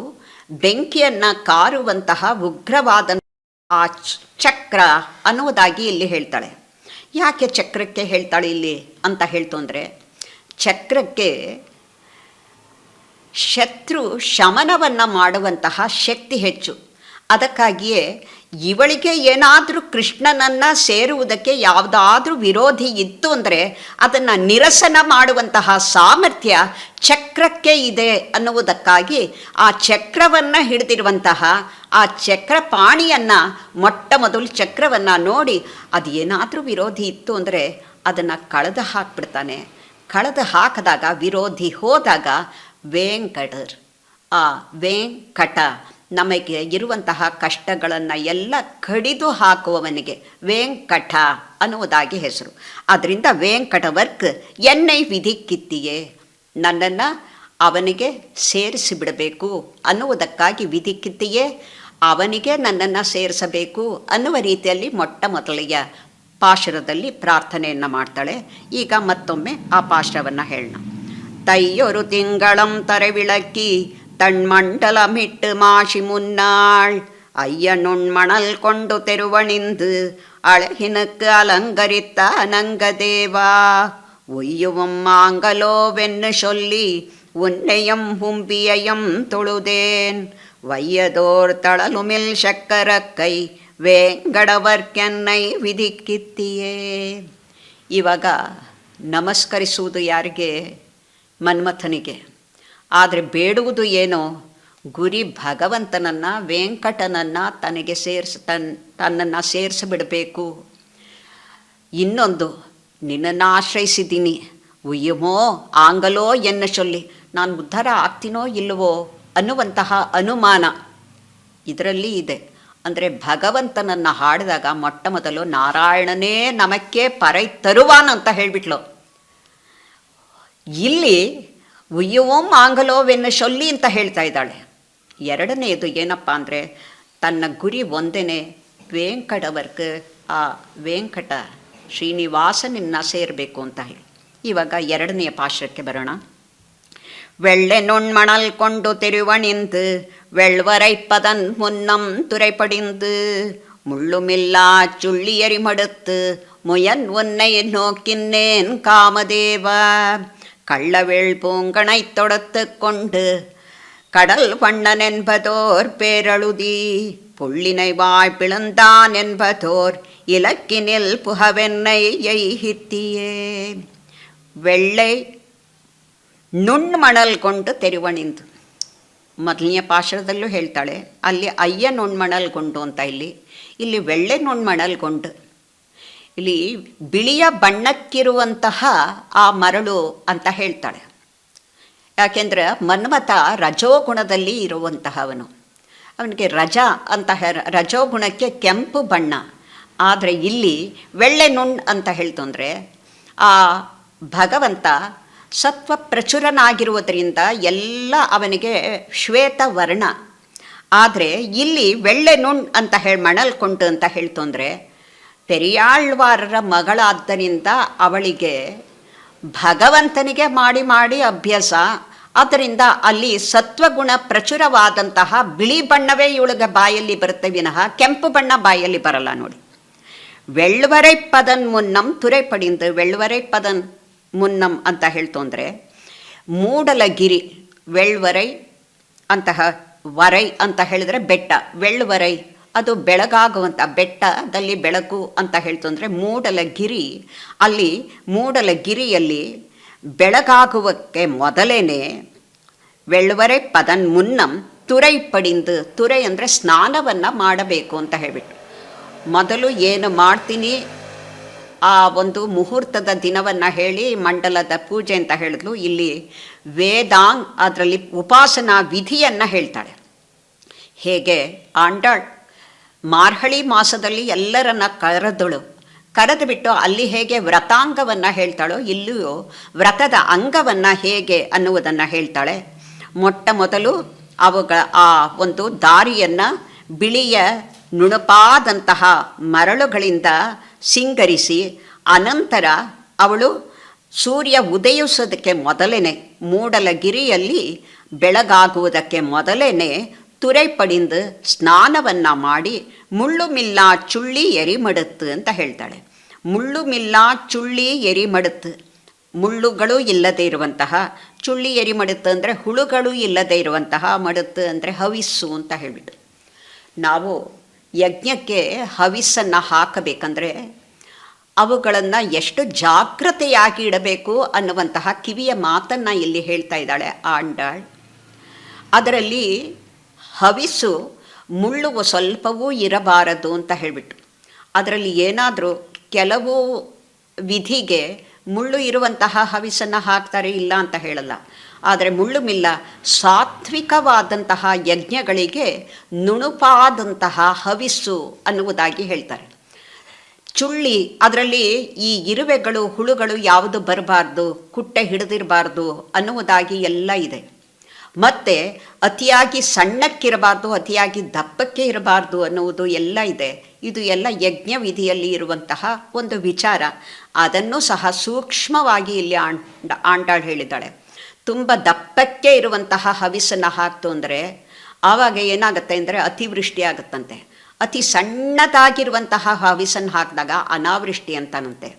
ಬೆಂಕಿಯನ್ನು ಕಾರುವಂತಹ ಉಗ್ರವಾದ ಆ ಚಕ್ರ ಅನ್ನುವುದಾಗಿ ಇಲ್ಲಿ ಹೇಳ್ತಾಳೆ. ಯಾಕೆ ಚಕ್ರಕ್ಕೆ ಹೇಳ್ತಾಳೆ ಇಲ್ಲಿ ಅಂತ ಹೇಳ್ತಂದರೆ, ಚಕ್ರಕ್ಕೆ ಶತ್ರು ಶಮನವನ್ನು ಮಾಡುವಂತಹ ಶಕ್ತಿ ಹೆಚ್ಚು. ಅದಕ್ಕಾಗಿಯೇ ಇವಳಿಗೆ ಏನಾದರೂ ಕೃಷ್ಣನನ್ನು ಸೇರುವುದಕ್ಕೆ ಯಾವುದಾದ್ರೂ ವಿರೋಧಿ ಇತ್ತು ಅಂದರೆ ಅದನ್ನು ನಿರಸನ ಮಾಡುವಂತಹ ಸಾಮರ್ಥ್ಯ ಚಕ್ರಕ್ಕೆ ಇದೆ ಅನ್ನುವುದಕ್ಕಾಗಿ ಆ ಚಕ್ರವನ್ನು ಹಿಡಿದಿರುವಂತಹ ಆ ಚಕ್ರಪಾಣಿಯನ್ನು ಮೊಟ್ಟ ಮೊದಲು ಚಕ್ರವನ್ನು ನೋಡಿ ಅದು ಏನಾದರೂ ವಿರೋಧಿ ಇತ್ತು ಅಂದರೆ ಅದನ್ನು ಕಳೆದು ಹಾಕ್ಬಿಡ್ತಾನೆ. ಕಳೆದು ಹಾಕಿದಾಗ ವಿರೋಧಿ ಹೋದಾಗ ವೆಂಕಟರ್, ಆ ವೆಂಕಟ ನಮಗೆ ಇರುವಂತಹ ಕಷ್ಟಗಳನ್ನು ಎಲ್ಲ ಕಡಿದು ಹಾಕುವವನಿಗೆ ವೆಂಕಟ ಅನ್ನುವುದಾಗಿ ಹೆಸರು. ಅದರಿಂದ ವೆಂಕಟವರ್ಕ್ ಎನ್ನೈ ವಿಧಿಕ್ಕಿತ್ತಿಯೇ, ನನ್ನನ್ನು ಅವನಿಗೆ ಸೇರಿಸಿಬಿಡಬೇಕು ಅನ್ನುವುದಕ್ಕಾಗಿ ವಿಧಿಕ್ಕಿತ್ತಿಯೇ, ಅವನಿಗೆ ನನ್ನನ್ನು ಸೇರಿಸಬೇಕು ಅನ್ನುವ ರೀತಿಯಲ್ಲಿ ಮೊಟ್ಟ ಮೊದಲಿಗೆ ಪಾಶುರದಲ್ಲಿ ಪ್ರಾರ್ಥನೆಯನ್ನು ಮಾಡ್ತಾಳೆ. ಈಗ ಮತ್ತೊಮ್ಮೆ ಆ ಪಾಶುರವನ್ನು ಹೇಳೋಣ. தையொரு திங்களம் தரவிளக்கி தன்மண்டலமிட்டு மாஷி முன்னாள் ஐயனுண்மணல் கொண்டு தெருவணிந்து அழகினுக்கு அலங்கரித்த அனங்கதேவா ஒய்யுவும் மாங்கலோவென்னு சொல்லி உன்னையும் பும்பியையும் தொழுதேன் வையதோர் தளலுமில் சக்கரக்கை ವೇಂಗಡವರ್ಕೆನ್ನೈ ವಿಧಿಕ್ಕಿತ್ತಿಯೇ. ಇವಾಗ ನಮಸ್ಕರಿಸುವುದು ಯಾರಿಗೆ? ಮನ್ಮಥನಿಗೆ. ಆದರೆ ಬೇಡುವುದು ಏನೋ? ಗುರಿ ಭಗವಂತನನ್ನು, ವೆಂಕಟನನ್ನು ತನಗೆ ತನ್ನನ್ನು ಸೇರಿಸಿಬಿಡಬೇಕು. ಇನ್ನೊಂದು, ನಿನ್ನನ್ನು ಆಶ್ರಯಿಸಿದ್ದೀನಿ, ಉಯ್ಯುಮೋ ಆಂಗಲೋ ಎನ್ನ ಚೊಲ್ಲಿ, ನಾನು ಉದ್ಧಾರ ಆಗ್ತೀನೋ ಇಲ್ಲವೋ ಅನ್ನುವಂತಹ ಅನುಮಾನ ಇದರಲ್ಲಿ ಇದೆ. ಅಂದರೆ ಭಗವಂತನನ್ನು ಹಾಡಿದಾಗ ಮೊಟ್ಟ ಮೊದಲು ನಾರಾಯಣನೇ ನಮಕ್ಕೆ ಪರೈ ತರುವಾನ್ ಅಂತ ಹೇಳಿಬಿಟ್ಲು. ಇಲ್ಲಿ ಉಯ್ಯುವೋಂ ಆಂಗಲೋವೆನ್ನು ಶೊಲ್ಲಿ ಅಂತ ಹೇಳ್ತಾ ಇದ್ದಾಳೆ. ಎರಡನೆಯದು ಏನಪ್ಪ ಅಂದರೆ ತನ್ನ ಗುರಿ ಒಂದೇನೆ, ವೆಂಕಟವರ್ಕ್, ಆ ವೆಂಕಟ ಶ್ರೀನಿವಾಸನನ್ನು ಸೇರಬೇಕು ಅಂತ ಹೇಳಿ. ಇವಾಗ ಎರಡನೆಯ ಪಾಶಕ್ಕೆ ಬರೋಣ. வெள்ளை நுண்மணல் கொண்டு தெருவணிந்து வெள்வரைப்பதன் முன்னம் துரைப்படிந்து முள்ளுமில்லா சுள்ளியறி மடுத்து முயன் உன்னை நோக்கின்னேன் காமதேவா கள்ளவேள் பூங்கனை தொடுத்து கொண்டு கடல் வண்ணன் என்பதோர் பேரழுதி புள்ளினை வாய் பிளந்தான் என்பதோர் இலக்கினில் புகவென்னை எய்கித்தியே. வெள்ளை ನುಣ್ಮಣಲ್ ಗೊಂಡು ತೆರುವಣಿಂದು, ಮೊದಲನೆಯ ಪಾಶರದಲ್ಲೂ ಹೇಳ್ತಾಳೆ. ಅಲ್ಲಿ ಅಯ್ಯ ನುಣ್ಮಣಲ್ಗೊಂಡು ಅಂತ, ಇಲ್ಲಿ ವೆಳ್ಳೆ ನುಣ್ಮಣಲ್ಗೊಂಡು. ಇಲ್ಲಿ ಬಿಳಿಯ ಬಣ್ಣಕ್ಕಿರುವಂತಹ ಆ ಮರಳು ಅಂತ ಹೇಳ್ತಾಳೆ. ಯಾಕೆಂದರೆ ಮನ್ಮಥ ರಜೋಗುಣದಲ್ಲಿ ಇರುವಂತಹವನು. ಅವನಿಗೆ ರಜೋಗುಣಕ್ಕೆ ಕೆಂಪು ಬಣ್ಣ. ಆದರೆ ಇಲ್ಲಿ ವೆಳ್ಳೆ ನುಣ್ ಅಂತ ಹೇಳ್ತಂದರೆ ಆ ಭಗವಂತ ಸತ್ವ ಪ್ರಚುರನಾಗಿರುವುದರಿಂದ ಎಲ್ಲ ಅವನಿಗೆ ಶ್ವೇತ ವರ್ಣ. ಆದರೆ ಇಲ್ಲಿ ವೆಳ್ಳೆ ನುಣ್ ಅಂತ ಮಣಲ್ಕೊಂಡು ಅಂತ ಹೇಳ್ತಂದರೆ ಪೆರಿಯಾಳ್ವಾರರ ಮಗಳಾದ್ದರಿಂದ ಅವಳಿಗೆ ಭಗವಂತನಿಗೆ ಮಾಡಿ ಮಾಡಿ ಅಭ್ಯಾಸ. ಆದ್ದರಿಂದ ಅಲ್ಲಿ ಸತ್ವಗುಣ ಪ್ರಚುರವಾದಂತಹ ಬಿಳಿ ಬಣ್ಣವೇ ಇವಳಿಗೆ ಬಾಯಲ್ಲಿ ಬರುತ್ತೆ ವಿನಃ ಕೆಂಪು ಬಣ್ಣ ಬಾಯಲ್ಲಿ ಬರಲ್ಲ ನೋಡಿ. வெள்வரைப்பதன் முன்னம் துரைಪಡಿಂದು, வெள்வரைப்பதನ್ ಮುನ್ನಂ ಅಂತ ಹೇಳ್ತಂದರೆ ಮೂಡಲಗಿರಿ, ವೆಳ್ವರೈ ಅಂತಹ ವರೈ ಅಂತ ಹೇಳಿದರೆ ಬೆಟ್ಟ, ವೆಳ್ವರೈ ಅದು ಬೆಳಗಾಗುವಂಥ ಬೆಟ್ಟದಲ್ಲಿ ಬೆಳಕು ಅಂತ ಹೇಳ್ತಂದರೆ ಮೂಡಲಗಿರಿ. ಅಲ್ಲಿ ಮೂಡಲಗಿರಿಯಲ್ಲಿ ಬೆಳಗಾಗುವಕ್ಕೆ ಮೊದಲೇನೆ ವೆಳ್ವರೈ ಪದನ್ ಮುನ್ನಂ ತುರೈಪಡಿಂದು, ತುರೈ ಅಂದರೆ ಸ್ನಾನವನ್ನು ಮಾಡಬೇಕು ಅಂತ ಹೇಳಿಬಿಟ್ಟು ಮೊದಲು ಏನು ಮಾಡ್ತೀನಿ ಆ ಒಂದು ಮುಹೂರ್ತದ ದಿನವನ್ನು ಹೇಳಿ ಮಂಡಲದ ಪೂಜೆ ಅಂತ ಹೇಳಿದ್ಲು. ಇಲ್ಲಿ ವೇದಾಂಗ್ ಅದರಲ್ಲಿ ಉಪಾಸನಾ ವಿಧಿಯನ್ನು ಹೇಳ್ತಾಳೆ. ಹೇಗೆ ಆಂಡಾಳ್ ಮಾರ್ಹಳಿ ಮಾಸದಲ್ಲಿ ಎಲ್ಲರನ್ನ ಕರೆದು ಬಿಟ್ಟು ಅಲ್ಲಿ ಹೇಗೆ ವ್ರತಾಂಗವನ್ನು ಹೇಳ್ತಾಳೋ ಇಲ್ಲಿಯೂ ವ್ರತದ ಅಂಗವನ್ನು ಹೇಗೆ ಅನ್ನುವುದನ್ನು ಹೇಳ್ತಾಳೆ. ಮೊಟ್ಟ ಮೊದಲು ಅವುಗಳ ಆ ಒಂದು ದಾರಿಯನ್ನು ಬಿಳಿಯ ನುಣುಪಾದಂತಹ ಮರಳುಗಳಿಂದ ಸಿಂಗರಿಸಿ, ಅನಂತರ ಅವಳು ಸೂರ್ಯ ಉದಯಿಸೋದಕ್ಕೆ ಮೊದಲೇನೆ ಮೂಡಲಗಿರಿಯಲ್ಲಿ ಬೆಳಗಾಗುವುದಕ್ಕೆ ಮೊದಲೇನೆ ತುರೈಪಡಿಂದು ಸ್ನಾನವನ್ನು ಮಾಡಿ ಮುಳ್ಳು ಮಿಲ್ಲ ಚುಳ್ಳಿ ಎರಿಮಡುತ್ತು ಅಂತ ಹೇಳ್ತಾಳೆ. ಮುಳ್ಳು ಮಿಲ್ಲ ಚುಳ್ಳಿ ಎರಿಮಡುತ್ತು, ಮುಳ್ಳುಗಳು ಇಲ್ಲದೇ ಇರುವಂತಹ, ಚುಳ್ಳಿ ಎರಿಮಡುತ್ತು ಅಂದರೆ ಹುಳುಗಳು ಇಲ್ಲದೇ ಇರುವಂತಹ, ಮಡುತ್ತು ಅಂದರೆ ಹವಿಸ್ಸು ಅಂತ ಹೇಳಿಬಿಟ್ಟು ನಾವು ಯಜ್ಞಕ್ಕೆ ಹವಿಸ್ಸನ್ನು ಹಾಕಬೇಕಂದ್ರೆ ಅವುಗಳನ್ನು ಎಷ್ಟು ಜಾಗ್ರತೆಯಾಗಿ ಇಡಬೇಕು ಅನ್ನುವಂತಹ ಕಿವಿಯ ಮಾತನ್ನು ಇಲ್ಲಿ ಹೇಳ್ತಾ ಇದ್ದಾಳೆ ಆಂಡಾಳ್. ಅದರಲ್ಲಿ ಹವಿಸ್ಸು ಮುಳ್ಳು ಸ್ವಲ್ಪವೂ ಇರಬಾರದು ಅಂತ ಹೇಳಿಬಿಟ್ಟು, ಅದರಲ್ಲಿ ಏನಾದರೂ ಕೆಲವು ವಿಧಿಗೆ ಮುಳ್ಳು ಇರುವಂತಹ ಹವಿಸ್ಸನ್ನು ಹಾಕ್ತಾರೆ, ಇಲ್ಲ ಅಂತ ಹೇಳಲ್ಲ. ಆದರೆ ಮುಳ್ಳು ಮಿಲ್ಲ ಸಾತ್ವಿಕವಾದಂತಹ ಯಜ್ಞಗಳಿಗೆ ನುಣುಪಾದಂತಹ ಹವಿಸ್ಸು ಅನ್ನುವುದಾಗಿ ಹೇಳ್ತಾರೆ. ಚುಳ್ಳಿ, ಅದರಲ್ಲಿ ಈ ಇರುವೆಗಳು ಹುಳುಗಳು ಯಾವುದು ಬರಬಾರ್ದು, ಕುಟ್ಟೆ ಹಿಡಿದಿರಬಾರ್ದು ಅನ್ನುವುದಾಗಿ ಎಲ್ಲ ಇದೆ. ಮತ್ತು ಅತಿಯಾಗಿ ಸಣ್ಣಕ್ಕಿರಬಾರ್ದು, ಅತಿಯಾಗಿ ದಪ್ಪಕ್ಕೆ ಇರಬಾರ್ದು ಅನ್ನುವುದು ಎಲ್ಲ ಇದೆ. ಇದು ಎಲ್ಲ ಯಜ್ಞ ವಿಧಿಯಲ್ಲಿ ಇರುವಂತಹ ಒಂದು ವಿಚಾರ. ಅದನ್ನು ಸಹ ಸೂಕ್ಷ್ಮವಾಗಿ ಇಲ್ಲಿ ಆಂಡಾಳ್ ಹೇಳಿದ್ದಾಳೆ. ತುಂಬ ದಪ್ಪಕ್ಕೆ ಇರುವಂತಹ ಹವಿಸ್ಸನ್ನು ಹಾಕ್ತು ಅಂದರೆ ಆವಾಗ ಏನಾಗುತ್ತೆ ಅಂದರೆ ಅತಿವೃಷ್ಟಿ ಆಗುತ್ತಂತೆ. ಅತಿ ಸಣ್ಣದಾಗಿರುವಂತಹ ಹವಿಸ್ಸನ್ನು ಹಾಕಿದಾಗ ಅನಾವೃಷ್ಟಿ ಅಂತಾನಂತೆ.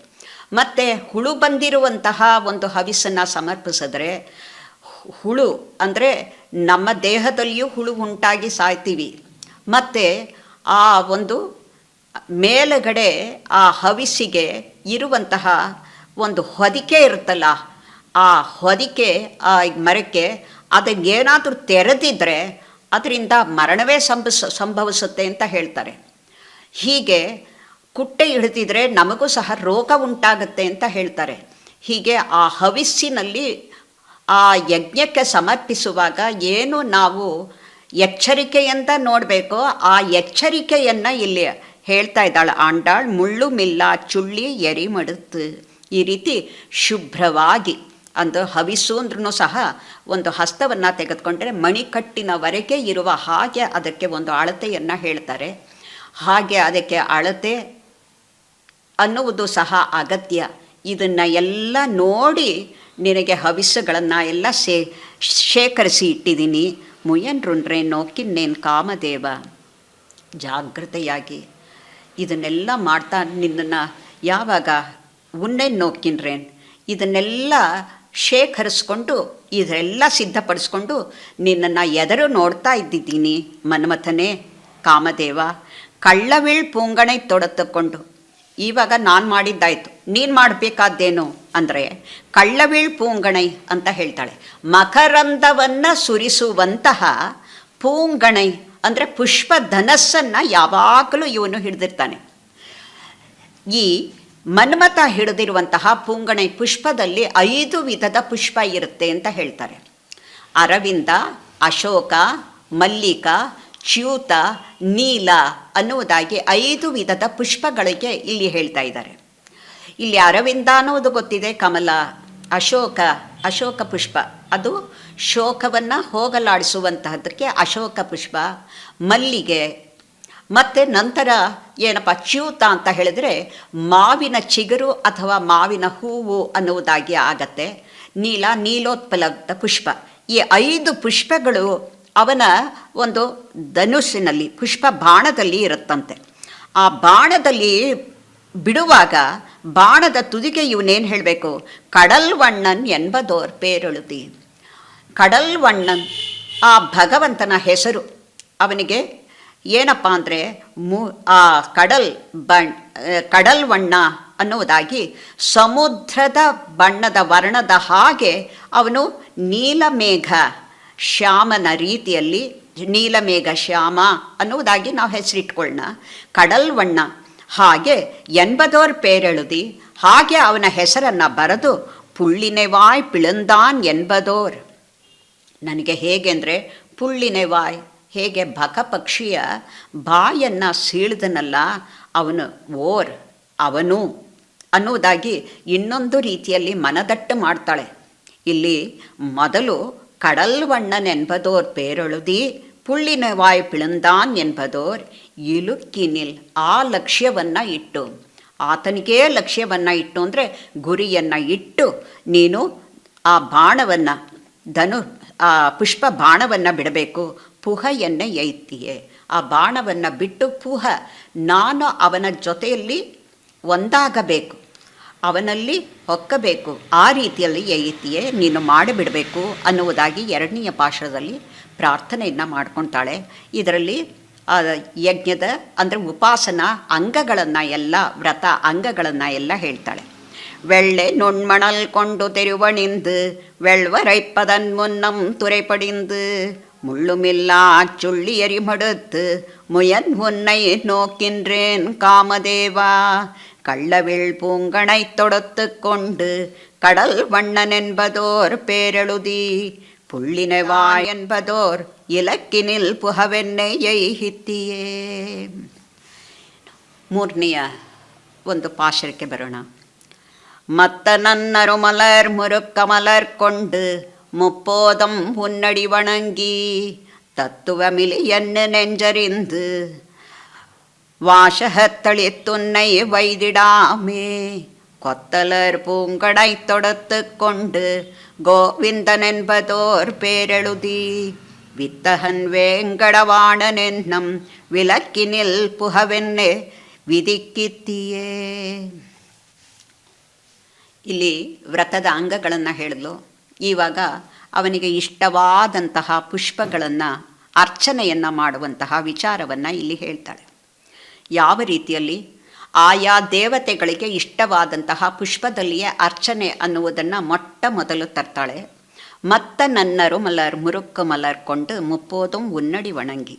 ಮತ್ತು ಹುಳು ಬಂದಿರುವಂತಹ ಒಂದು ಹವಿಸ್ಸನ್ನು ಸಮರ್ಪಿಸಿದ್ರೆ, ಹುಳು ಅಂದರೆ ನಮ್ಮ ದೇಹದಲ್ಲಿಯೂ ಹುಳು ಉಂಟಾಗಿ ಸಾಯ್ತೀವಿ. ಮತ್ತು ಆ ಒಂದು ಮೇಲುಗಡೆ ಆ ಹವಿಸ್ಸಿಗೆ ಇರುವಂತಹ ಒಂದು ಹೊದಿಕೆ ಇರುತ್ತಲ್ಲ, ಆ ಹೊದಿಕೆ ಆ ಮರಕ್ಕೆ ಅದಕ್ಕೇನಾದರೂ ತೆರೆದಿದ್ದರೆ ಅದರಿಂದ ಮರಣವೇ ಸಂಭವಿಸುತ್ತೆ ಅಂತ ಹೇಳ್ತಾರೆ. ಹೀಗೆ ಕುಟ್ಟೆ ಹಿಡಿದಿದ್ರೆ ನಮಗೂ ಸಹ ರೋಗ ಉಂಟಾಗುತ್ತೆ ಅಂತ ಹೇಳ್ತಾರೆ. ಹೀಗೆ ಆ ಹವಿಸ್ಸಿನಲ್ಲಿ ಆ ಯಜ್ಞಕ್ಕೆ ಸಮರ್ಪಿಸುವಾಗ ಏನು ನಾವು ಎಚ್ಚರಿಕೆಯಿಂದ ನೋಡಬೇಕೋ ಆ ಎಚ್ಚರಿಕೆಯನ್ನು ಇಲ್ಲಿ ಹೇಳ್ತಾ ಇದ್ದಾಳೆ ಆಂಡಾಳ್. ಮುಳ್ಳು ಮಿಲ್ಲ ಚುಳ್ಳಿ ಎರಿ ಮಡುತ್ತು, ಈ ರೀತಿ ಶುಭ್ರವಾಗಿ ಅಂದು ಹವಿಸ್ಸು ಅಂದ್ರೂ ಸಹ ಒಂದು ಹಸ್ತವನ್ನು ತೆಗೆದುಕೊಂಡ್ರೆ ಮಣಿಕಟ್ಟಿನವರೆಗೆ ಇರುವ ಹಾಗೆ ಅದಕ್ಕೆ ಒಂದು ಅಳತೆಯನ್ನು ಹೇಳ್ತಾರೆ. ಹಾಗೆ ಅದಕ್ಕೆ ಅಳತೆ ಅನ್ನುವುದು ಸಹ ಅಗತ್ಯ. ಇದನ್ನು ಎಲ್ಲ ನೋಡಿ ನಿನಗೆ ಹವಿಸ್ಸುಗಳನ್ನು ಎಲ್ಲ ಶೇಖರಿಸಿ ಇಟ್ಟಿದ್ದೀನಿ. ಮುಯನ್ರುಂಡ್ರೆ ನೋಕಿನ್ನೇನು ಕಾಮದೇವ, ಜಾಗ್ರತೆಯಾಗಿ ಇದನ್ನೆಲ್ಲ ಮಾಡ್ತಾ ನಿನ್ನನ್ನು ಯಾವಾಗ ಉನ್ನೇನು ನೋಕಿನ್ರೇನ್ ಇದನ್ನೆಲ್ಲ ಶೇಖರಿಸ್ಕೊಂಡು ಇದೆಲ್ಲ ಸಿದ್ಧಪಡಿಸ್ಕೊಂಡು ನಿನ್ನನ್ನು ಎದರು ನೋಡ್ತಾ ಇದ್ದಿದ್ದೀನಿ ಮನ್ಮಥನೇ ಕಾಮದೇವ. ಕಳ್ಳವಿಳ್ ಪೂಂಗಣೆ ತೊಡತುಕೊಂಡು ಇವಾಗ ನಾನು ಮಾಡಿದ್ದಾಯಿತು, ನೀನು ಮಾಡಬೇಕಾದ್ದೇನು ಅಂದರೆ ಕಳ್ಳವಿಳ್ ಪೂಂಗಣೈ ಅಂತ ಹೇಳ್ತಾಳೆ. ಮಕರಂದವನ್ನು ಸುರಿಸುವಂತಹ ಪೂಂಗಣೈ ಅಂದರೆ ಪುಷ್ಪ ಧನಸ್ಸನ್ನು ಯಾವಾಗಲೂ ಇವನು ಹಿಡಿದಿರ್ತಾನೆ. ಈ ಮನ್ಮಥ ಹಿಡಿದಿರುವಂತಹ ಪೂಂಗಣೈ ಪುಷ್ಪದಲ್ಲಿ 5 ವಿಧದ ಪುಷ್ಪ ಇರುತ್ತೆ ಅಂತ ಹೇಳ್ತಾರೆ. ಅರವಿಂದ, ಅಶೋಕ, ಮಲ್ಲಿಕ, ಚ್ಯೂತ, ನೀಲ ಅನ್ನುವುದಾಗಿ 5 ವಿಧದ ಪುಷ್ಪಗಳಿಗೆ ಇಲ್ಲಿ ಹೇಳ್ತಾ ಇದ್ದಾರೆ. ಇಲ್ಲಿ ಅರವಿಂದ ಅನ್ನೋದು ಗೊತ್ತಿದೆ, ಕಮಲ, ಅಶೋಕ ಪುಷ್ಪ ಅದು ಶೋಕವನ್ನು ಹೋಗಲಾಡಿಸುವಂತಹದ್ದಕ್ಕೆ ಅಶೋಕ ಪುಷ್ಪ, ಮಲ್ಲಿಗೆ, ಮತ್ತು ನಂತರ ಏನಪ್ಪ ಚ್ಯೂತ ಅಂತ ಹೇಳಿದರೆ ಮಾವಿನ ಚಿಗುರು ಅಥವಾ ಮಾವಿನ ಹೂವು ಅನ್ನುವುದಾಗಿ ಆಗತ್ತೆ. ನೀಲೋತ್ಪಲದ ಪುಷ್ಪ. ಈ 5 ಪುಷ್ಪಗಳು ಅವನ ಒಂದು ಧನುಸ್ಸಿನಲ್ಲಿ ಪುಷ್ಪ ಬಾಣದಲ್ಲಿ ಇರುತ್ತಂತೆ. ಆ ಬಾಣದಲ್ಲಿ ಬಿಡುವಾಗ ಬಾಣದ ತುದಿಗೆ ಇವನೇನು ಹೇಳಬೇಕು, ಕಡಲ್ವಣ್ಣನ್ ಎನ್ಬದೋರ್ ಪೇರಳುದಿ. ಕಡಲ್ವಣ್ಣನ್ ಆ ಭಗವಂತನ ಹೆಸರು. ಅವನಿಗೆ ಏನಪ್ಪ ಅಂದರೆ ಆ ಕಡಲ್ವಣ್ಣ ಅನ್ನುವುದಾಗಿ ಸಮುದ್ರದ ಬಣ್ಣದ ವರ್ಣದ ಹಾಗೆ ಅವನು ನೀಲಮೇಘ ಶ್ಯಾಮನ ರೀತಿಯಲ್ಲಿ ನೀಲಮೇಘ ಶ್ಯಾಮ ಅನ್ನುವುದಾಗಿ ನಾವು ಹೆಸರಿಟ್ಕೊಳ್ಳೋಣ. ಕಡಲ್ವಣ್ಣ ಹಾಗೆ ಎನ್ಬದೋರ್ ಪೇರೆಳುದಿ, ಹಾಗೆ ಅವನ ಹೆಸರನ್ನು ಬರೆದು ಪುಳ್ಳಿನೆವಾಯ್ ಪಿಳಂದಾನ್ ಎನ್ಬದೋರ್. ನನಗೆ ಹೇಗೆ ಅಂದರೆ ಪುಳ್ಳಿನೆವಾಯ್ ಹೇಗೆ ಬಕಪಕ್ಷಿಯ ಬಾಯನ್ನು ಸೀಳ್ದನಲ್ಲ ಅವನು ಅನ್ನುವುದಾಗಿ ಇನ್ನೊಂದು ರೀತಿಯಲ್ಲಿ ಮನದಟ್ಟು ಮಾಡ್ತಾಳೆ. ಇಲ್ಲಿ ಮೊದಲು ಕಡಲ್ವಣ್ಣನೆನ್ಬದೋರ್ ಪೇರೊಳುದಿ ಪುಳ್ಳಿನವಾಯ್ ಪಿಳಂದಾನ್ ಎನ್ಬದೋರ್ ಇಲುಕ್ಕಿನಿಲ್. ಆ ಲಕ್ಷ್ಯವನ್ನು ಇಟ್ಟು, ಆತನಿಗೇ ಲಕ್ಷ್ಯವನ್ನು ಇಟ್ಟು ಅಂದರೆ ಗುರಿಯನ್ನು ಇಟ್ಟು ನೀನು ಆ ಬಾಣವನ್ನು ಆ ಪುಷ್ಪ ಬಾಣವನ್ನು ಬಿಡಬೇಕು. ಪುಹೆಯನ್ನೇ ಎಯ್ತಿಯೇ, ಆ ಬಾಣವನ್ನು ಬಿಟ್ಟು ಪುಹ ನಾನು ಅವನ ಜೊತೆಯಲ್ಲಿ ಒಂದಾಗಬೇಕು, ಅವನಲ್ಲಿ ಹೊಕ್ಕಬೇಕು, ಆ ರೀತಿಯಲ್ಲಿ ಎಯ್ತಿಯೇ ನೀನು ಮಾಡಿಬಿಡಬೇಕು ಅನ್ನುವುದಾಗಿ 2ನೇ ಪಾಶದಲ್ಲಿ ಪ್ರಾರ್ಥನೆಯನ್ನು ಮಾಡ್ಕೊತಾಳೆ. ಇದರಲ್ಲಿ ಆ ಯಜ್ಞದ ಅಂದರೆ ಉಪಾಸನಾ ಅಂಗಗಳನ್ನು ಎಲ್ಲ ವ್ರತ ಅಂಗಗಳನ್ನು ಎಲ್ಲ ಹೇಳ್ತಾಳೆ. வெள்ளை நுண்மணல் கொண்டு தெருவணிந்து வெள்வரைப்பதன் முன்னம் துறைப்படிந்து முள்ளுமில்லா சுள்ளி எரிமடுத்து முயன் உன்னை நோக்கின்றேன் காமதேவா கள்ளவிழ் பூங்கனை தொடுத்து கொண்டு கடல் வண்ணன் என்பதோர் பேரெழுதி புள்ளினவா என்பதோர் ಇಲಕ್ಕಿನಿಲ್ ಪುಹವೆನ್ನೆಯೈ ಹಿತ್ತಿಯೇ. ಮೂರನೆಯ ಒಂದು ಪಾಶರಕ್ಕೆ ಬರೋಣ. ಮತ್ತ ನನ್ನರು ಮಲರ್ ಮುರುಕ್ಕಮಲರ್ ಕೊಂಡು ಮುಪ್ಪೋದಂ ಉನ್ನಡಿ ವಣಂಗಿ ತತ್ತುವ ಮಿಲಿಯನ್ನು ನೆಂಜರಿಂದು வாசகத்தளித்துன்னை வைதிடாமே கொத்தலர் பூங்கடை தொடுத்து கொண்டு கோவிந்தன் என்பதோர் பேரெழுதி வித்தகன் வேங்கடவாணன் என்னும் விளக்கினில் புகவென்ನೆ ವಿಧಿಕ್ಕಿತ್ತಿಯೇ. ಇಲ್ಲಿ ವ್ರತದ ಅಂಗಗಳನ್ನು ಹೇಳಿದ್ಲು. ಇವಾಗ ಅವನಿಗೆ ಇಷ್ಟವಾದಂತಹ ಪುಷ್ಪಗಳನ್ನು ಅರ್ಚನೆಯನ್ನು ಮಾಡುವಂತಹ ವಿಚಾರವನ್ನು ಇಲ್ಲಿ ಹೇಳ್ತಾಳೆ. ಯಾವ ರೀತಿಯಲ್ಲಿ ಆಯಾ ದೇವತೆಗಳಿಗೆ ಇಷ್ಟವಾದಂತಹ ಪುಷ್ಪದಲ್ಲಿಯೇ ಅರ್ಚನೆ ಅನ್ನುವುದನ್ನು ಮೊಟ್ಟ ಮೊದಲು ತರ್ತಾಳೆ. ಮತ್ತ ನನ್ನರು ಮಲರ್ ಮುರುಕ್ಕು ಮಲರ್ ಕೊಂಡು ಮುಪ್ಪೋದುಂ ಉನ್ನಡಿ ವಣಂಗಿ.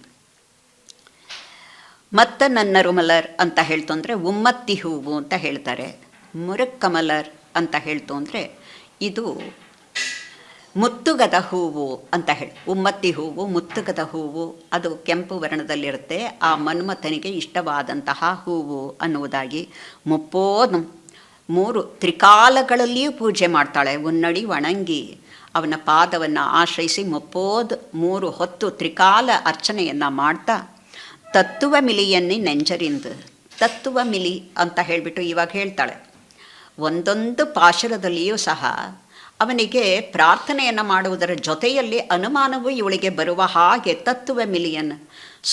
ಮತ್ತ ನನ್ನರು ಮಲರ್ ಅಂತ ಹೇಳ್ತು ಅಂದರೆ ಉಮ್ಮತ್ತಿ ಹೂವು ಅಂತ ಹೇಳ್ತಾರೆ. ಮುರುಕ್ಕ ಮಲರ್ ಅಂತ ಹೇಳ್ತು ಅಂದರೆ ಇದು ಮುತ್ತುಗದ ಹೂವು ಅಂತ ಹೇಳಿ. ಉಮ್ಮತ್ತಿ ಹೂವು ಮುತ್ತುಗದ ಹೂವು, ಅದು ಕೆಂಪು ವರ್ಣದಲ್ಲಿರುತ್ತೆ. ಆ ಮನ್ಮಥನಿಗೆ ಇಷ್ಟವಾದಂತಹ ಹೂವು ಅನ್ನುವುದಾಗಿ. ಮುಪ್ಪೋದು ಮೂರು ತ್ರಿಕಾಲಗಳಲ್ಲಿಯೂ ಪೂಜೆ ಮಾಡ್ತಾಳೆ. ಉನ್ನಡಿ ವಣಂಗಿ, ಅವನ ಪಾದವನ್ನು ಆಶ್ರಯಿಸಿ ಮುಪ್ಪೋದು 3 ಹೊತ್ತು ತ್ರಿಕಾಲ ಅರ್ಚನೆಯನ್ನು ಮಾಡ್ತಾ ತತ್ತುವ ಮಿಲಿಯನ್ನೇ ನೆಂಜರಿಂದು. ತತ್ತುವ ಮಿಲಿ ಅಂತ ಹೇಳಿಬಿಟ್ಟು ಇವಾಗ ಹೇಳ್ತಾಳೆ. ಒಂದೊಂದು ಪಾಶರದಲ್ಲಿಯೂ ಸಹ ಅವನಿಗೆ ಪ್ರಾರ್ಥನೆಯನ್ನು ಮಾಡುವುದರ ಜೊತೆಯಲ್ಲಿ ಅನುಮಾನವೂ ಇವಳಿಗೆ ಬರುವ ಹಾಗೆ ತತ್ತುವ ಮಿಲಿಯನ್,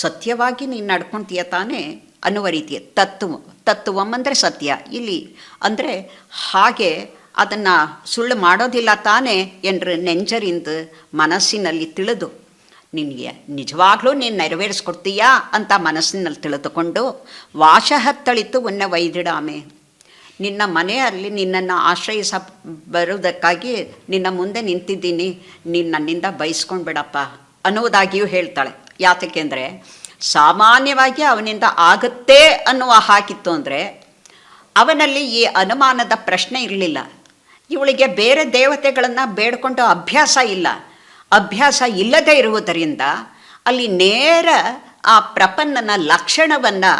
ಸತ್ಯವಾಗಿ ನೀನು ನಡ್ಕೊತೀಯ ತಾನೇ ಅನ್ನುವ ರೀತಿಯ ತತ್ತುವಂ ಅಂದರೆ ಸತ್ಯ. ಇಲ್ಲಿ ಅಂದರೆ ಹಾಗೆ ಅದನ್ನು ಸುಳ್ಳು ಮಾಡೋದಿಲ್ಲ ತಾನೇ ಎಂದು ನೆಂಜರಿಂದು ಮನಸ್ಸಿನಲ್ಲಿ ತಿಳಿದು ನಿನಗೆ ನಿಜವಾಗ್ಲೂ ನೀನು ನೆರವೇರಿಸ್ಕೊಡ್ತೀಯಾ ಅಂತ ಮನಸ್ಸಿನಲ್ಲಿ ತಿಳಿದುಕೊಂಡು ವಾಶಹತ್ತಳಿತು ಉನ್ನ ವೈದಿಡಾಮೆ, ನಿನ್ನ ಮನೆಯಲ್ಲಿ ನಿನ್ನನ್ನು ಆಶ್ರಯಿಸ ಬರುವುದಕ್ಕಾಗಿ ನಿನ್ನ ಮುಂದೆ ನಿಂತಿದ್ದೀನಿ, ನೀನು ನನ್ನಿಂದ ಬಯಸ್ಕೊಂಡ್ಬಿಡಪ್ಪ ಅನ್ನುವುದಾಗಿಯೂ ಹೇಳ್ತಾಳೆ. ಯಾತಕ್ಕೆಂದರೆ ಸಾಮಾನ್ಯವಾಗಿ ಅವನಿಂದ ಆಗುತ್ತೆ ಅನ್ನುವ ಹಾಕಿತ್ತು ಅಂದರೆ ಅವನಲ್ಲಿ ಈ ಅನುಮಾನದ ಪ್ರಶ್ನೆ ಇರಲಿಲ್ಲ. ಇವಳಿಗೆ ಬೇರೆ ದೇವತೆಗಳನ್ನು ಬೇಡ್ಕೊಂಡು ಅಭ್ಯಾಸ ಇಲ್ಲ. ಅಭ್ಯಾಸ ಇಲ್ಲದೇ ಇರುವುದರಿಂದ ಅಲ್ಲಿ ನೇರ ಆ ಪ್ರಪನ್ನನ ಲಕ್ಷಣವನ್ನು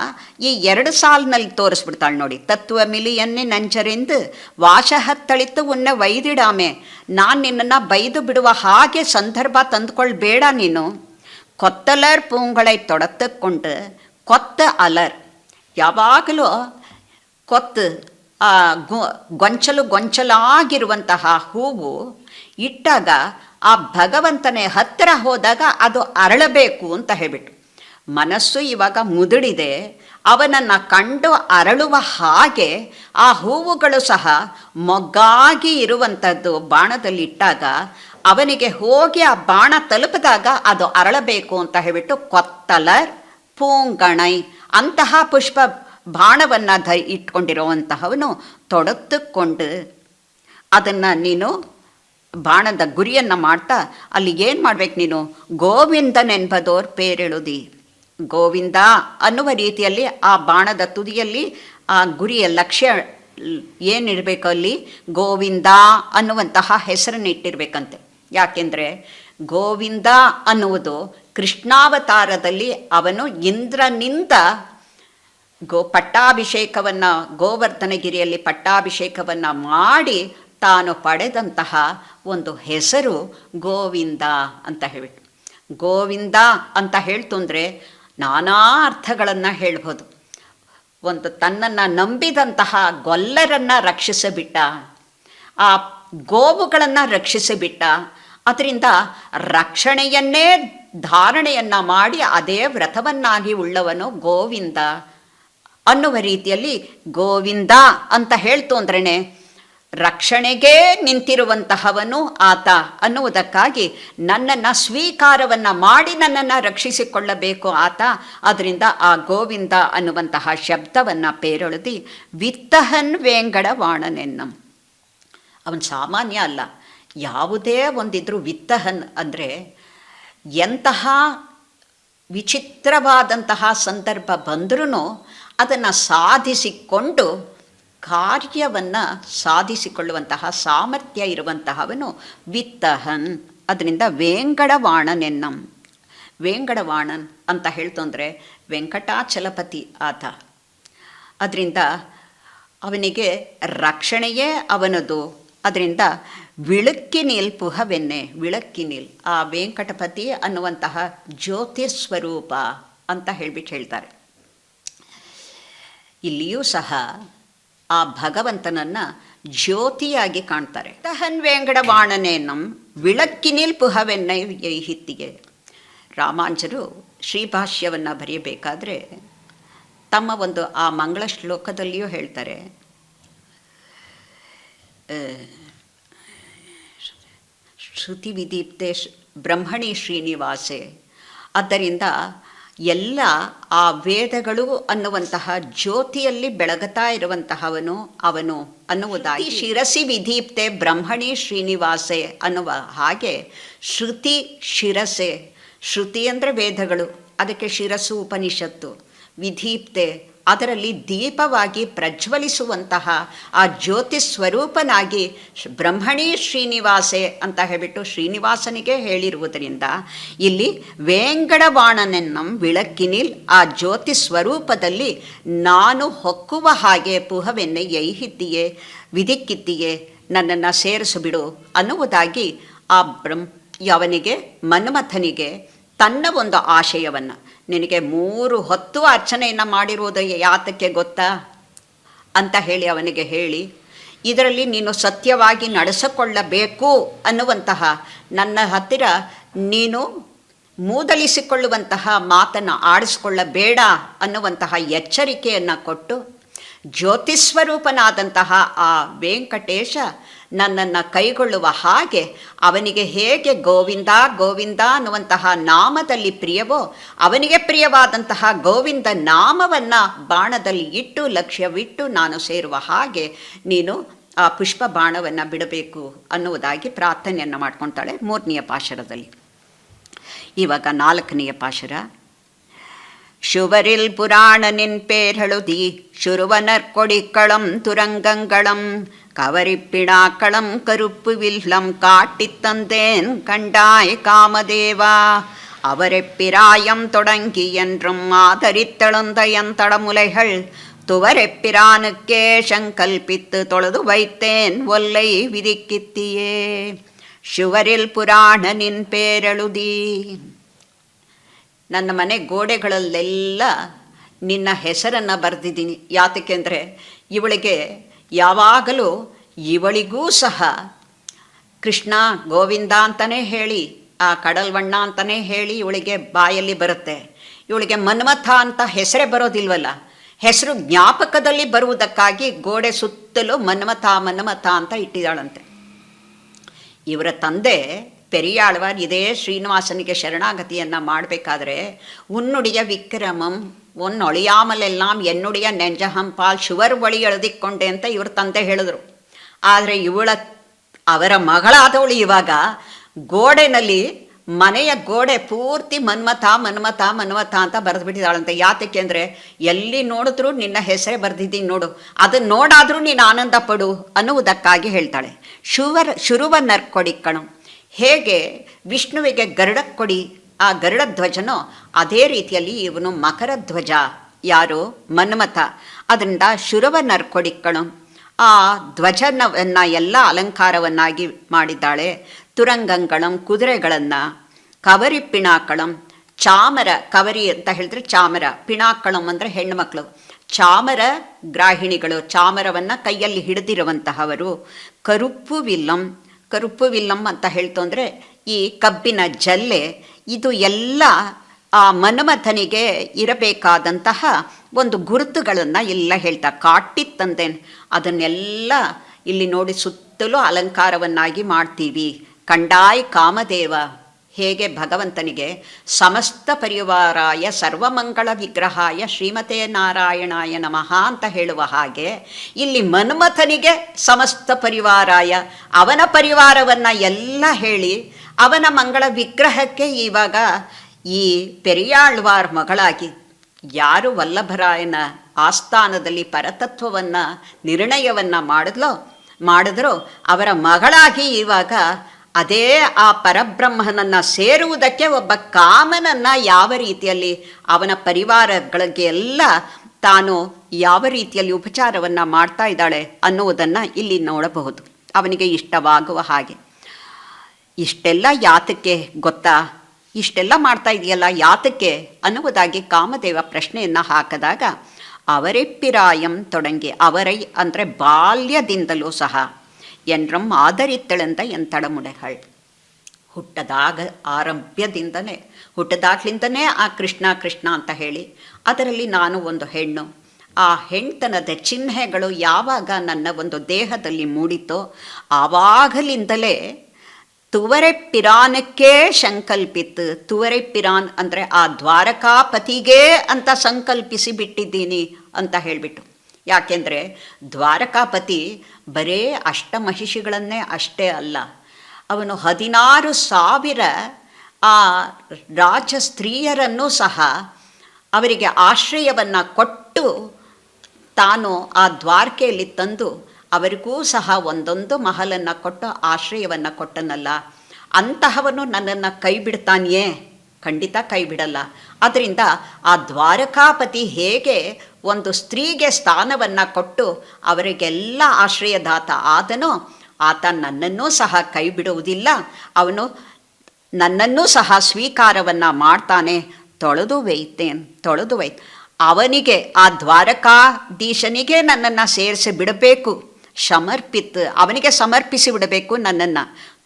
ಈ 2 ಸಾಲಿನಲ್ಲಿ ತೋರಿಸ್ಬಿಡ್ತಾಳೆ ನೋಡಿ. ತತ್ವ ಮಿಲಿಯನ್ನೇ ನಂಚರೆಂದು ವಾಶಹತ್ತಳಿತು ಉನ್ನ ವೈದಿಡಾಮೆ, ನಾನು ನಿನ್ನನ್ನು ಬೈದು ಬಿಡುವ ಹಾಗೆ ಸಂದರ್ಭ ತಂದುಕೊಳ್ಬೇಡ ನೀನು. ಕೊತ್ತಲರ್ ಪೂಂಗಳೈ ತೊಡತ್ತುಕೊಂಡು ಕೊತ್ತ ಅಲರ್, ಯಾವಾಗಲೂ ಕೊತ್ತು ಗೊಂಚಲಾಗಿರುವಂತಹ ಹೂವು ಇಟ್ಟಾಗ ಆ ಭಗವಂತನೇ ಹತ್ತಿರ ಹೋದಾಗ ಅದು ಅರಳಬೇಕು ಅಂತ ಹೇಳಿಬಿಟ್ಟು, ಮನಸ್ಸು ಇವಾಗ ಮುದುಡಿದೆ, ಅವನನ್ನು ಕಂಡು ಅರಳುವ ಹಾಗೆ ಆ ಹೂವುಗಳು ಸಹ ಮೊಗ್ಗಾಗಿ ಇರುವಂಥದ್ದು ಬಾಣದಲ್ಲಿಟ್ಟಾಗ ಅವನಿಗೆ ಹೋಗಿ ಆ ಬಾಣ ತಲುಪಿದಾಗ ಅದು ಅರಳಬೇಕು ಅಂತ ಹೇಳಿಬಿಟ್ಟು ಕೊತ್ತಲರ್ ಪೂಂಗಣೈ ಅಂತಹ ಪುಷ್ಪ ಬಾಣವನ್ನು ಇಟ್ಕೊಂಡಿರುವಂತಹವನು ತೊಡತ್ತುಕೊಂಡು ಅದನ್ನು ನೀನು ಬಾಣದ ಗುರಿಯನ್ನು ಮಾಡ್ತಾ ಅಲ್ಲಿ ಏನು ಮಾಡ್ಬೇಕು ನೀನು, ಗೋವಿಂದನೆಂಬುದೋರ್ ಪೇರೆಳುದಿ, ಗೋವಿಂದ ಅನ್ನುವ ರೀತಿಯಲ್ಲಿ ಆ ಬಾಣದ ತುದಿಯಲ್ಲಿ ಆ ಗುರಿಯ ಲಕ್ಷ್ಯ ಏನಿರಬೇಕು, ಅಲ್ಲಿ ಗೋವಿಂದ ಅನ್ನುವಂತಹ ಹೆಸರನ್ನು ಇಟ್ಟಿರ್ಬೇಕಂತೆ. ಯಾಕೆಂದರೆ ಗೋವಿಂದ ಅನ್ನುವುದು ಕೃಷ್ಣಾವತಾರದಲ್ಲಿ ಅವನು ಇಂದ್ರನಿಂದ ಪಟ್ಟಾಭಿಷೇಕವನ್ನು ಗೋವರ್ಧನಗಿರಿಯಲ್ಲಿ ಪಟ್ಟಾಭಿಷೇಕವನ್ನು ಮಾಡಿ ತಾನು ಪಡೆದಂತಹ ಒಂದು ಹೆಸರು ಗೋವಿಂದ ಅಂತ ಹೇಳಿಬಿಟ್ಟು. ಗೋವಿಂದ ಅಂತ ಹೇಳ್ತು ಅಂದರೆ ನಾನಾ ಅರ್ಥಗಳನ್ನು ಹೇಳ್ಬೋದು. ಒಂದು ತನ್ನನ್ನು ನಂಬಿದಂತಹ ಗೊಲ್ಲರನ್ನು ರಕ್ಷಿಸಿಬಿಟ್ಟ, ಆ ಗೋವುಗಳನ್ನು ರಕ್ಷಿಸಿಬಿಟ್ಟ, ಅದರಿಂದ ರಕ್ಷಣೆಯನ್ನೇ ಧಾರಣೆಯನ್ನು ಮಾಡಿ ಅದೇ ವ್ರತವನ್ನಾಗಿ ಉಳ್ಳವನು ಗೋವಿಂದ ಅನ್ನುವ ರೀತಿಯಲ್ಲಿ ಗೋವಿಂದ ಅಂತ ಹೇಳ್ತು ಅಂದ್ರೇ ರಕ್ಷಣೆಗೇ ನಿಂತಿರುವಂತಹವನು ಆತ ಅನ್ನುವುದಕ್ಕಾಗಿ ನನ್ನನ್ನು ಸ್ವೀಕಾರವನ್ನು ಮಾಡಿ ನನ್ನನ್ನು ರಕ್ಷಿಸಿಕೊಳ್ಳಬೇಕು ಆತ. ಅದರಿಂದ ಆ ಗೋವಿಂದ ಅನ್ನುವಂತಹ ಶಬ್ದವನ್ನು ಪೇರೊಳದಿ ವಿತ್ತಹನ್ ವೇಂಗಡವಾಣನೆನ್ನಂ. ಅವನು ಸಾಮಾನ್ಯ ಅಲ್ಲ, ಯಾವುದೇ ಒಂದಿದ್ರು ವಿತ್ತಹನ್ ಅಂದರೆ ಎಂತಹ ವಿಚಿತ್ರವಾದಂತಹ ಸಂದರ್ಭ ಬಂದರೂ ಅದನ್ನು ಸಾಧಿಸಿಕೊಂಡು ಕಾರ್ಯವನ್ನು ಸಾಧಿಸಿಕೊಳ್ಳುವಂತಹ ಸಾಮರ್ಥ್ಯ ಇರುವಂತಹವನು ವಿತ್ತಹನ್. ಅದರಿಂದ ವೇಂಗಡವಾಣನೆನ್ನಂ. ವೇಂಗಡವಾಣನ್ ಅಂತ ಹೇಳ್ತಂದರೆ ವೆಂಕಟಾಚಲಪತಿ ಆತ. ಅದರಿಂದ ಅವನಿಗೆ ರಕ್ಷಣೆಯೇ ಅವನದು. ಅದರಿಂದ ವಿಳಕ್ಕಿನಿಲ್ ಪುಹವೆನ್ನೆ. ವಿಳಕ್ಕಿನಿಲ್ ಆ ವೆಂಕಟಪತಿ ಅನ್ನುವಂತಹ ಜ್ಯೋತಿಸ್ವರೂಪ ಅಂತ ಹೇಳ್ತಾರೆ. ಇಲ್ಲಿಯೂ ಸಹ ಆ ಭಗವಂತನನ್ನು ಜ್ಯೋತಿಯಾಗಿ ಕಾಣ್ತಾರೆ. ತಹನ್ ವೇಂಗಡವಾಣನೇನಂ ವಿಳಕ್ಕಿನಿಲ್ ಪುಹವೆನ್ನೆ ಯೈಹಿತ್ತಿಗೆ. ರಾಮಾಂಜರು ಶ್ರೀಭಾಷ್ಯವನ್ನು ಬರೆಯಬೇಕಾದ್ರೆ ತಮ್ಮ ಒಂದು ಆ ಮಂಗಳ ಶ್ಲೋಕದಲ್ಲಿಯೂ ಹೇಳ್ತಾರೆ, ಶ್ರುತಿ ವಿದೀಪ್ತೆ ಬ್ರಹ್ಮಣಿ ಶ್ರೀನಿವಾಸೆ. ಆದ್ದರಿಂದ ಎಲ್ಲ ಆ ವೇದಗಳು ಅನ್ನುವಂತಹ ಜ್ಯೋತಿಯಲ್ಲಿ ಬೆಳಗುತ್ತಾ ಇರುವಂತಹವನು ಅವನು ಅನ್ನುವುದಾಗಿ ಶಿರಸಿ ವಿದೀಪ್ತೆ ಬ್ರಹ್ಮಣಿ ಶ್ರೀನಿವಾಸೆ ಅನ್ನುವ ಹಾಗೆ ಶ್ರುತಿ ಶಿರಸೆ. ಶ್ರುತಿ ಅಂದರೆ ವೇದಗಳು, ಅದಕ್ಕೆ ಶಿರಸ್ಸು ಉಪನಿಷತ್ತು. ವಿದೀಪ್ತೆ ಅದರಲ್ಲಿ ದೀಪವಾಗಿ ಪ್ರಜ್ವಲಿಸುವಂತಹ ಆ ಜ್ಯೋತಿ ಸ್ವರೂಪನಾಗಿ ಬ್ರಹ್ಮಣಿ ಶ್ರೀನಿವಾಸೆ ಅಂತ ಹೇಳಿಬಿಟ್ಟು ಶ್ರೀನಿವಾಸನಿಗೆ ಹೇಳಿರುವುದರಿಂದ ಇಲ್ಲಿ ವೇಂಗಡವಾಣನೆನ್ನಂ ವಿಳಕ್ಕಿನಿಲ್ ಆ ಜ್ಯೋತಿ ಸ್ವರೂಪದಲ್ಲಿ ನಾನು ಹೊಕ್ಕುವ ಹಾಗೆ ಪುಹವೆನ್ನೆ ಯೈಹಿತ್ತಿಯೇ ವಿದಿಕ್ಕಿತ್ತಿಯೇ ನನ್ನನ್ನು ಸೇರಿಸಿಬಿಡು ಅನ್ನುವುದಾಗಿ ಆ ಅವನಿಗೆ ಮನ್ಮಥನಿಗೆ ತನ್ನ ಒಂದು ಆಶಯವನ್ನು, ನಿನಗೆ 3 ಹೊತ್ತು ಅರ್ಚನೆಯನ್ನು ಮಾಡಿರುವುದು ಯಾತಕ್ಕೆ ಗೊತ್ತಾ ಅಂತ ಹೇಳಿ ಅವನಿಗೆ ಹೇಳಿ, ಇದರಲ್ಲಿ ನೀನು ಸತ್ಯವಾಗಿ ನಡೆಸಿಕೊಳ್ಳಬೇಕು ಅನ್ನುವಂತಹ ನನ್ನ ಹತ್ತಿರ ನೀನು ಮೂದಲಿಸಿಕೊಳ್ಳುವಂತಹ ಮಾತನ್ನು ಆಡಿಸಿಕೊಳ್ಳಬೇಡ ಅನ್ನುವಂತಹ ಎಚ್ಚರಿಕೆಯನ್ನು ಕೊಟ್ಟು ಜ್ಯೋತಿಸ್ವರೂಪನಾದಂತಹ ಆ ವೆಂಕಟೇಶ ನನ್ನನ್ನು ಕೈಗೊಳ್ಳುವ ಹಾಗೆ ಅವನಿಗೆ ಹೇಗೆ ಗೋವಿಂದ ಗೋವಿಂದ ಅನ್ನುವಂತಹ ನಾಮದಲ್ಲಿ ಪ್ರಿಯವೋ ಅವನಿಗೆ ಪ್ರಿಯವಾದಂತಹ ಗೋವಿಂದ ನಾಮವನ್ನು ಬಾಣದಲ್ಲಿ ಇಟ್ಟು ಲಕ್ಷ್ಯವಿಟ್ಟು ನಾನು ಸೇರುವ ಹಾಗೆ ನೀನು ಆ ಪುಷ್ಪ ಬಾಣವನ್ನು ಬಿಡಬೇಕು ಅನ್ನುವುದಾಗಿ ಪ್ರಾರ್ಥನೆಯನ್ನು ಮಾಡ್ಕೊತಾಳೆ 3ನೇ ಪಾಶರದಲ್ಲಿ. ಇವಾಗ 4ನೇ ಪಾಶರ. ಶುವರಿಲ್ ಪುರಾಣನಿನ್ பேரெழுதி ಶುರುವನರ್ கொடிக்களம் துரங்கங்களம் கவரிப்பிடாக்களம் கருப்பு வில்லம் காட்டித்தந்தேன் கண்டாய் காமதேவா அவரெப்பிராயம் தொடங்கி என்றும் ஆதரித்தெழுந்தயன் தடமுலைகள் துவரெப்பிரானுக்கே சங்கல்பித்து தொழுது வைத்தேன் ஒல்லை விதிக்கித்தியே ಶುವರಿಲ್ ಪುರಾಣನಿನ್ ಪೇರೆಳುದಿ. ನನ್ನ ಮನೆ ಗೋಡೆಗಳಲ್ಲೆಲ್ಲ ನಿನ್ನ ಹೆಸರನ್ನು ಬರೆದಿದ್ದೀನಿ. ಯಾತಕ್ಕೆ ಅಂದರೆ ಇವಳಿಗೆ ಯಾವಾಗಲೂ ಇವಳಿಗೂ ಸಹ ಕೃಷ್ಣ ಗೋವಿಂದ ಅಂತಲೇ ಹೇಳಿ ಆ ಕಡಲ್ವಣ್ಣ ಅಂತಲೇ ಹೇಳಿ ಇವಳಿಗೆ ಬಾಯಲ್ಲಿ ಬರುತ್ತೆ. ಇವಳಿಗೆ ಮನ್ಮಥ ಅಂತ ಹೆಸರೇ ಬರೋದಿಲ್ವಲ್ಲ, ಹೆಸರು ಜ್ಞಾಪಕದಲ್ಲಿ ಬರುವುದಕ್ಕಾಗಿ ಗೋಡೆ ಸುತ್ತಲೂ ಮನ್ಮಥ ಮನ್ಮಥ ಅಂತ ಇಟ್ಟಿದ್ದಾಳಂತೆ. ಇವರ ತಂದೆ ಪೆರಿಯಾಳ್ವಾರ್ ಇದೇ ಶ್ರೀನಿವಾಸನಿಗೆ ಶರಣಾಗತಿಯನ್ನು ಮಾಡಬೇಕಾದ್ರೆ ಉನ್ನುಡಿಯ ವಿಕ್ರಮಂ ಒನ್ನೊಳಿಯಾಮಲೆல்லாம் ಎನ್ನುಡಿಯ ನೆಂಜಹಂಪಾಲ್ ಶುವರ್ ಬಳಿ ಎಳೆದಿಕ್ಕೊಂಡೆ ಅಂತ ಇವ್ರ ತಂದೆ ಹೇಳಿದ್ರು. ಆದರೆ ಅವರ ಮಗಳಾದವಳು ಇವಾಗ ಗೋಡೆನಲ್ಲಿ ಮನೆಯ ಗೋಡೆ ಪೂರ್ತಿ ಮನ್ಮಥ ಮನ್ಮಥ ಮನ್ಮಥ ಅಂತ ಬರೆದುಬಿಟ್ಟಿದ್ದಾಳಂತೆ. ಯಾತಕ್ಕೆ ಅಂದರೆ ಎಲ್ಲಿ ನೋಡಿದ್ರೂ ನಿನ್ನ ಹೆಸರೇ ಬರೆದಿದ್ದೀನಿ ನೋಡು, ಅದನ್ನು ನೋಡಾದರೂ ನೀನು ಆನಂದ ಪಡು ಅನ್ನುವುದಕ್ಕಾಗಿ ಹೇಳ್ತಾಳೆ. ಶುರುವನ್ನರ್ ಕೊಡಿಕ್ಕಣು. ಹೇಗೆ ವಿಷ್ಣುವಿಗೆ ಗರುಡ ಕೊಡಿ ಆ ಗರುಡ ಧ್ವಜನೋ ಅದೇ ರೀತಿಯಲ್ಲಿ ಇವನು ಮಕರ ಧ್ವಜ. ಯಾರು? ಮನ್ಮಥ. ಅದರಿಂದ ಶುರುವನ್ನರ್ ಕೊಡಿಕ್ಕಣು ಆ ಧ್ವಜನವನ್ನು ಎಲ್ಲ ಅಲಂಕಾರವನ್ನಾಗಿ ಮಾಡಿದ್ದಾಳೆ. ತುರಂಗಂಗಳಂ ಕುದುರೆಗಳನ್ನು, ಕವರಿ ಪಿಣಾಕಳಂ ಚಾಮರ, ಕವರಿ ಅಂತ ಹೇಳಿದ್ರೆ ಚಾಮರ, ಪಿಣಾಕಳಂ ಅಂದರೆ ಹೆಣ್ಣುಮಕ್ಕಳು, ಚಾಮರ ಗ್ರಾಹಿಣಿಗಳು, ಚಾಮರವನ್ನು ಕೈಯಲ್ಲಿ ಹಿಡಿದಿರುವಂತಹವರು. ಕರುಪ್ಪು ವಿಲ್ಲಂ, ಕರುಪ್ಪು ವಿಲ್ಲಂ ಅಂತ ಹೇಳ್ತು ಅಂದರೆ ಈ ಕಬ್ಬಿನ ಜಲ್ಲೆ. ಇದು ಎಲ್ಲ ಆ ಮನ್ಮಥನಿಗೆ ಇರಬೇಕಾದಂತಹ ಒಂದು ಗುರುತುಗಳನ್ನು ಎಲ್ಲ ಹೇಳ್ತಾ ಕಾಟಿತ್ತಂದೇನು ಅದನ್ನೆಲ್ಲ ಇಲ್ಲಿ ನೋಡಿ ಸುತ್ತಲೂ ಅಲಂಕಾರವನ್ನಾಗಿ ಮಾಡ್ತೀವಿ. ಕಂಡಾಯ್ ಕಾಮದೇವ, ಹೇಗೆ ಭಗವಂತನಿಗೆ ಸಮಸ್ತ ಪರಿವಾರಾಯ ಸರ್ವಮಂಗಳ ವಿಗ್ರಹಾಯ ಶ್ರೀಮತೆ ನಾರಾಯಣಾಯ ನಮಃ ಅಂತ ಹೇಳುವ ಹಾಗೆ ಇಲ್ಲಿ ಮನ್ಮಥನಿಗೆ ಸಮಸ್ತ ಪರಿವಾರಾಯ, ಅವನ ಪರಿವಾರವನ್ನು ಎಲ್ಲ ಹೇಳಿ ಅವನ ಮಂಗಳ ವಿಗ್ರಹಕ್ಕೆ ಇವಾಗ ಈ ಪೆರಿಯಾಳ್ವಾರ್ ಮಗಳಾಗಿ ಯಾರು ವಲ್ಲಭರಾಯನ ಆಸ್ಥಾನದಲ್ಲಿ ಪರತತ್ವವನ್ನು ನಿರ್ಣಯವನ್ನು ಮಾಡಿದ್ರೋ ಅವರ ಮಗಳಾಗಿ ಇವಾಗ ಅದೇ ಆ ಪರಬ್ರಹ್ಮನನ್ನು ಸೇರುವುದಕ್ಕೆ ಒಬ್ಬ ಕಾಮನನ್ನು ಯಾವ ರೀತಿಯಲ್ಲಿ ಅವನ ಪರಿವಾರಗಳಿಗೆ ಎಲ್ಲ ತಾನು ಯಾವ ರೀತಿಯಲ್ಲಿ ಉಪಚಾರವನ್ನು ಮಾಡ್ತಾ ಇದ್ದಾಳೆ ಅನ್ನುವುದನ್ನು ಇಲ್ಲಿ ನೋಡಬಹುದು. ಅವನಿಗೆ ಇಷ್ಟವಾಗುವ ಹಾಗೆ. ಇಷ್ಟೆಲ್ಲ ಯಾತಕ್ಕೆ ಗೊತ್ತಾ? ಇಷ್ಟೆಲ್ಲ ಮಾಡ್ತಾ ಇದೆಯಲ್ಲ ಯಾತಕ್ಕೆ ಅನ್ನುವುದಾಗಿ ಕಾಮದೇವ ಪ್ರಶ್ನೆಯನ್ನು ಹಾಕಿದಾಗ ಅವರೆಪ್ಪಿರಾಯಂ ತೊಡಂಗಿ, ಅವರೈ ಅಂದರೆ ಬಾಲ್ಯದಿಂದಲೂ ಸಹ ಎನ್ರಂ ಆದರಿತ್ತಳೆಂದ ಎಂತಡಮುಡೆಗಳು, ಹುಟ್ಟದಾಗ್ಲಿಂದನೇ ಆ ಕೃಷ್ಣ ಕೃಷ್ಣ ಅಂತ ಹೇಳಿ ಅದರಲ್ಲಿ ನಾನು ಒಂದು ಹೆಣ್ಣು, ಆ ಹೆಣ್ತನದ ಚಿಹ್ನೆಗಳು ಯಾವಾಗ ನನ್ನ ಒಂದು ದೇಹದಲ್ಲಿ ಮೂಡಿತೋ ಆವಾಗಲಿಂದಲೇ ತುವರೆ ಪಿರಾನಕ್ಕೆ ಸಂಕಲ್ಪಿತ್ತು. ತುವರೆ ಪಿರಾನ್ ಅಂದರೆ ಆ ದ್ವಾರಕಾಪತಿಗೆ ಅಂತ ಸಂಕಲ್ಪಿಸಿ ಬಿಟ್ಟಿದ್ದೀನಿ ಅಂತ ಹೇಳಿಬಿಟ್ಟು. ಯಾಕೆಂದರೆ ದ್ವಾರಕಾಪತಿ ಬರೇ ಅಷ್ಟಮಹಿಷಿಗಳನ್ನೇ ಅಷ್ಟೇ ಅಲ್ಲ, ಅವನು 16,000 ಆ ರಾಜ ಸ್ತ್ರೀಯರನ್ನು ಸಹ ಅವರಿಗೆ ಆಶ್ರಯವನ್ನು ಕೊಟ್ಟು ತಾನು ಆ ದ್ವಾರಕೆಯಲ್ಲಿ ತಂದು ಅವರಿಗೂ ಸಹ ಒಂದೊಂದು ಮಹಲನ್ನು ಕೊಟ್ಟು ಆಶ್ರಯವನ್ನು ಕೊಟ್ಟನಲ್ಲ. ಅಂತಹವನು ನನ್ನನ್ನು ಕೈ ಬಿಡ್ತಾನೆಯೇ? ಖಂಡಿತ ಕೈ ಬಿಡಲ್ಲ. ಅದರಿಂದ ಆ ದ್ವಾರಕಾಪತಿ ಹೇಗೆ ಒಂದು ಸ್ತ್ರೀಗೆ ಸ್ಥಾನವನ್ನು ಕೊಟ್ಟು ಅವರಿಗೆಲ್ಲ ಆಶ್ರಯದಾತ ಆದನೋ, ಆತ ನನ್ನನ್ನೂ ಸಹ ಕೈ ಬಿಡುವುದಿಲ್ಲ. ಅವನು ನನ್ನನ್ನೂ ಸಹ ಸ್ವೀಕಾರವನ್ನು ಮಾಡ್ತಾನೆ. ತೊಳೆದು ಅವನಿಗೆ, ಆ ದ್ವಾರಕಾಧೀಶನಿಗೆ ನನ್ನನ್ನು ಸೇರಿಸಿ ಬಿಡಬೇಕು. ಅವನಿಗೆ ಸಮರ್ಪಿಸಿ ಬಿಡಬೇಕು, ನನ್ನನ್ನು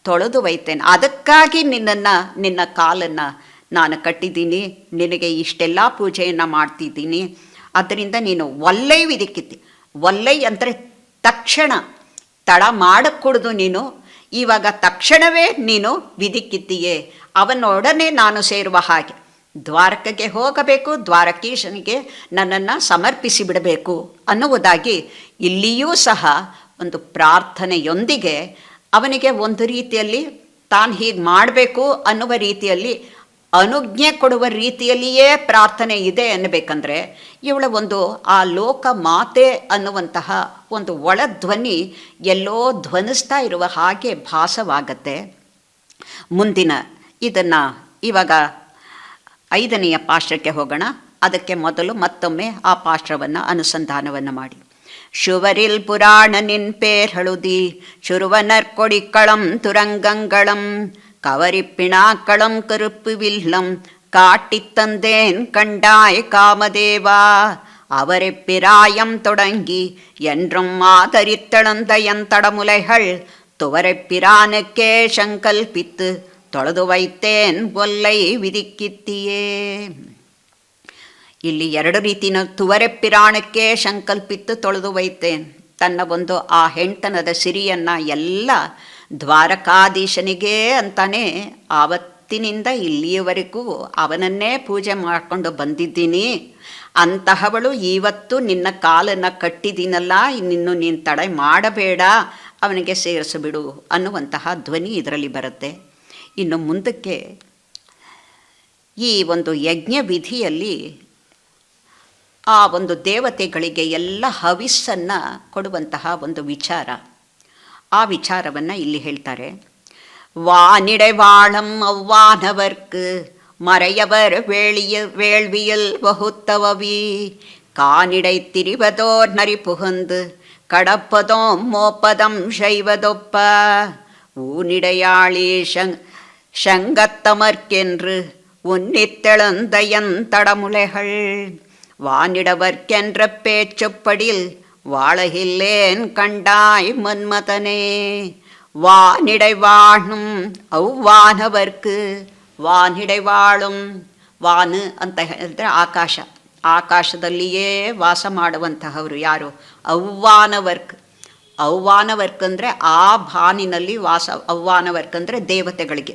ತೊಳೆದು ಒಯ್ತೇನೆ. ಅದಕ್ಕಾಗಿ ನಿನ್ನ ಕಾಲನ್ನು ನಾನು ಕಟ್ಟಿದ್ದೀನಿ, ನಿನಗೆ ಇಷ್ಟೆಲ್ಲ ಪೂಜೆಯನ್ನು ಮಾಡ್ತಿದ್ದೀನಿ. ಅದರಿಂದ ನೀನು ಒಲ್ಲೈ ವಿದಿಕ್ಕಿತ್ತಿ. ಒಲ್ಲೈ ಅಂದರೆ ತಕ್ಷಣ, ತಡ ಮಾಡக்கூಡದು. ನೀನು ಇವಾಗ ತಕ್ಷಣವೇ ನೀನು ವಿದಿಕ್ಕಿತ್ತೀಯೇ, ಅವನೊಡನೆ ನಾನು ಸೇರುವ ಹಾಗೆ ದ್ವಾರಕೆಗೆ ಹೋಗಬೇಕು, ದ್ವಾರಕೀಶನಿಗೆ ನನ್ನನ್ನು ಸಮರ್ಪಿಸಿ ಬಿಡಬೇಕು ಅನ್ನುವುದಾಗಿ ಇಲ್ಲಿಯೂ ಸಹ ಒಂದು ಪ್ರಾರ್ಥನೆಯೊಂದಿಗೆ ಅವನಿಗೆ ಒಂದು ರೀತಿಯಲ್ಲಿ ತಾನು ಹೀಗೆ ಮಾಡಬೇಕು ಅನ್ನುವ ರೀತಿಯಲ್ಲಿ ಅನುಜ್ಞೆ ಕೊಡುವ ರೀತಿಯಲ್ಲಿಯೇ ಪ್ರಾರ್ಥನೆ ಇದೆ ಅನ್ನಬೇಕಂದ್ರೆ ಇವಳ ಒಂದು ಆ ಲೋಕ ಮಾತೆ ಅನ್ನುವಂತಹ ಒಂದು ಒಳಧ್ವನಿ ಎಲ್ಲೋ ಧ್ವನಿಸ್ತಾ ಇರುವ ಹಾಗೆ ಭಾಸವಾಗತ್ತೆ. ಮುಂದಿನ ಇದನ್ನು ಇವಾಗ 5ನೆಯ ಪಾಶ್ರಕ್ಕೆ ಹೋಗೋಣ. ಅದಕ್ಕೆ ಮೊದಲು ಮತ್ತೊಮ್ಮೆ ಆ ಪಾಶ್ರವನ್ನು ಅನುಸಂಧಾನವನ್ನು ಮಾಡಿ. ಶುವರಿಲ್ ಪುರಾಣ ನಿನ್ ಪೇರ್ ಹಳುದಿ ಶುರುವನರ್ ಕೊಡಿಕ್ಕಳಂ ತುರಂಗಂಗಳಂ கவரிப்பிணாக்களம் கருப்பு வில்லம் காட்டித்தந்தேன் கண்டாய் காமதேவா அவரை பிராயம் தொடங்கி என்றும் ஆதரித்தளந்த என் தடமுலைகள் துவரை பிரானுக்கே சங்கல்பித்து ತೊಳೆದು ವೈತೇನ್ ಒಲ್ಲೈ ವಿದಿಕ್ಕಿತ್ತೀಯೇ. ಇಲ್ಲಿ 2 ರೀತಿನ ತುವರೆ ಪಿರಾಣಕ್ಕೆ ಸಂಕಲ್ಪಿತ್ತು ತೊಳೆದು ವೈತೇನ್. ತನ್ನ ಒಂದು ಆ ಹೆಣ್ತನದ ಸಿರಿಯನ್ನು ಎಲ್ಲ ದ್ವಾರಕಾಧೀಶನಿಗೆ ಅಂತಾನೆ ಆವತ್ತಿನಿಂದ ಇಲ್ಲಿಯವರೆಗೂ ಅವನನ್ನೇ ಪೂಜೆ ಮಾಡಿಕೊಂಡು ಬಂದಿದ್ದೀನಿ. ಅಂತಹವಳು ಇವತ್ತು ನಿನ್ನ ಕಾಲನ್ನು ಕಟ್ಟಿದ್ದೀನಲ್ಲ, ಇನ್ನಿನ್ನು ನೀನು ತಡೆ ಮಾಡಬೇಡ, ಅವನಿಗೆ ಸೇರಿಸಿಬಿಡು ಅನ್ನುವಂತಹ ಧ್ವನಿ ಇದರಲ್ಲಿ ಬರುತ್ತೆ. ಇನ್ನು ಮುಂದಕ್ಕೆ ಈ ಒಂದು ಯಜ್ಞ ವಿಧಿಯಲ್ಲಿ ಆ ಒಂದು ದೇವತೆಗಳಿಗೆ ಎಲ್ಲ ಹವಿಸ್ಸನ್ನು ಕೊಡುವಂತಹ ಒಂದು ವಿಚಾರ, ಆ ವಿಚಾರವನ್ನು ಇಲ್ಲಿ ಹೇಳ್ತಾರೆ. வானிடை வாழம் அவ்வானவர்க்கு மறையவர் வேள்வியில் வகுத்தவவி கானிடை திரிவதோர் நரி புகுந்து கடப்பதோம் மோப்பதம் செய்வதொப்ப ஊனிடையாளி சங்கத்தமர்க்கென்று உன்னித்தெழுந்தயன் தடமுலைகள் வானிடவர்க்கென்ற பேச்சுப்படில் வாழகில்லேன் கண்டாய் மன்மதனே. வானிடை வாழும் ಅವ್ವಾನವರ್ಕು, ವಾನಿಡೈ ವಾಳುಂ, ವಾನು ಅಂತ ಹೇಳಿದ್ರೆ ಆಕಾಶ, ಆಕಾಶದಲ್ಲಿಯೇ ವಾಸ ಮಾಡುವಂತಹವರು ಯಾರು? ಅವ್ವಾನವರ್ಕ್, ಅವ್ವಾನವರ್ಕ್ ಅಂದರೆ ಆ ಭಾನಿನಲ್ಲಿ ಅವ್ವಾನವರ್ಕ್ ಅಂದರೆ ದೇವತೆಗಳಿಗೆ,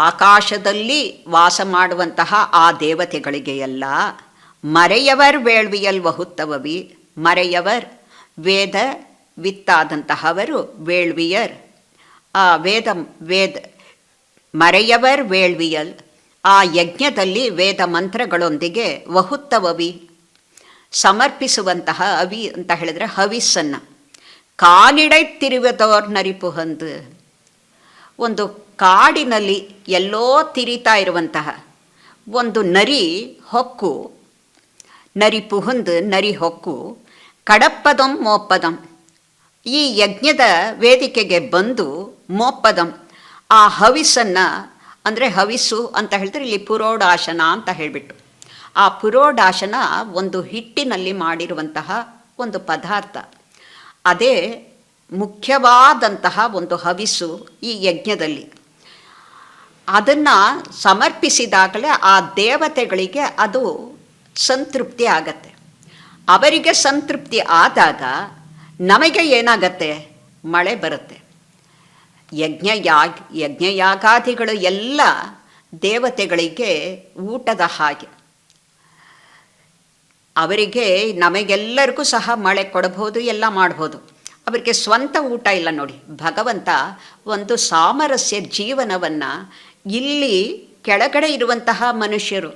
ಆಕಾಶದಲ್ಲಿ ವಾಸ ಮಾಡುವಂತಹ ಆ ದೇವತೆಗಳಿಗೆ ಎಲ್ಲ. ಮರೆಯವರ್ ವೇಳ್ವಿಯಲ್ ವಹುತ್ತವವಿ, ಮರೆಯವರ್ ವೇದ ವಿತ್ತಾದಂತಹವರು, ವೇಳ್ವಿಯರ್ ವೇದ ಮರೆಯವರ್ ವೇಳ್ವಿಯಲ್ ಆ ಯಜ್ಞದಲ್ಲಿ ವೇದ ಮಂತ್ರಗಳೊಂದಿಗೆ ವಹುತ್ತವವಿ ಸಮರ್ಪಿಸುವಂತಹ ಅವಿ ಅಂತ ಹೇಳಿದ್ರೆ ಹವಿಸ್ಸನ್ನು. ಕಾನಿಡೈ ತಿರುವದೋರ್ ನರಿಪುಹಂದು, ಒಂದು ಕಾಡಿನಲ್ಲಿ ಎಲ್ಲೋ ತಿರಿತಾ ಇರುವಂತಹ ಒಂದು ನರಿ ಹೊಕ್ಕು, ನರಿ ಪುಹಂದು ನರಿ ಹೊಕ್ಕು, ಕಡಪ್ಪದಂ ಮೋಪ್ಪದಂ ಈ ಯಜ್ಞದ ವೇದಿಕೆಗೆ ಬಂದು ಮೋಪ್ಪದಂ ಆ ಹವಿಸ್ಸನ್ನು, ಅಂದರೆ ಹವಿಸ್ಸು ಅಂತ ಹೇಳಿದ್ರೆ ಇಲ್ಲಿ ಪುರೋಡಾಶನ ಅಂತ ಹೇಳಿಬಿಟ್ಟು, ಆ ಪುರೋಡಾಶನ ಒಂದು ಹಿಟ್ಟಿನಲ್ಲಿ ಮಾಡಿರುವಂತಹ ಒಂದು ಪದಾರ್ಥ, ಅದೇ ಮುಖ್ಯವಾದಂತಹ ಒಂದು ಹವಿಸ್ಸು ಈ ಯಜ್ಞದಲ್ಲಿ. ಅದನ್ನು ಸಮರ್ಪಿಸಿದಾಗಲೇ ಆ ದೇವತೆಗಳಿಗೆ ಅದು ಸಂತೃಪ್ತಿ ಆಗತ್ತೆ. ಅವರಿಗೆ ಸಂತೃಪ್ತಿ ಆದಾಗ ನಮಗೆ ಏನಾಗತ್ತೆ, ಮಳೆ ಬರುತ್ತೆ. ಯಜ್ಞಯಾಗಾದಿಗಳು ಎಲ್ಲ ದೇವತೆಗಳಿಗೆ ಊಟದ ಹಾಗೆ. ಅವರಿಗೆ ನಮಗೆಲ್ಲರಿಗೂ ಸಹ ಮಳೆ ಕೊಡಬಹುದು, ಎಲ್ಲ ಮಾಡ್ಬೋದು. ಅವರಿಗೆ ಸ್ವಂತ ಊಟ ಇಲ್ಲ ನೋಡಿ. ಭಗವಂತ ಒಂದು ಸಾಮರಸ್ಯ ಜೀವನವನ್ನು ಇಲ್ಲಿ ಕೆಳಗಡೆ ಇರುವಂತಹ ಮನುಷ್ಯರು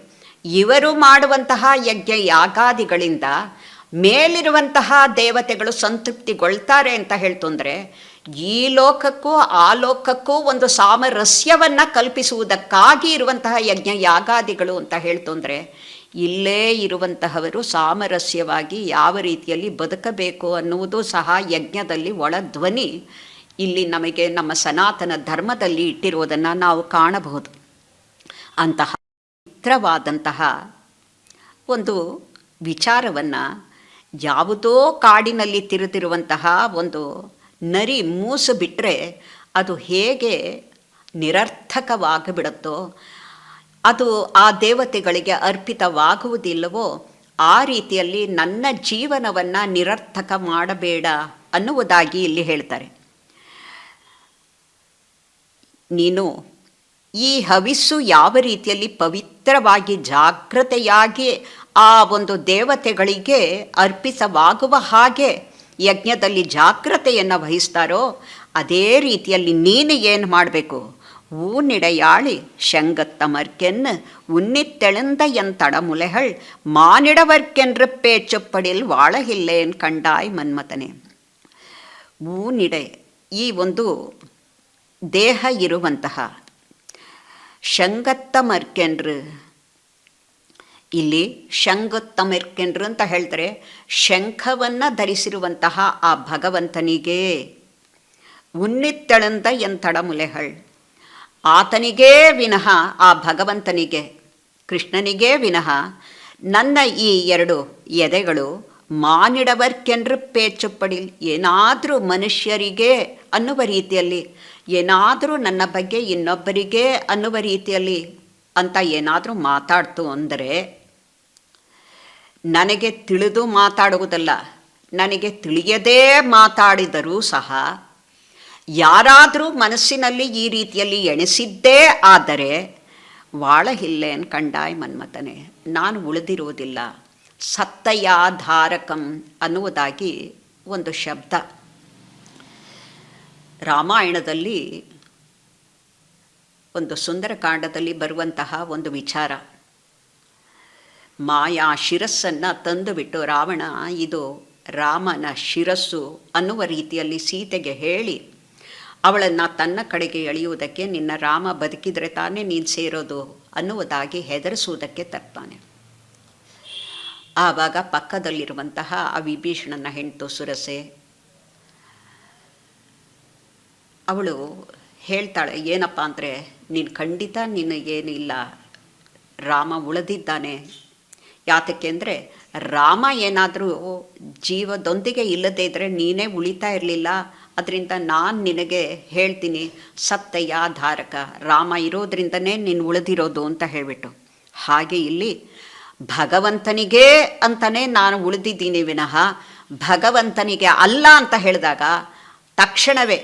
ಇವರು ಮಾಡುವಂತಹ ಯಜ್ಞ ಯಾಗಾದಿಗಳಿಂದ ಮೇಲಿರುವಂತಹ ದೇವತೆಗಳು ಸಂತೃಪ್ತಿಗೊಳ್ತಾರೆ ಅಂತ ಹೇಳ್ತಂದರೆ, ಈ ಲೋಕಕ್ಕೂ ಆ ಲೋಕಕ್ಕೂ ಒಂದು ಸಾಮರಸ್ಯವನ್ನು ಕಲ್ಪಿಸುವುದಕ್ಕಾಗಿ ಇರುವಂತಹ ಯಜ್ಞ ಯಾಗಾದಿಗಳು ಅಂತ ಹೇಳ್ತಂದರೆ, ಇಲ್ಲೇ ಇರುವಂತಹವರು ಸಾಮರಸ್ಯವಾಗಿ ಯಾವ ರೀತಿಯಲ್ಲಿ ಬದುಕಬೇಕು ಅನ್ನುವುದು ಸಹ ಯಜ್ಞದಲ್ಲಿ ಒಳಧ್ವನಿ ಇಲ್ಲಿ ನಮಗೆ ನಮ್ಮ ಸನಾತನ ಧರ್ಮದಲ್ಲಿ ಇಟ್ಟಿರುವುದನ್ನು ನಾವು ಕಾಣಬಹುದು. ಅಂತಹ ಪವಿತ್ರವಾದಂತಹ ಒಂದು ವಿಚಾರವನ್ನು ಯಾವುದೋ ಕಾಡಿನಲ್ಲಿ ತಿರುತ್ತಿರುವಂತಹ ಒಂದು ನರಿ ಮೂಸು ಬಿಟ್ಟರೆ ಅದು ಹೇಗೆ ನಿರರ್ಥಕವಾಗಿಬಿಡುತ್ತೋ, ಅದು ಆ ದೇವತೆಗಳಿಗೆ ಅರ್ಪಿತವಾಗುವುದಿಲ್ಲವೋ ಆ ರೀತಿಯಲ್ಲಿ ನನ್ನ ಜೀವನವನ್ನು ನಿರರ್ಥಕ ಮಾಡಬೇಡ ಅನ್ನುವುದಾಗಿ ಇಲ್ಲಿ ಹೇಳ್ತಾರೆ. ನೀನು ಈ ಹವಿಸ್ಸು ಯಾವ ರೀತಿಯಲ್ಲಿ ಪವಿತ್ರವಾಗಿ ಜಾಗ್ರತೆಯಾಗಿ ಆ ಒಂದು ದೇವತೆಗಳಿಗೆ ಅರ್ಪಿತವಾಗುವ ಹಾಗೆ ಯಜ್ಞದಲ್ಲಿ ಜಾಗ್ರತೆಯನ್ನು ವಹಿಸ್ತಾರೋ ಅದೇ ರೀತಿಯಲ್ಲಿ ನೀನು ಏನು ಮಾಡಬೇಕು, ಊನಿಡೆಯಾಳಿ ಶಂಗತ್ತಮರ್ಕೆನ್ನು ಉನ್ನಿತ್ತೆಳೆಂದ ಎಂತಡಮುಲೆಹಳ್ ಮಾನಿಡವರ್ಕೆಂದ್ರೆ ಪೇಚುಪ್ಪಡಿಲ್ ವಾಳಹಿಲ್ಲೇನ್ ಕಂಡಾಯ್ ಮನ್ಮತನೆ. ಊನಿಡೆ ಈ ಒಂದು ದೇಹ ಇರುವಂತಹ ಶಂಗತ್ತಮರ್ಕೆಂಡ್ರು, ಇಲ್ಲಿ ಶಂಗತ್ತಮರ್ಕೆಂಡ್ರು ಅಂತ ಹೇಳ್ತಾರೆ. ಶಂಖವನ್ನು ಧರಿಸಿರುವಂತಹ ಆ ಭಗವಂತನಿಗೆ ಉನ್ನಿತ್ತೆಳೆಂದ ಎಂತಡಮುಲೆಹಳ್, ಆತನಿಗೇ ವಿನಃ, ಆ ಭಗವಂತನಿಗೆ ಕೃಷ್ಣನಿಗೇ ವಿನಃ ನನ್ನ ಈ ಎರಡು ಎದೆಗಳು ಮಾನಿಡವರ್ಕೆಂಡ್ರು ಪೇಚುಪ್ಪಡಿಲ್, ಏನಾದರೂ ಮನುಷ್ಯರಿಗೆ ಅನ್ನುವ ರೀತಿಯಲ್ಲಿ, ಏನಾದರೂ ನನ್ನ ಬಗ್ಗೆ ಇನ್ನೊಬ್ಬರಿಗೆ ಅನ್ನುವ ರೀತಿಯಲ್ಲಿ ಅಂತ ಏನಾದರೂ ಮಾತಾಡ್ತು ಅಂದರೆ, ನನಗೆ ತಿಳಿದು ಮಾತಾಡುವುದಲ್ಲ, ನನಗೆ ತಿಳಿಯದೇ ಮಾತಾಡಿದರೂ ಸಹ ಯಾರಾದರೂ ಮನಸ್ಸಿನಲ್ಲಿ ಈ ರೀತಿಯಲ್ಲಿ ಎಣಿಸಿದ್ದೇ ಆದರೆ ವಾಳಹಿಲ್ಲೇನ್ ಕಂಡಾಯ್ ಮನ್ಮತನೆ, ನಾನು ಉಳಿದಿರುವುದಿಲ್ಲ. ಸತ್ತಯಾಧಾರಕಂ ಅನ್ನುವುದಾಗಿ ಒಂದು ಶಬ್ದ ರಾಮಾಯಣದಲ್ಲಿ ಒಂದು ಸುಂದರಕಾಂಡದಲ್ಲಿ ಬರುವಂತಹ ಒಂದು ವಿಚಾರ. ಮಾಯಾ ಶಿರಸ್ಸನ್ನು ತಂದುಬಿಟ್ಟು ರಾವಣ ಇದು ರಾಮನ ಶಿರಸ್ಸು ಅನ್ನುವ ರೀತಿಯಲ್ಲಿ ಸೀತೆಗೆ ಹೇಳಿ ಅವಳನ್ನು ತನ್ನ ಕಡೆಗೆ ಎಳೆಯುವುದಕ್ಕೆ, ನಿನ್ನ ರಾಮ ಬದುಕಿದರೆ ತಾನೇ ನೀನು ಸೇರೋದು ಅನ್ನುವುದಾಗಿ ಹೆದರಿಸುವುದಕ್ಕೆ ತರ್ತಾನೆ. ಆವಾಗ ಪಕ್ಕದಲ್ಲಿರುವಂತಹ ಆ ವಿಭೀಷಣನ ಹೆಂಡತು ಸುರಸೆ ಅವಳು ಹೇಳ್ತಾಳೆ, ಏನಪ್ಪ ಅಂದರೆ ನೀನು ಖಂಡಿತ ನಿನಗೇನಿಲ್ಲ, ರಾಮ ಉಳಿದಿದ್ದಾನೆ. ಯಾತಕ್ಕೆ ಅಂದರೆ ರಾಮ ಏನಾದರೂ ಜೀವದೊಂದಿಗೆ ಇಲ್ಲದೇ ಇದ್ದರೆ ನೀನೇ ಉಳಿತಾ ಇರಲಿಲ್ಲ. ಅದರಿಂದ ನಾನು ನಿನಗೆ ಹೇಳ್ತೀನಿ, ಸತ್ತಯಾಧಾರಕ, ರಾಮ ಇರೋದ್ರಿಂದನೇ ನೀನು ಉಳಿದಿರೋದು ಅಂತ ಹೇಳಿಬಿಟ್ಟು. ಹಾಗೆ ಇಲ್ಲಿ ಭಗವಂತನಿಗೇ ಅಂತಲೇ ನಾನು ಉಳಿದಿದ್ದೀನಿ ವಿನಃ ಭಗವಂತನಿಗೆ ಅಲ್ಲ ಅಂತ ಹೇಳಿದಾಗ ತಕ್ಷಣವೇ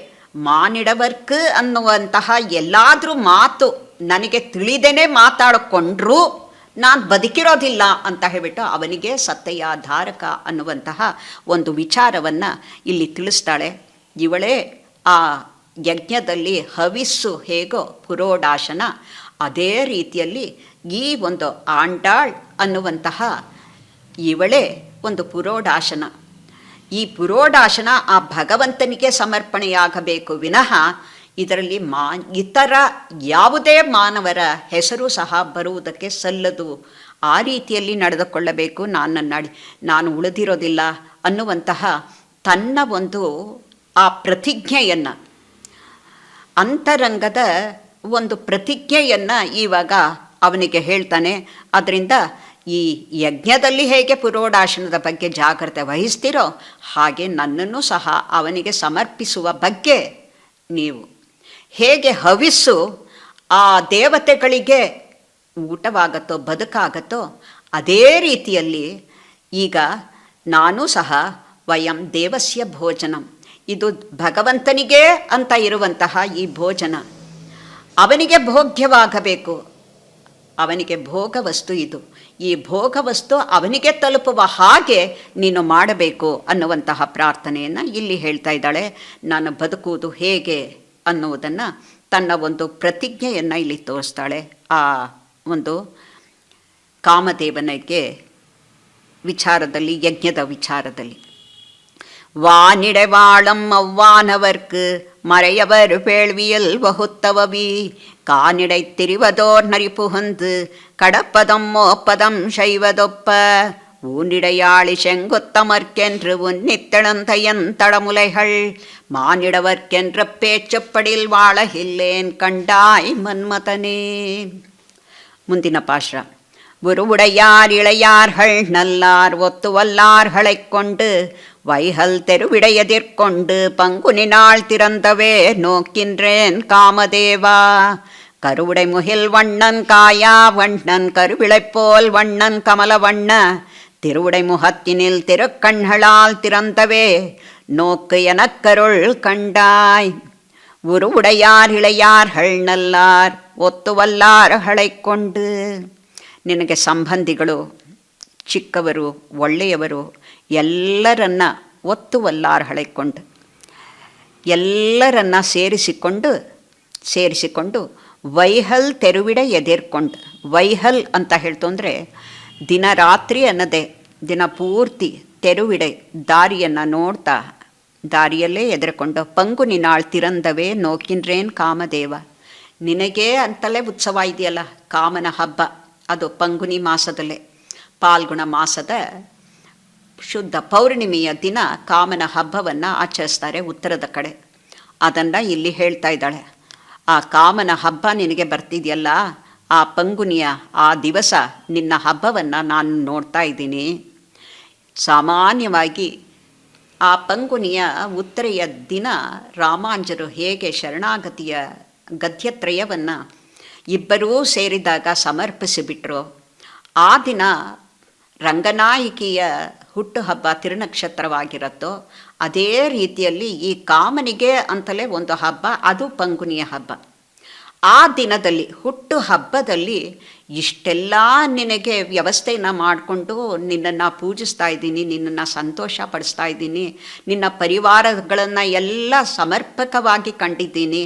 ಮಾನಿಡವರ್ಕ್ ಅನ್ನುವಂತಹ ಎಲ್ಲಾದರೂ ಮಾತು ನನಗೆ ತಿಳಿದೇನೆ ಮಾತಾಡಿಕೊಂಡ್ರೂ ನಾನು ಬದುಕಿರೋದಿಲ್ಲ ಅಂತ ಹೇಳಿಬಿಟ್ಟು ಅವನಿಗೆ ಸತ್ತೆಯ ಧಾರಕ ಅನ್ನುವಂತಹ ಒಂದು ವಿಚಾರವನ್ನು ಇಲ್ಲಿ ತಿಳಿಸ್ತಾಳೆ. ಇವಳೇ ಆ ಯಜ್ಞದಲ್ಲಿ ಹವಿಸ್ಸು ಹೇಗೋ ಪುರೋಡಾಶನ, ಅದೇ ರೀತಿಯಲ್ಲಿ ಈ ಒಂದು ಆಂಡಾಳ್ ಅನ್ನುವಂತಹ ಇವಳೇ ಒಂದು ಪುರೋಡಾಶನ. ಈ ಪುರೋಡಾಶನ ಆ ಭಗವಂತನಿಗೆ ಸಮರ್ಪಣೆಯಾಗಬೇಕು ವಿನಃ ಇದರಲ್ಲಿ ಇತರ ಯಾವುದೇ ಮಾನವರ ಹೆಸರು ಸಹ ಬರುವುದಕ್ಕೆ ಸಲ್ಲದು. ಆ ರೀತಿಯಲ್ಲಿ ನಡೆದುಕೊಳ್ಳಬೇಕು. ನಾನು ಉಳಿದಿರೋದಿಲ್ಲ ಅನ್ನುವಂತಹ ತನ್ನ ಒಂದು ಆ ಪ್ರತಿಜ್ಞೆಯನ್ನು, ಅಂತರಂಗದ ಒಂದು ಪ್ರತಿಜ್ಞೆಯನ್ನು ಇವಾಗ ಅವನಿಗೆ ಹೇಳ್ತಾನೆ. ಅದರಿಂದ ಈ ಯಜ್ಞದಲ್ಲಿ ಹೇಗೆ ಪುರೋಡಾಶನದ ಬಗ್ಗೆ ಜಾಗ್ರತೆ ವಹಿಸ್ತೀರೋ ಹಾಗೆ ನನ್ನನ್ನು ಸಹ ಅವನಿಗೆ ಸಮರ್ಪಿಸುವ ಬಗ್ಗೆ ನೀವು ಹೇಗೆ ಹವಿಸ್ಸು ಆ ದೇವತೆಗಳಿಗೆ ಊಟವಾಗತ್ತೋ ಬದುಕಾಗತ್ತೋ ಅದೇ ರೀತಿಯಲ್ಲಿ ಈಗ ನಾನು ಸಹ ವಯಂ ದೇವಸ್ಯ ಭೋಜನಂ, ಇದು ಭಗವಂತನಿಗೆ ಅಂತ ಇರುವಂತಹ ಈ ಭೋಜನ ಅವನಿಗೆ ಭೋಗ್ಯವಾಗಬೇಕು. ಅವನಿಗೆ ಭೋಗವಸ್ತು ಇದು. ಈ ಭೋಗವಸ್ತು ಅವನಿಗೆ ತಲುಪುವ ಹಾಗೆ ನೀನು ಮಾಡಬೇಕು ಅನ್ನುವಂತಹ ಪ್ರಾರ್ಥನೆಯನ್ನು ಇಲ್ಲಿ ಹೇಳ್ತಾ ಇದ್ದಾಳೆ. ನಾನು ಬದುಕುವುದು ಹೇಗೆ ಅನ್ನುವುದನ್ನು ತನ್ನ ಒಂದು ಪ್ರತಿಜ್ಞೆಯನ್ನು ಇಲ್ಲಿ ತೋರಿಸ್ತಾಳೆ. ಆ ಒಂದು ಕಾಮದೇವನಿಗೆ ವಿಚಾರದಲ್ಲಿ, ಯಜ್ಞದ ವಿಚಾರದಲ್ಲಿ. வானிடைவாளம் அவ்வானவர்க்கு மறையவர் பேழ்வியல் வகுத்தவவி கானிடை திரிவதோர் நரி புகுந்து கடப்பதம் மோப்பதம் செய்வதொப்ப ஊனிடையாளி செங்குத்தமர்க்கென்று உன்னித்தளந்தையன் தடமுலைகள் மானிடவர்க்கென்ற பேச்சுப்படில் வாழகில்லேன் கண்டாய் மன்மதனே. ಮುಂದಿನ ಪಾಶ್ರ. உருவுடையார் இளையார்கள் நல்லார் ஒத்துவல்லார்களைக் கொண்டு வைகல் தெருவிடையதிற்கொண்டு பங்குனி நாள் திறந்தவே நோக்கின்றேன் காமதேவா. கருவுடை முகில் வண்ணன் காயா வண்ணன் கருவிளைப்போல் வண்ணன் கமல வண்ண திருவுடை முகத்தினில் திருக்கண்களால் திறந்தவே நோக்கு எனக்கருள் கண்டாய். உருவுடையார் இளையார்கள் நல்லார் ஒத்துವಲ್ಲಾರர்களைக் ಕೊಂಡು, ನಿನಗೆ ಸಂಬಂಧಿಗಳು, ಚಿಕ್ಕವರು, ಒಳ್ಳೆಯವರು ಎಲ್ಲರನ್ನ ಒತ್ತುವಲ್ಲಾರಗಳೈಕ್ ಕೊಂಡು, ಎಲ್ಲರನ್ನ ಸೇರಿಸಿಕೊಂಡು ವೈಹಲ್ ತೆರುವಿಡ ಎದಿರ್ಕೊಂಡು. ವೈಹಲ್ ಅಂತ ಹೇಳ್ತಂದರೆ ದಿನ ರಾತ್ರಿ ಅನ್ನದೇ ದಿನ ಪೂರ್ತಿ ತೆರುವಿಡೆ ದಾರಿಯನ್ನು ನೋಡ್ತಾ ದಾರಿಯಲ್ಲೇ ಎದುರ್ಕೊಂಡು ಪಂಗುನಿ ನಾಳ್ ತಿರಂದವೇ ನೋಕಿನ್ರೇನ್ ಕಾಮದೇವ. ನಿನಗೇ ಅಂತಲೇ ಉತ್ಸವ ಇದೆಯಲ್ಲ, ಕಾಮನ ಹಬ್ಬ. ಅದು ಪಂಗುನಿ ಮಾಸದಲ್ಲೇ, ಪಾಲ್ಗುಣ ಮಾಸದ ಶುದ್ಧ ಪೌರ್ಣಿಮೆಯ ದಿನ ಕಾಮನ ಹಬ್ಬವನ್ನು ಆಚರಿಸ್ತಾರೆ ಉತ್ತರದ ಕಡೆ. ಅದನ್ನು ಇಲ್ಲಿ ಹೇಳ್ತಾ ಇದ್ದಾಳೆ. ಆ ಕಾಮನ ಹಬ್ಬ ನಿನಗೆ ಬರ್ತಿದೆಯಲ್ಲ, ಆ ಪಂಗುನಿಯ ಆ ದಿವಸ ನಿನ್ನ ಹಬ್ಬವನ್ನು ನಾನು ನೋಡ್ತಾ ಇದ್ದೀನಿ. ಸಾಮಾನ್ಯವಾಗಿ ಆ ಪಂಗುನಿಯ ಉತ್ತರೆಯ ದಿನ ರಾಮಾಂಜರು ಹೇಗೆ ಶರಣಾಗತಿಯ ಗದ್ಯತ್ರಯವನ್ನು ಇಬ್ಬರೂ ಸೇರಿದಾಗ ಸಮರ್ಪಿಸಿಬಿಟ್ರು, ಆ ದಿನ ರಂಗನಾಯಕಿಯ ಹುಟ್ಟುಹಬ್ಬ ತಿರುನಕ್ಷತ್ರವಾಗಿರುತ್ತೋ ಅದೇ ರೀತಿಯಲ್ಲಿ ಈ ಕಾಮನಿಗೆ ಅಂತಲೇ ಒಂದು ಹಬ್ಬ, ಅದು ಪಂಗುನಿಯ ಹಬ್ಬ. ಆ ದಿನದಲ್ಲಿ ಹುಟ್ಟು ಹಬ್ಬದಲ್ಲಿ ಇಷ್ಟೆಲ್ಲ ನಿನಗೆ ವ್ಯವಸ್ಥೆಯನ್ನು ಮಾಡಿಕೊಂಡು ನಿನ್ನನ್ನು ಪೂಜಿಸ್ತಾ ಇದ್ದೀನಿ, ನಿನ್ನನ್ನು ಸಂತೋಷ ಪಡಿಸ್ತಾ ಇದ್ದೀನಿ, ನಿನ್ನ ಪರಿವಾರಗಳನ್ನು ಎಲ್ಲ ಸಮರ್ಪಕವಾಗಿ ಕಂಡಿದ್ದೀನಿ,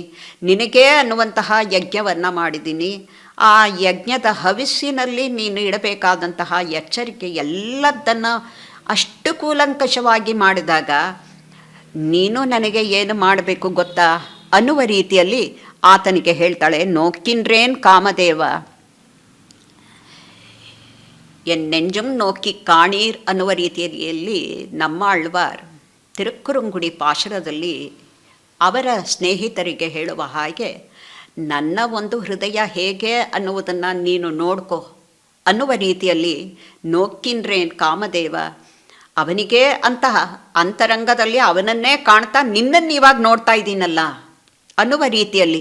ನಿನಗೇ ಅನ್ನುವಂತಹ ಯಜ್ಞವನ್ನು ಮಾಡಿದ್ದೀನಿ. ಆ ಯಜ್ಞದ ಹವಿಸ್ಸಿನಲ್ಲಿ ನೀನು ಇಡಬೇಕಾದಂತಹ ಎಚ್ಚರಿಕೆ ಎಲ್ಲದನ್ನು ಅಷ್ಟು ಕೂಲಂಕಷವಾಗಿ ಮಾಡಿದಾಗ ನೀನು ನನಗೆ ಏನು ಮಾಡಬೇಕು ಗೊತ್ತಾ ಅನ್ನುವ ರೀತಿಯಲ್ಲಿ ಆತನಿಗೆ ಹೇಳ್ತಾಳೆ. ನೋಕಿನ್ರೇನ್ ಕಾಮದೇವ ಎನ್ನೆಂಜುಂ ನೋಕಿ ಕಾಣೀರ್ ಅನ್ನುವ ರೀತಿಯಲ್ಲಿ ನಮ್ಮ ಆಳ್ವಾರ್ ತಿರುಕ್ಕುರುಂಗುಡಿ ಪಾಶರದಲ್ಲಿ ಅವರ ಸ್ನೇಹಿತರಿಗೆ ಹೇಳುವ ಹಾಗೆ, ನನ್ನ ಒಂದು ಹೃದಯ ಹೇಗೆ ಅನ್ನುವುದನ್ನು ನೀನು ನೋಡ್ಕೋ ಅನ್ನುವ ರೀತಿಯಲ್ಲಿ ನೋಕಿನ್ರೇನ್ ಕಾಮದೇವ, ಅವನಿಗೆ ಅಂತಹ ಅಂತರಂಗದಲ್ಲಿ ಅವನನ್ನೇ ಕಾಣ್ತಾ ನಿನ್ನನ್ನು ಇವಾಗ ನೋಡ್ತಾ ಇದ್ದೀನಲ್ಲ ಅನ್ನುವ ರೀತಿಯಲ್ಲಿ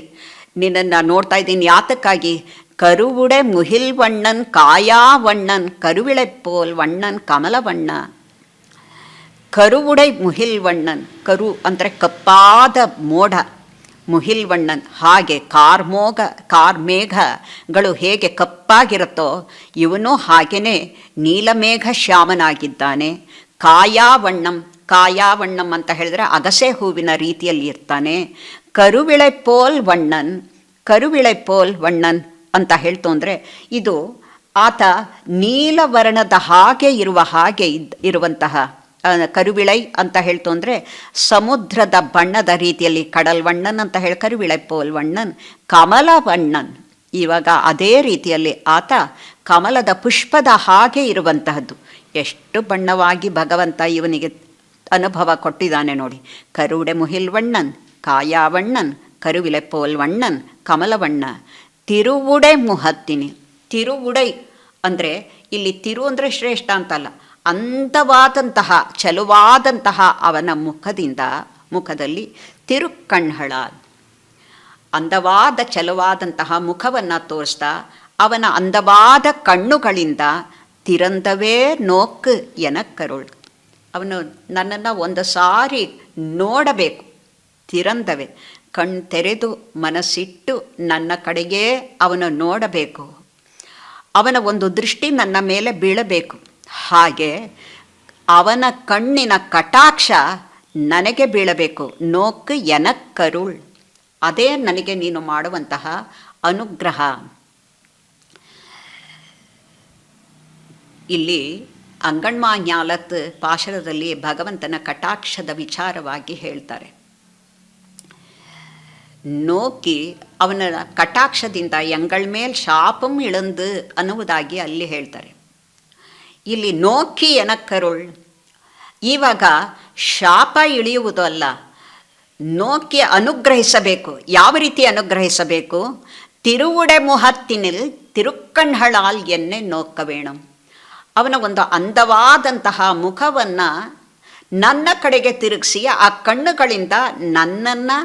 ನಿನ್ನನ್ನು ನೋಡ್ತಾ ಇದ್ದೀನಿ. ಯಾತಕ್ಕಾಗಿ? ಕರುವುಡೆ ಮುಹಿಲ್ ವಣ್ಣನ್ ಕಾಯಾ ವಣ್ಣನ್ ಕರುವಿಳೆಪ್ಪೋಲ್ ವಣ್ಣನ್ ಕಮಲ ವಣ್ಣ. ಕರುವುಡೈ ಮುಹಿಲ್ವಣ್ಣನ್, ಕರು ಅಂದರೆ ಕಪ್ಪಾದ ಮೋಡ, ಮುಹಿಲ್ವಣ್ಣನ್ ಹಾಗೆ ಕಾರ್ಮೇಘಗಳು ಹೇಗೆ ಕಪ್ಪಾಗಿರುತ್ತೋ ಇವನು ಹಾಗೆಯೇ ನೀಲಮೇಘ ಶ್ಯಾಮನಾಗಿದ್ದಾನೆ. ಕಾಯಾವಣ್ಣಂ ಅಂತ ಹೇಳಿದ್ರೆ ಅಗಸೆ ಹೂವಿನ ರೀತಿಯಲ್ಲಿ ಇರ್ತಾನೆ. ಕರುವಿಳೆಪೋಲ್ ವಣ್ಣನ್ ಅಂತ ಹೇಳ್ತು ಅಂದರೆ ಇದು ಆತ ನೀಲವರ್ಣದ ಹಾಗೆ ಇರುವಂತಹ ಕರುವಿಳೈ ಅಂತ ಹೇಳ್ತು ಅಂದರೆ ಸಮುದ್ರದ ಬಣ್ಣದ ರೀತಿಯಲ್ಲಿ ಕಡಲ್ವಣ್ಣನ್ ಅಂತ ಹೇಳಿ ಕರುವಿಳೆಪೋಲ್ ವಣ್ಣನ್. ಕಮಲವಣ್ಣನ್, ಇವಾಗ ಅದೇ ರೀತಿಯಲ್ಲಿ ಆತ ಕಮಲದ ಪುಷ್ಪದ ಹಾಗೆ ಇರುವಂತಹದ್ದು. ಎಷ್ಟು ಬಣ್ಣವಾಗಿ ಭಗವಂತ ಇವನಿಗೆ ಅನುಭವ ಕೊಟ್ಟಿದ್ದಾನೆ ನೋಡಿ. ಕರುಡೆ ಮುಹಿಲ್ವಣ್ಣನ್, ಕಾಯಾವಣ್ಣನ್, ಕರುವಿಲೆಪೋಲ್ ವಣ್ಣನ್, ಕಮಲವಣ್ಣ. ತಿರುವುಡೆ ಮುಹತ್ತಿನಿ, ತಿರುವುಡೈ ಅಂದರೆ ಇಲ್ಲಿ ತಿರು ಅಂದರೆ ಶ್ರೇಷ್ಠ ಅಂತಲ್ಲ, ಅಂದವಾದಂತಹ ಚಲುವಾದಂತಹ ಅವನ ಮುಖದಲ್ಲಿ ತಿರುಕ್ಕಣ್ಹಳ, ಅಂದವಾದ ಚಲುವಾದಂತಹ ಮುಖವನ್ನು ತೋರಿಸ್ತಾ ಅವನ ಅಂದವಾದ ಕಣ್ಣುಗಳಿಂದ ತಿರಂದವೇ ನೋಕ್ ಎನಕ್ಕರುಳ್, ಅವನು ನನ್ನನ್ನು ಒಂದು ಸಾರಿ ನೋಡಬೇಕು. ತಿರಂದವೆ, ಕಣ್ಣು ತೆರೆದು ಮನಸ್ಸಿಟ್ಟು ನನ್ನ ಕಡೆಗೇ ಅವನು ನೋಡಬೇಕು. ಅವನ ಒಂದು ದೃಷ್ಟಿ ನನ್ನ ಮೇಲೆ ಬೀಳಬೇಕು. ಹಾಗೆ ಅವನ ಕಣ್ಣಿನ ಕಟಾಕ್ಷ ನನಗೆ ಬೀಳಬೇಕು. ನೋಕ್ ಎನಕ್ಕರುಳ್, ಅದೇ ನನಗೆ ನೀನು ಮಾಡುವಂತಹ ಅನುಗ್ರಹ. ಇಲ್ಲಿ ಅಂಗಣ್ಮಾ ಜ್ಞಾಲತ್ ಪಾಶರದಲ್ಲಿ ಭಗವಂತನ ಕಟಾಕ್ಷದ ವಿಚಾರವಾಗಿ ಹೇಳ್ತಾರೆ. ನೋಕಿ ಅವನ ಕಟಾಕ್ಷದಿಂದ ಎಂಗಳ್ ಮೇಲ್ ಶಾಪಂ ಇಳಂದು ಅನ್ನುವುದಾಗಿ ಅಲ್ಲಿ ಹೇಳ್ತಾರೆ. ಇಲ್ಲಿ ನೋಕಿ ಎನಕ್ಕರುಳ್, ಇವಾಗ ಶಾಪ ಇಳಿಯುವುದು ಅಲ್ಲ, ನೋಕಿ ಅನುಗ್ರಹಿಸಬೇಕು. ಯಾವ ರೀತಿ ಅನುಗ್ರಹಿಸಬೇಕು? ತಿರುವುಡೆ ಮುಹತ್ತಿನಿಲ್ ತಿರುಕ್ಕಣ್ಹಳಾಲ್ ಎನ್ನೆ ನೋಕ್ಕವೇಣಂ, ಅವನ ಒಂದು ಅಂದವಾದಂತಹ ಮುಖವನ್ನು ನನ್ನ ಕಡೆಗೆ ತಿರುಗಿಸಿ ಆ ಕಣ್ಣುಗಳಿಂದ ನನ್ನನ್ನು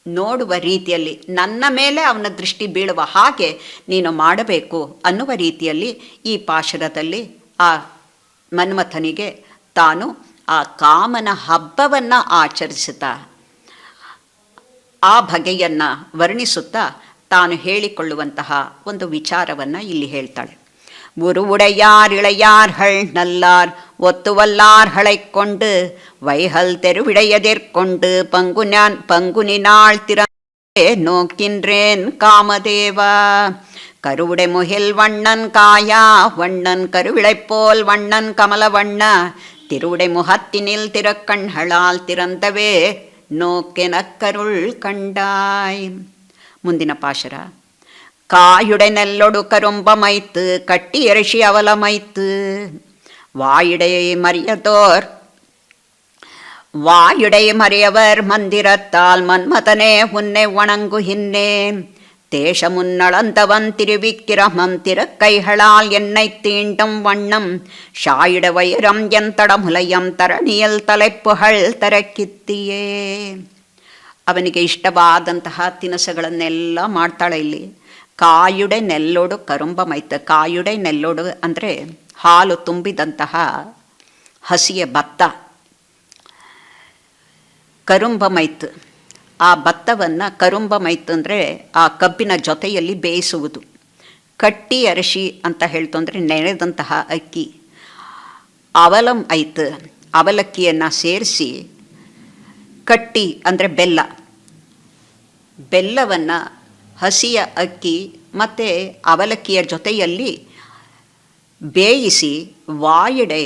ನೋಡುವ ರೀತಿಯಲ್ಲಿ, ನನ್ನ ಮೇಲೆ ಅವನ ದೃಷ್ಟಿ ಬೀಳುವ ಹಾಗೆ ನೀನು ಮಾಡಬೇಕು ಅನ್ನುವ ರೀತಿಯಲ್ಲಿ ಈ ಪಾಶುರದಲ್ಲಿ ಆ ಮನ್ಮಥನಿಗೆ ತಾನು ಆ ಕಾಮನ ಹಬ್ಬವನ್ನು ಆಚರಿಸುತ್ತಾ ಆ ಬಗೆಯನ್ನು ವರ್ಣಿಸುತ್ತಾ ತಾನು ಹೇಳಿಕೊಳ್ಳುವಂತಹ ಒಂದು ವಿಚಾರವನ್ನು ಇಲ್ಲಿ ಹೇಳ್ತಾಳೆ. உருவுடையார் இளையார்கள் நல்லார் ஒத்துவல்லார் கொண்டு வைகல் தெருவிடையதிற்கொண்டு பங்குனினாள் திறந்தே நோக்கின்றேன் காமதேவா. கருவுடை முகில் வண்ணன் காயா வண்ணன் கருவிளைப்போல் வண்ணன் கமலவண்ண திருவுடை முகத்தினில் ತಿರಕ್ಕಣ್ಹಳಾಲ್ திறந்தவே ನೋಕೆನಕ್ಕರುಳ್ ಕಂಡಾಯ್. ಮುಂದಿನ ಪಾಶರ. காயுடை நெல்லொடு கரும்பமைத்து கட்டி எரிசி அவலமைத்து வாயுடை மறியவர் மந்திரத்தால் மன்மதனே உன்னை வணங்குகின்றே. தேச முன்னளந்தவன் திருவிக்கிரமம் திருக்கைகளால் என்னை தீண்டும் வண்ணம் ஷாயிட வைரம் என் தடமுலையம் தரணியல் தலைப்புகள் ತರಕಿತ್ತಿಯೇ. ಅವನಿಗೆ ಇಷ್ಟವಾದಂತಹ ತಿನಿಸುಗಳನ್ನೆಲ್ಲ ಮಾಡ್ತಾಳೆ ಇಲ್ಲಿ. ಕಾಯುಡೆ ನೆಲ್ಲೋಡು ಕರುಂಬ ಮೈತು. ಕಾಯುಡೆ ನೆಲ್ಲೋಡು ಅಂದರೆ ಹಾಲು ತುಂಬಿದಂತಹ ಹಸಿಯ ಭತ್ತ. ಕರುಂಬ ಮೈತು, ಆ ಭತ್ತವನ್ನು ಕರುಂಬ ಮೈತು ಅಂದರೆ ಆ ಕಬ್ಬಿನ ಜೊತೆಯಲ್ಲಿ ಬೇಯಿಸುವುದು. ಕಟ್ಟಿ ಅರಶಿ ಅಂತ ಹೇಳ್ತು ಅಂದರೆ ನೆನೆದಂತಹ ಅಕ್ಕಿ. ಅವಲಂ ಐತು, ಅವಲಕ್ಕಿಯನ್ನು ಸೇರಿಸಿ ಕಟ್ಟಿ ಅಂದರೆ ಬೆಲ್ಲವನ್ನು ಹಸಿಯ ಅಕ್ಕಿ ಮತ್ತು ಅವಲಕ್ಕಿಯ ಜೊತೆಯಲ್ಲಿ ಬೇಯಿಸಿ ವಾಯುಡೆ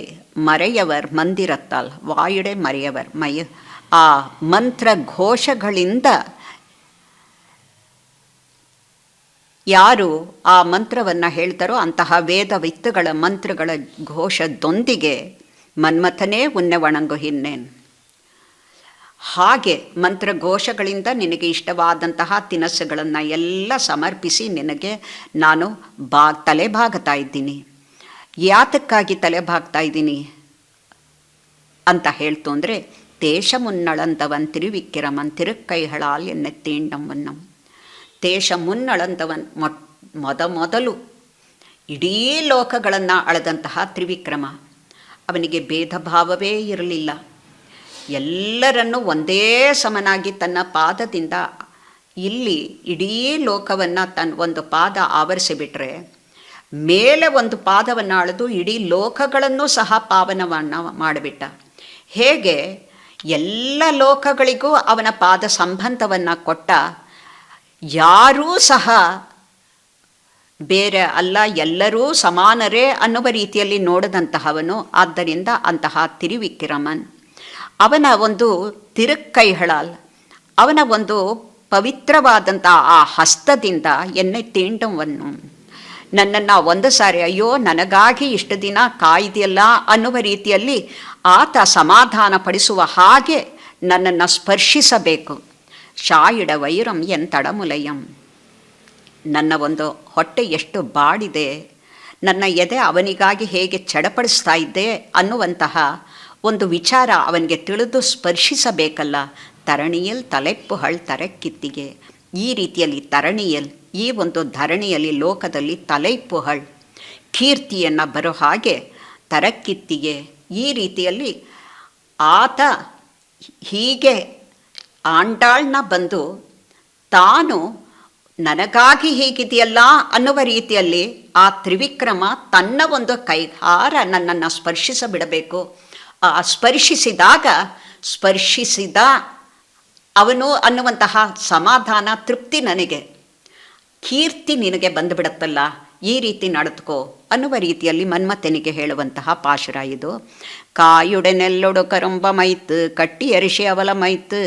ಮರೆಯವರ್ ಮಂದಿರತ್ತಾಲ್, ವಾಯುಡೆ ಮರೆಯವರ್ ಆ ಮಂತ್ರ ಘೋಷಗಳಿಂದ ಯಾರು ಆ ಮಂತ್ರವನ್ನು ಹೇಳ್ತಾರೋ ಅಂತಹ ವೇದವಿತ್ತುಗಳ ಮಂತ್ರಗಳ ಘೋಷದೊಂದಿಗೆ ಮನ್ಮಥನೇ ಉನ್ನೆ ವಣಂಗು ಹಿನ್ನೇನ್. ಹಾಗೆ ಮಂತ್ರಘೋಷಗಳಿಂದ ನಿನಗೆ ಇಷ್ಟವಾದಂತಹ ತಿನಿಸುಗಳನ್ನು ಎಲ್ಲ ಸಮರ್ಪಿಸಿ ನಿನಗೆ ನಾನು ತಲೆ ಬಾಗ್ತಾ ಇದ್ದೀನಿ. ಯಾತಕ್ಕಾಗಿ ತಲೆ ಬಾಗ್ತಾ ಇದ್ದೀನಿ ಅಂತ ಹೇಳ್ತು ಅಂದರೆ, தேಶ ಮುನ್ನಳಂದವನ್ ತಿರುವಿಕ್ಕಿರಮನ್ ತಿರುಕ್ಕೈಹಳಾಲ್ ಎನ್ನೆ ತೀಂಡಂವನ್ನಂ. ದೇಶ ಮುನ್ನಳಂದವನ್ ಮೊದಲು ಇಡೀ ಲೋಕಗಳನ್ನು ಅಳೆದಂತಹ ತ್ರಿವಿಕ್ರಮ. ಅವನಿಗೆ ಭೇದ ಭಾವವೇ ಇರಲಿಲ್ಲ. ಎಲ್ಲರನ್ನೂ ಒಂದೇ ಸಮನಾಗಿ ತನ್ನ ಪಾದದಿಂದ ಇಲ್ಲಿ ಇಡೀ ಲೋಕವನ್ನು ತನ್ನ ಒಂದು ಪಾದ ಆವರಿಸಿಬಿಟ್ರೆ, ಮೇಲೆ ಒಂದು ಪಾದವನ್ನು ಅಳೆದು ಇಡೀ ಲೋಕಗಳನ್ನು ಸಹ ಪಾವನವನ್ನು ಮಾಡಿಬಿಟ್ಟ. ಹೇಗೆ ಎಲ್ಲ ಲೋಕಗಳಿಗೂ ಅವನ ಪಾದ ಸಂಬಂಧವನ್ನು ಕೊಟ್ಟ, ಯಾರೂ ಸಹ ಬೇರೆ ಅಲ್ಲ, ಎಲ್ಲರೂ ಸಮಾನರೇ ಅನ್ನುವ ರೀತಿಯಲ್ಲಿ ನೋಡಿದಂತಹವನು. ಆದ್ದರಿಂದ ಅಂತಹ ತಿರುವಿಕ್ರಮನ್, ಅವನ ಒಂದು ತಿರುಕ್ಕೈಹಳಾಲ್, ಅವನ ಒಂದು ಪವಿತ್ರವಾದಂಥ ಆ ಹಸ್ತದಿಂದ ಎನ್ನೆ ತೀಂಡವನ್ನು, ನನ್ನನ್ನು ಒಂದು ಸಾರಿ ಅಯ್ಯೋ ನನಗಾಗಿ ಇಷ್ಟು ದಿನ ಕಾಯ್ದೆಯಲ್ಲ ಅನ್ನುವ ರೀತಿಯಲ್ಲಿ ಆತ ಸಮಾಧಾನ ಪಡಿಸುವ ಹಾಗೆ ನನ್ನನ್ನು ಸ್ಪರ್ಶಿಸಬೇಕು. ಶಾಯಿಡ ವೈರಂ ಎಂತಡಮುಲಯಂ, ನನ್ನ ಒಂದು ಹೊಟ್ಟೆ ಎಷ್ಟು ಬಾಡಿದೆ, ನನ್ನ ಎದೆ ಅವನಿಗಾಗಿ ಹೇಗೆ ಚಡಪಡಿಸ್ತಾ ಇದ್ದೆ ಅನ್ನುವಂತಹ ಒಂದು ವಿಚಾರ ಅವನಿಗೆ ತಿಳಿದು ಸ್ಪರ್ಶಿಸಬೇಕಲ್ಲ. ತರಣಿಯಲ್ ತಲೆಪ್ಪುಹಳ್ ತರಕ್ಕಿತ್ತಿಗೆ, ಈ ರೀತಿಯಲ್ಲಿ ತರಣಿಯಲ್, ಈ ಒಂದು ಧರಣಿಯಲ್ಲಿ ಲೋಕದಲ್ಲಿ ತಲೆಪ್ಪುಹಳ್ ಕೀರ್ತಿಯನ್ನು ಬರೋ ಹಾಗೆ ತರಕ್ಕಿತ್ತಿಗೆ, ಈ ರೀತಿಯಲ್ಲಿ ಆತ ಹೀಗೆ ಆಂಡಾಳ್ನ ಬಂದು ತಾನು ನನಗಾಗಿ ಹೀಗಿದೆಯಲ್ಲ ಅನ್ನುವ ರೀತಿಯಲ್ಲಿ ಆ ತ್ರಿವಿಕ್ರಮ ತನ್ನ ಒಂದು ಕೈಹಾರ ನನ್ನನ್ನು ಸ್ಪರ್ಶಿಸಬಿಡಬೇಕು. ಆ ಸ್ಪರ್ಶಿಸಿದಾಗ ಸ್ಪರ್ಶಿಸಿದ ಅವನು ಅನ್ನುವಂತಹ ಸಮಾಧಾನ, ತೃಪ್ತಿ ನನಗೆ, ಕೀರ್ತಿ ನಿನಗೆ ಬಂದುಬಿಡತ್ತಲ್ಲ, ಈ ರೀತಿ ನಡೆದುಕೋ ಅನ್ನುವ ರೀತಿಯಲ್ಲಿ ಮನ್ಮಥನಿಗೆ ಹೇಳುವಂತಹ ಪಾಶುರ ಇದು. ಕಾಯುಡೆನೆಲ್ಲೊಡು ಕರುಂಬ ಮೈತು ಕಟ್ಟಿ ಅರಿಶಿ ಅವಲ ಮೈತು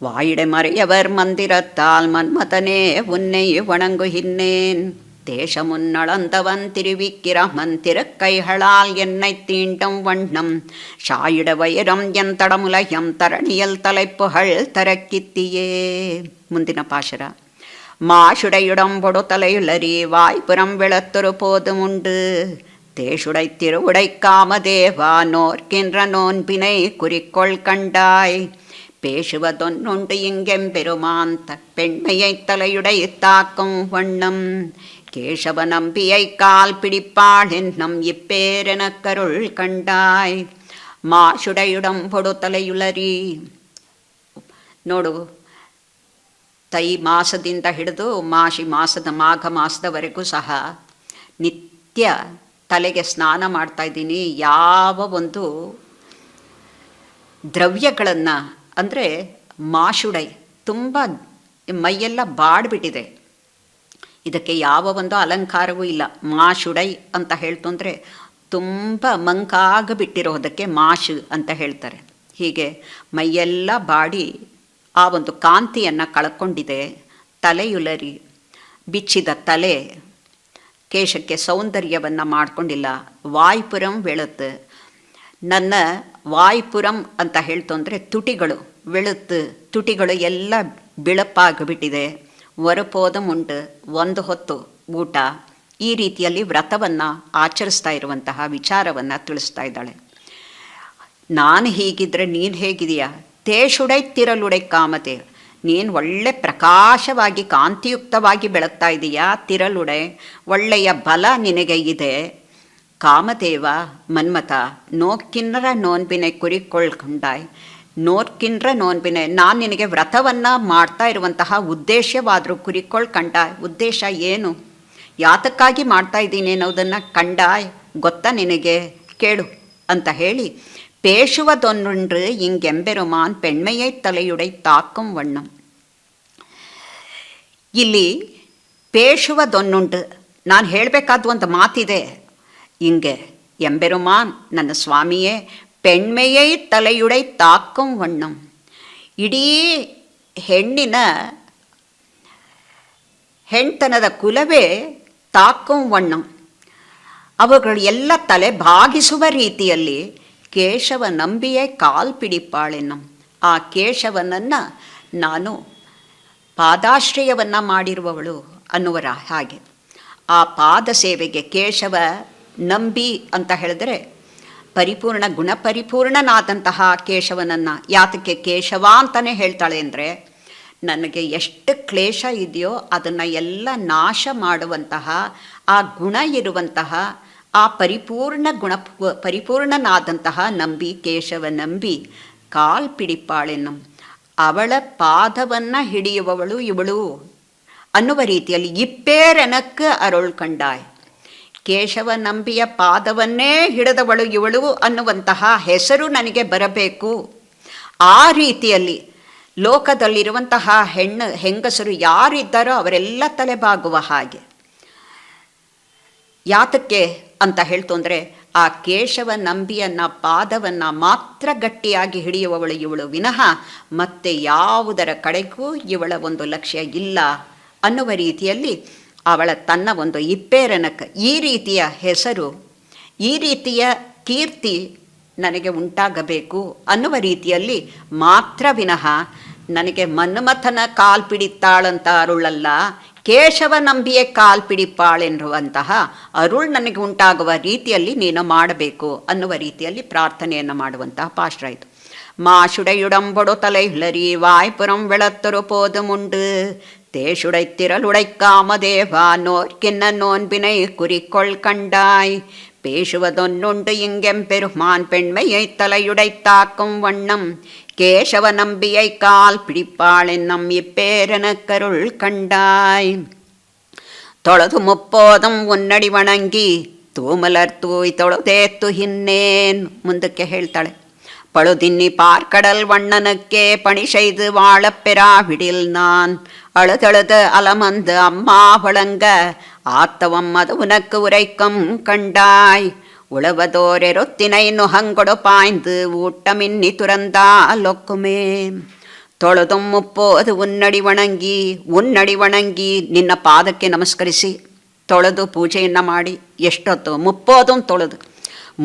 வாயிடை மறையவர் மந்திரத்தால் மன்மதனே உன்னை வணங்கு ஹின்னேன் தேசமுன்னளந்தவன் திருவிக்கிரமன் திருக்கைகளால் என்னை தீண்டும் வண்ணம் ஷாயிட வைரம் என் தடமுலயம் தரணியல் தலைப்புகள் தரக்கித்தியே. ಮುಂದಿನ ಪಾಶರ. மாஷுடையுடம்பொடு தலையுளறி வாய்ப்புறம் விளத்தொரு போதுமுண்டு தேசுடை திருவுடை காமதேவா நோர்க்கின்ற நோன்பினை குறிக்கோள் கண்டாய் பேசுவதொன்னுண்டு இங்கெம்பெருமான் பெண்மையை தலையுடை தாக்கும் வண்ணம் கேசவ நம்பியை கால் பிடிப்பாள் என்னும் இப்பேரெனக்கருள் கண்டாய். ಮಾಶುಡೆಯುಡಂಬೊಡು ತಲೆಯುಳರಿ, ನೋಡು, ತೈ ಮಾಸದಿಂದ ಹಿಡಿದು ಮಾಷಿ ಮಾಸದ ಮಾಘ ಮಾಸದವರೆಗೂ ಸಹ ನಿತ್ಯ ತಲೆಗೆ ಸ್ನಾನ ಮಾಡ್ತಾ ಇದ್ದೀನಿ. ಯಾವ ಒಂದು ದ್ರವ್ಯಗಳನ್ನು ಅಂದರೆ ಮಾಶುಡೈ ತುಂಬ ಮೈಯೆಲ್ಲ ಬಾಡ್ಬಿಟ್ಟಿದೆ, ಇದಕ್ಕೆ ಯಾವ ಒಂದು ಅಲಂಕಾರವೂ ಇಲ್ಲ. ಮಾಶುಡೈ ಅಂತ ಹೇಳ್ತು ಅಂದರೆ ತುಂಬ ಮಂಕಾಗಿಬಿಟ್ಟಿರೋದಕ್ಕೆ ಮಾಶು ಅಂತ ಹೇಳ್ತಾರೆ. ಹೀಗೆ ಮೈಯೆಲ್ಲ ಬಾಡಿ ಆ ಒಂದು ಕಾಂತಿಯನ್ನು ಕಳ್ಕೊಂಡಿದೆ. ತಲೆಯುಲರಿ, ಬಿಚ್ಚಿದ ತಲೆ, ಕೇಶಕ್ಕೆ ಸೌಂದರ್ಯವನ್ನು ಮಾಡಿಕೊಂಡಿಲ್ಲ. ವಾಯ್ಪುರಂ ವೆಳುತ್ತು, ನನ್ನ ವಾಯ್ಪುರಂ ಅಂತ ಹೇಳ್ತು ಅಂದರೆ ತುಟಿಗಳು ಬೆಳುತ್ತು, ತುಟಿಗಳು ಎಲ್ಲ ಬಿಳಪಾಗಿಬಿಟ್ಟಿದೆ. ಹೊರಪೋದ ಮುಂಟು, ಒಂದು ಹೊತ್ತು ಊಟ, ಈ ರೀತಿಯಲ್ಲಿ ವ್ರತವನ್ನು ಆಚರಿಸ್ತಾ ಇರುವಂತಹ ವಿಚಾರವನ್ನು ತಿಳಿಸ್ತಾ ಇದ್ದಾಳೆ. ನಾನು ಹೀಗಿದ್ದರೆ ನೀನು ಹೇಗಿದೆಯಾ? ತೇಷುಡೈ ತಿರಲುಡೈ ಕಾಮತೆ, ನೀನು ಒಳ್ಳೆ ಪ್ರಕಾಶವಾಗಿ ಕಾಂತಿಯುಕ್ತವಾಗಿ ಬೆಳಗ್ತಾ ಇದೆಯಾ. ತಿರಲುಡೆ, ಒಳ್ಳೆಯ ಬಲ ನಿನಗೆ ಇದೆ. ಕಾಮದೇವ ಮನ್ಮಥ, ನೋಕ್ಕಿನ್ನರ ನೋನ್ಬಿನೆ ಕುರಿಕೊಳ್ಕೊಂಡಾಯ್, ನೋರ್ಕಿನ್ರ ನೋನ್ಬಿನೆ, ನಾನು ನಿನಗೆ ವ್ರತವನ್ನು ಮಾಡ್ತಾ ಇರುವಂತಹ ಉದ್ದೇಶವಾದರೂ ಕುರಿಕೊಳ್ಕಂಡ, ಉದ್ದೇಶ ಏನು, ಯಾತಕ್ಕಾಗಿ ಮಾಡ್ತಾ ಇದ್ದೀನಿ ಅನ್ನೋದನ್ನು ಕಂಡಾಯ್, ಗೊತ್ತಾ ನಿನಗೆ, ಕೇಳು ಅಂತ ಹೇಳಿ ಪೇಶುವದೊನ್ನುಂಡ್ರು ಇಂಗೆಂಬೆರುಮಾನ್ ಪೆಣ್ಮೆಯೈ ತಲೆಯುಡೈ ತಾಕಂ ವಣ್ಣಂ. ಇಲ್ಲಿ ಪೇಶುವದೊನ್ನುಂಡು, ನಾನು ಹೇಳಬೇಕಾದ ಒಂದು ಮಾತಿದೆ. ಹಿಂಗೆ ಎಂಬೆರುಮಾನ್, ನನ್ನ ಸ್ವಾಮಿಯೇ, ಪೆಣ್ಮೆಯೈ ತಲೆಯುಡೈ ತಾಕಂ ವಣ್ಣಂ, ಇಡೀ ಹೆಣ್ತನದ ಕುಲವೇ ತಾಕಂ ವಣ್ಣಂ, ಅವುಗಳು ಎಲ್ಲ ತಲೆ ಭಾಗಿಸುವ ರೀತಿಯಲ್ಲಿ ಕೇಶವ ನಂಬಿಯೇ ಕಾಲ್ಪಿಡಿಪಾಳೆನ್ನಂ, ಆ ಕೇಶವನನ್ನು ನಾನು ಪಾದಾಶ್ರಯವನ್ನು ಮಾಡಿರುವವಳು ಅನ್ನುವರ ಹಾಗೆ. ಆ ಪಾದ ಸೇವೆಗೆ ಕೇಶವ ನಂಬಿ ಅಂತ ಹೇಳಿದ್ರೆ ಪರಿಪೂರ್ಣ ಗುಣಪರಿಪೂರ್ಣನಾದಂತಹ ಕೇಶವನನ್ನು, ಯಾತಕ್ಕೆ ಕೇಶವ ಅಂತಲೇ ಹೇಳ್ತಾಳೆ ಅಂದರೆ, ನನಗೆ ಎಷ್ಟು ಕ್ಲೇಶ ಇದೆಯೋ ಅದನ್ನು ಎಲ್ಲ ನಾಶ ಮಾಡುವಂತಹ ಆ ಗುಣ ಇರುವಂತಹ ಆ ಪರಿಪೂರ್ಣನಾದಂತಹ ನಂಬಿ, ಕೇಶವ ನಂಬಿ ಕಾಲ್ ಪಿಡಿಪಾಳೆನ್ನಂ, ಅವಳ ಪಾದವನ್ನು ಹಿಡಿಯುವವಳು ಇವಳು ಅನ್ನುವ ರೀತಿಯಲ್ಲಿ ಇಪ್ಪೇರೆನಕ್ಕೆ ಅರುಳ್ ಕಂಡಾಯ್. ಕೇಶವ ನಂಬಿಯ ಪಾದವನ್ನೇ ಹಿಡಿದವಳು ಇವಳು ಅನ್ನುವಂತಹ ಹೆಸರು ನನಗೆ ಬರಬೇಕು. ಆ ರೀತಿಯಲ್ಲಿ ಲೋಕದಲ್ಲಿರುವಂತಹ ಹೆಂಗಸರು ಯಾರಿದ್ದಾರೋ ಅವರೆಲ್ಲ ತಲೆಬಾಗುವ ಹಾಗೆ. ಯಾತಕ್ಕೆ ಅಂತ ಹೇಳ್ತಂದರೆ, ಆ ಕೇಶವ ನಂಬಿಯನ್ನ ಪಾದವನ್ನು ಮಾತ್ರ ಗಟ್ಟಿಯಾಗಿ ಹಿಡಿಯುವವಳು ಇವಳು ವಿನಃ ಮತ್ತೆ ಯಾವುದರ ಕಡೆಗೂ ಇವಳ ಒಂದು ಲಕ್ಷ್ಯ ಇಲ್ಲ ಅನ್ನುವ ರೀತಿಯಲ್ಲಿ ಅವಳ ತನ್ನ ಒಂದು ಇಪ್ಪೇರನಕ್ಕೆ ಈ ರೀತಿಯ ಹೆಸರು, ಈ ರೀತಿಯ ಕೀರ್ತಿ ನನಗೆ ಉಂಟಾಗಬೇಕು ಅನ್ನುವ ರೀತಿಯಲ್ಲಿ ಮಾತ್ರ ವಿನಃ ನನಗೆ ಮನ್ಮಥನ ಕಾಲ್ಪಿಡಿತಾಳಂತ ಅರುಳಲ್ಲ, ಕೇಶವ ನಂಬಿಯೇ ಕಾಲ್ಪಿಡಿಪಾಳೆನ್ನುವಂತಹ ಅರುಳ್ ನನಗೆ ಉಂಟಾಗುವ ರೀತಿಯಲ್ಲಿ ನೀನು ಮಾಡಬೇಕು ಅನ್ನುವ ರೀತಿಯಲ್ಲಿ ಪ್ರಾರ್ಥನೆಯನ್ನು ಮಾಡುವಂತಹ ಪಾಶ್ರ ಇದು. மாசுடையுடம்பொடு தலையுளரி வாய்ப்புறம் வெளத்தொரு போதுமுண்டு தேசுடைத்திரளுடைக்காமதேவா நோர்க்கின்ன நோன்பினை குறிக்கொள் கண்டாய் பேசுவதொன்னுண்டு இங்கெம்பெருமான் பெண்மையை தலையுடைத்தாக்கும் வண்ணம் கேசவ நம்பியை கால் பிடிப்பாளென்னம் இப்பேரனக்கருள் கண்டாய். தொழுது முப்போதும் ಉನ್ನಡಿ ವಣಂಗಿ ತೂಮಲರ್ ತೂಯ್ ತೊಳುದೇತ್ತು ಹಿನ್ನೇನ್. ಮುಂದಕ್ಕೆ ಹೇಳ್ತಾಳೆ, பழுதின்னி பார்க்கடல் வண்ணனுக்கே பணி செய்து வாழப்பெறா விடில் நான் அழுதழுது அலமந்து அம்மா வழங்க ஆத்தவம் அது உனக்கு உரைக்கும் கண்டாய். உழவதோரெருத்தினை நுகங்கொடு பாய்ந்து ஊட்டமின்னி துறந்தாலொக்குமே. ತೊಳೆದುಂ ಮುಪ್ಪೋದು ಉನ್ನಡಿ ವಣಂಗಿ ನಿನ್ನ ಪಾದಕ್ಕೆ ನಮಸ್ಕರಿಸಿ ತೊಳೆದು ಪೂಜೆಯನ್ನು ಮಾಡಿ, ಎಷ್ಟೊತ್ತು ಮುಪ್ಪೋದು ತೊಳೆದು